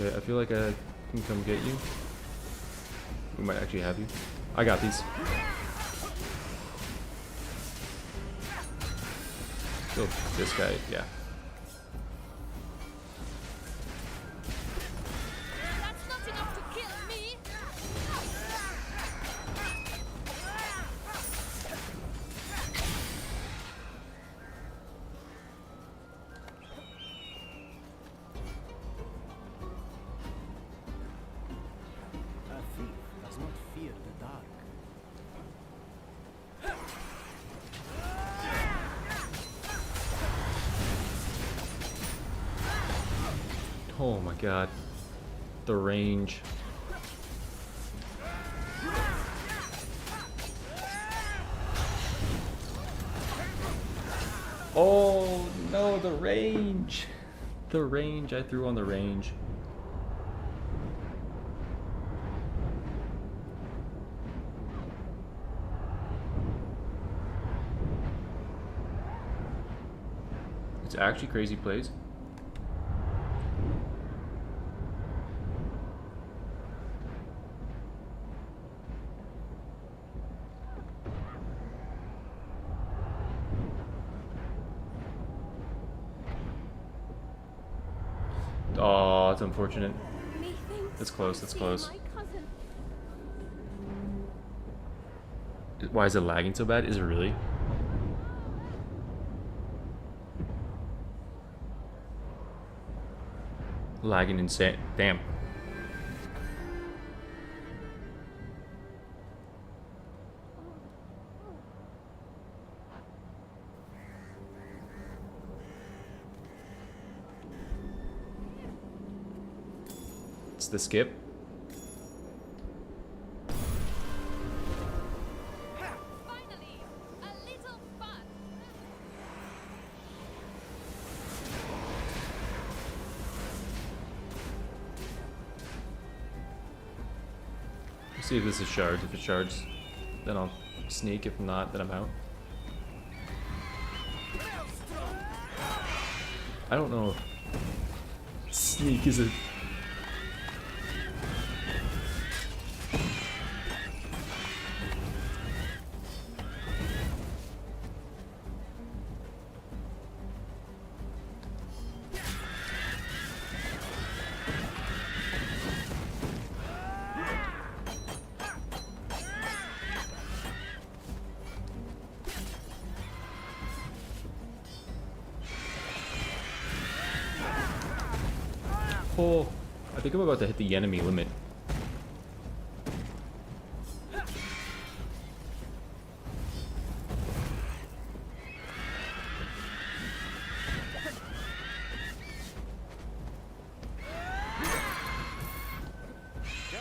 Okay, I feel like I can come get you. We might actually have you. I got these. Kill this guy, yeah. That's not enough to kill me. A thief does not fear the dark. Oh my god. The range. Oh no, the range. The range. I threw on the range. It's actually crazy plays. Oh, it's unfortunate. Methinks That's close, that's I see close. my cousin. Why is it lagging so bad? Is it really? Lagging insane. Damn. It's the skip. Finally, a little fun. See if this is shards. If it's shards, then I'll sneak. If not, then I'm out. I don't know if sneak is a... Oh, I think I'm about to hit the enemy limit.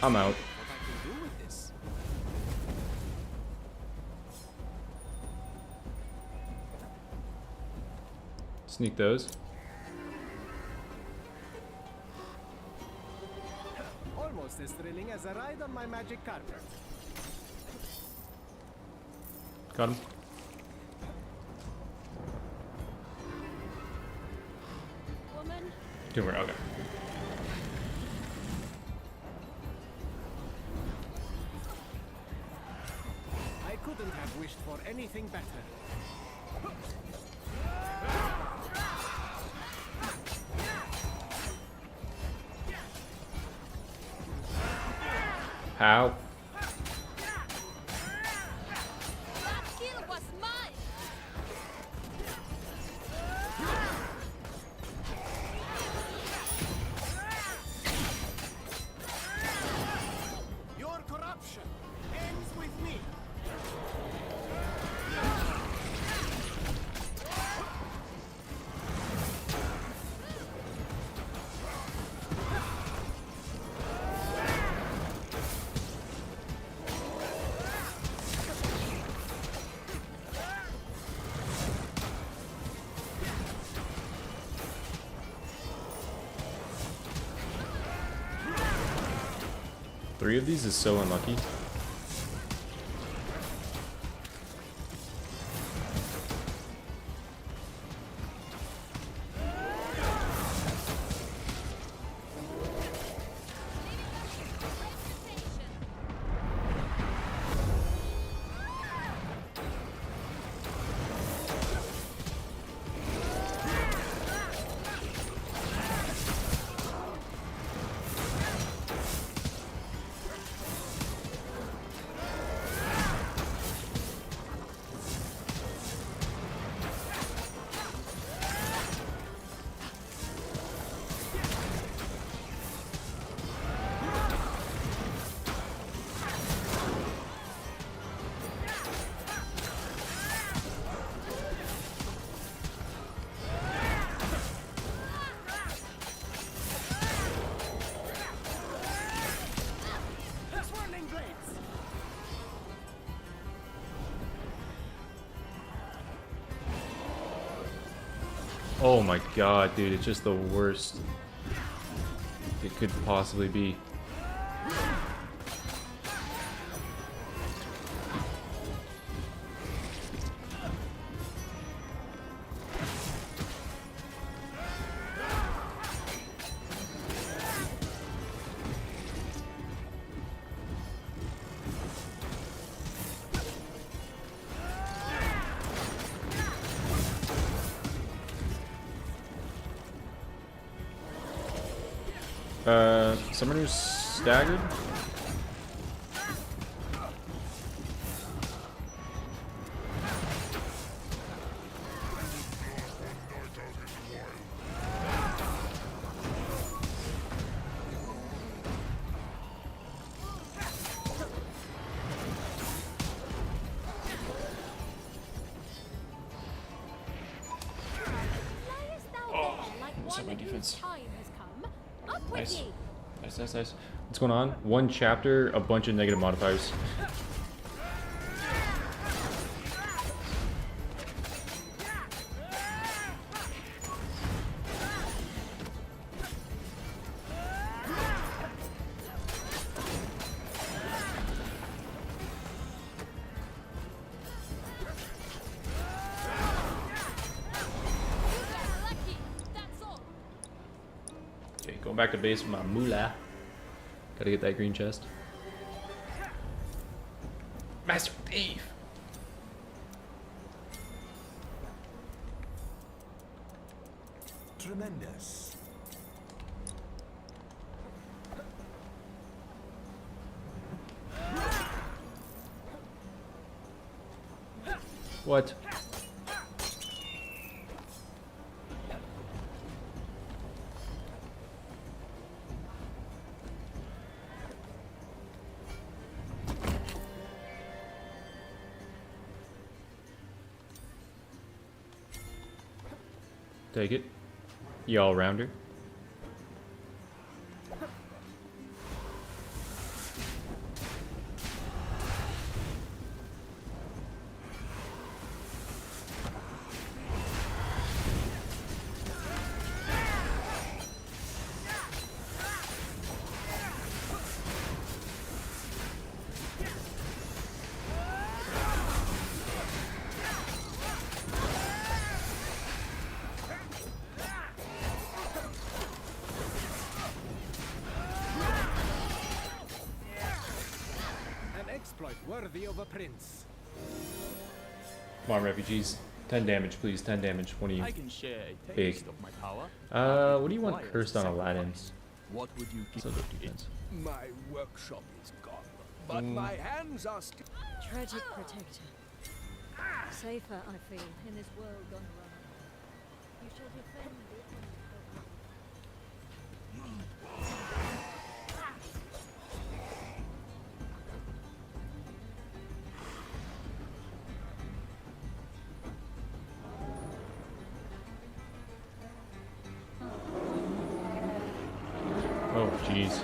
I'm out. Sneak those. Almost as thrilling as a ride on my magic carpet. Got him. Woman, Don't worry, okay. I couldn't have wished for anything better. How? that kill was mine! Your corruption ends with me. Three of these is so unlucky. Swirling blades. Oh my god, dude, it's just the worst it could possibly be. Someone who's staggered? Liest thou there like what's up, one my whose defense? time has come? Up with Nice. ye! Nice, nice, nice. What's going on? One chapter, a bunch of negative modifiers. Going back to base with my moolah. Gotta get that green chest. Master Thief! Tremendous. What? Take it. You all rounder. Worthy of a prince. Come on, refugees. 10 damage, please. 10 damage. One of you. I can share a Big. taste of my power. What do you want cursed on Aladdin? What would you give So good defense. My workshop is gone, but my hands are still. Tragic protector. Safer, I feel, in this world gone wrong. You shall defend the Oh, jeez.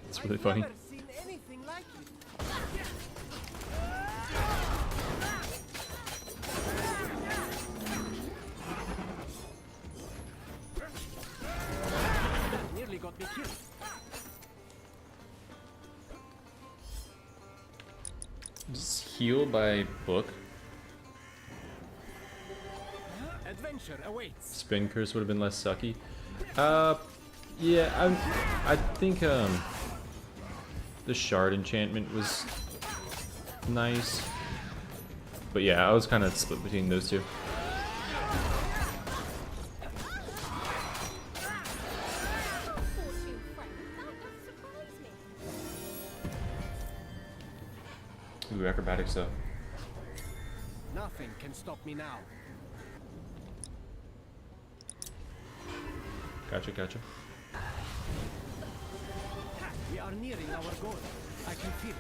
It's really funny. Never seen anything like it. Nearly got me killed. Just heal by book. Adventure awaits. Spin curse would have been less sucky. Yeah, I think the shard enchantment was nice, but yeah, I was kind of split between those two. Ooh, acrobatics though. Nothing can stop me now. Gotcha, gotcha. We are nearing our goal. I can feel it.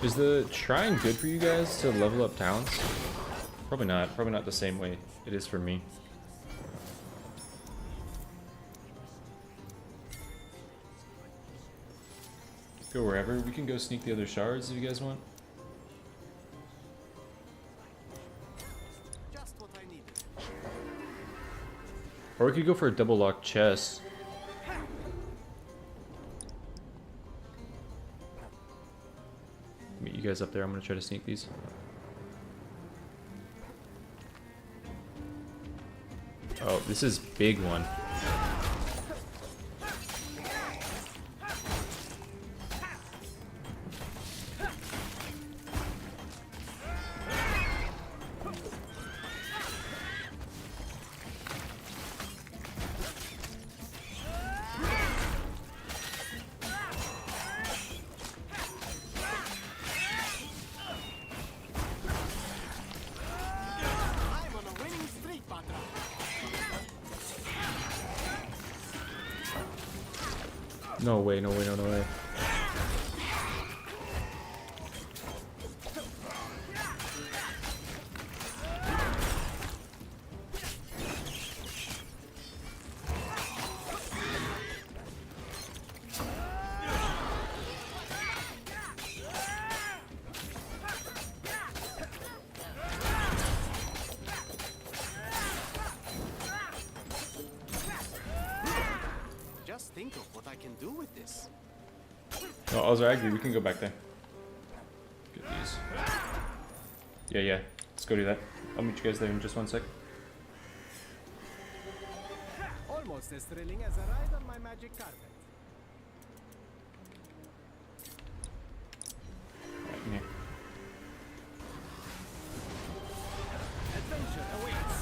Is the shrine good for you guys to level up talents? Probably not. Probably not the same way it is for me. Go wherever. We can go sneak the other shards if you guys want. Just what I needed. Or we could go for a double lock chest. Meet you guys up there. I'm gonna try to sneak these. Oh, this is big one. No way, no way, no way. Just think of what I can do with this. Oh, Ozar, I agree. We can go back there. Get these. Yeah. Let's go do that. I'll meet you guys there in just 1 sec. Almost as thrilling as a ride on my magic carpet. Right in here. Adventure awaits.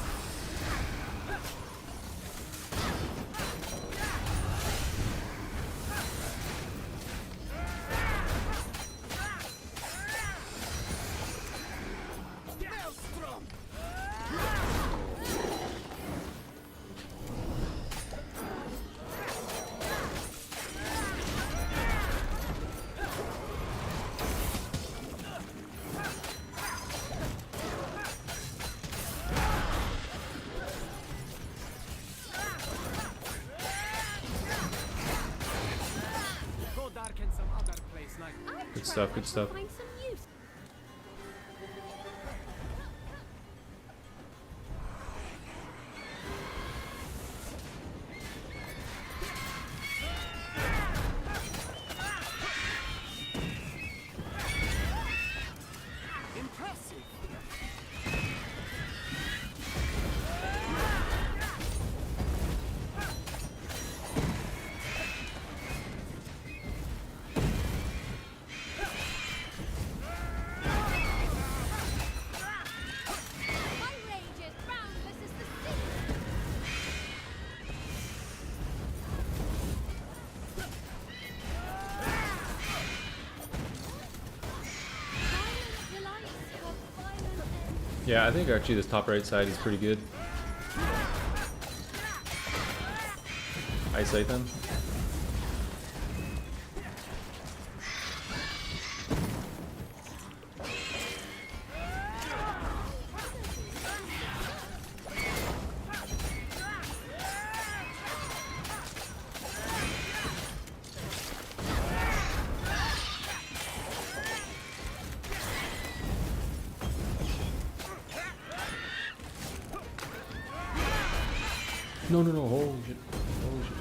Go darken some other place like. Good stuff, good stuff. Find some use. Impressive. My rangers round versus the sea. Violent delights have violent ends. Yeah, I think actually this top right side is pretty good. Isolate them. No, holy shit. Holy shit.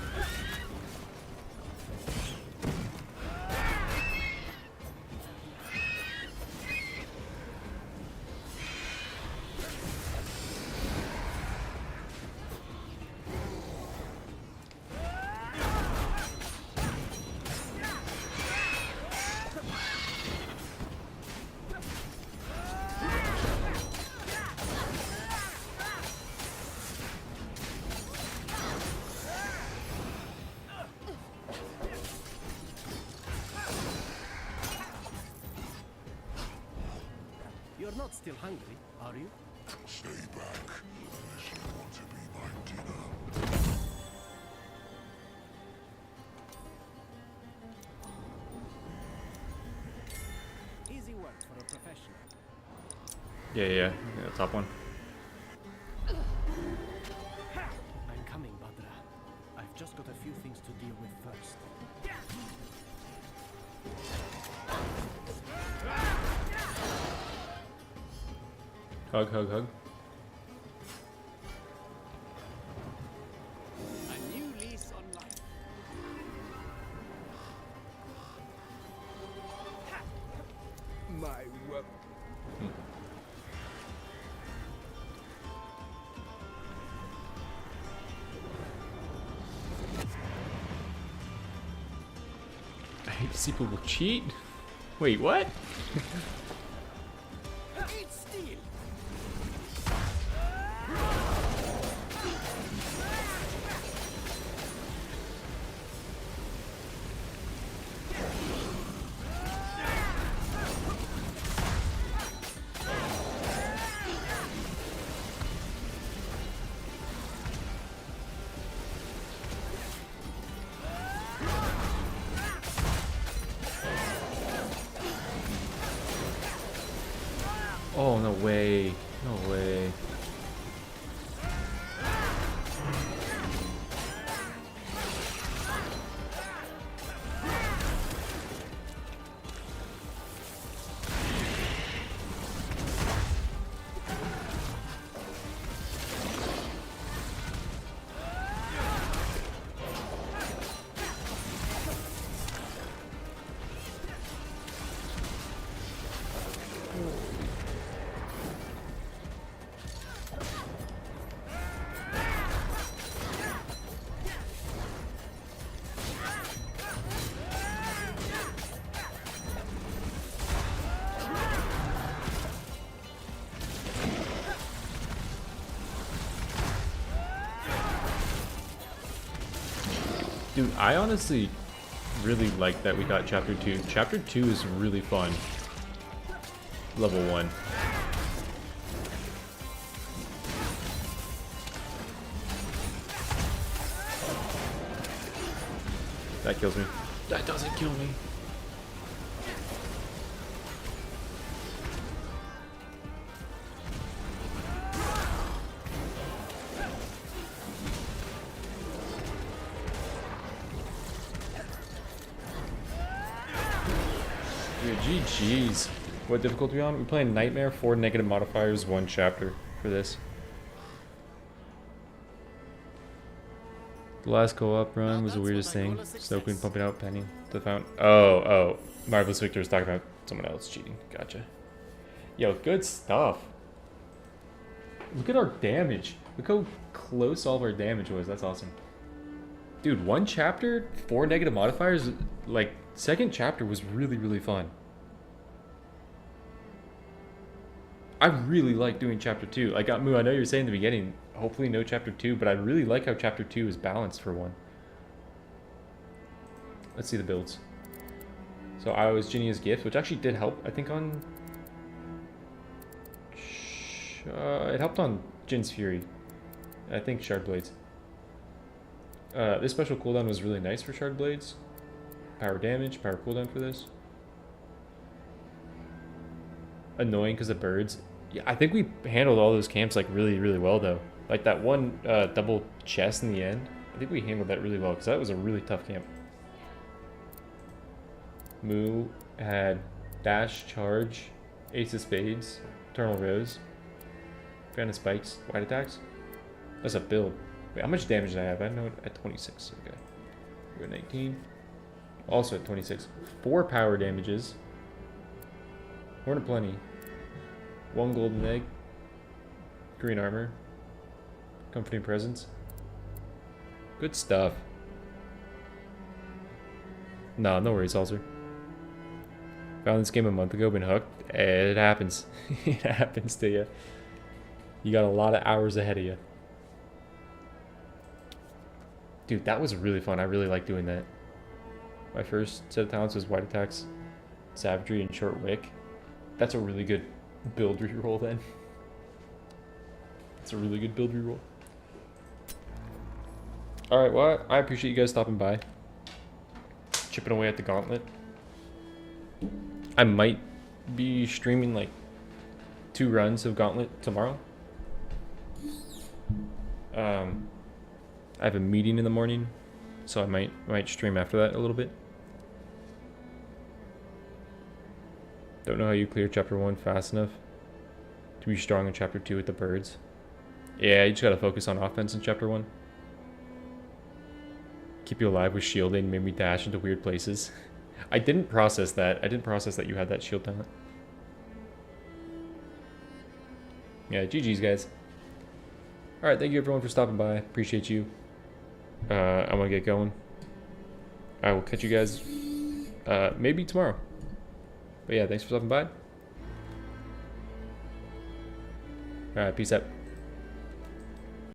You're not still hungry, are you? Stay back, unless you want to be my dinner. Easy work for a professional. Yeah, top one. I'm coming, Badra. I've just got a few things to deal with first. Hug. A new lease on life. My work. I hate to see people cheat. Wait, what? Eat steel. no way. No way. Dude, I honestly really like that we got Chapter 2. Chapter 2 is really fun. Level 1. That kills me. That doesn't kill me. GG's. What difficulty are we on? We're playing Nightmare, 4 negative modifiers, 1 chapter for this. The last co-op run was the weirdest thing. Snow Queen pumping out Penny to the fountain. Oh. Marvelous Victor was talking about someone else cheating. Gotcha. Yo, good stuff. Look at our damage. Look how close all of our damage was. That's awesome. Dude, 1 chapter, 4 negative modifiers. Like, 2nd chapter was really, really fun. I really like doing chapter 2. Like, Moo, I know you were saying in the beginning, hopefully no chapter 2, but I really like how chapter 2 is balanced for 1. Let's see the builds. So I was Ginny's Gift, which actually did help, I think, on... it helped on Jin's Fury. I think Shard Blades. This special cooldown was really nice for Shard Blades. Power damage, power cooldown for this. Annoying because of birds. Yeah, I think we handled all those camps like really, really well though. Like that one double chest in the end. I think we handled that really well because that was a really tough camp. Moo had dash, charge, ace of spades, eternal rose, fan of spikes, white attacks. That's a build. Wait, how much damage did I have? I know at 26. Okay, we're at 19. Also at 26. 4 power damages. Horn of Plenty. 1 golden egg. Green armor. Comforting presence. Good stuff. Nah, no worries, Alzer. Found this game a month ago, been hooked. It happens. It happens to you. You got a lot of hours ahead of you. Dude, that was really fun. I really like doing that. My first set of talents was white attacks, savagery, and short wick. That's a really good build reroll then. It's a really good build reroll. Alright, well, I appreciate you guys stopping by. Chipping away at the Gauntlet. I might be streaming like 2 runs of Gauntlet tomorrow. I have a meeting in the morning, so I might stream after that a little bit. Don't know how you clear chapter 1 fast enough to be strong in chapter 2 with the birds. Yeah, you just gotta focus on offense in chapter 1. Keep you alive with shielding made me dash into weird places. I didn't process that. I didn't process that you had that shield talent. Yeah, GG's guys. Alright, thank you everyone for stopping by. Appreciate you. I'm gonna get going. I will catch you guys maybe tomorrow. But yeah, thanks for stopping by. Alright, peace out.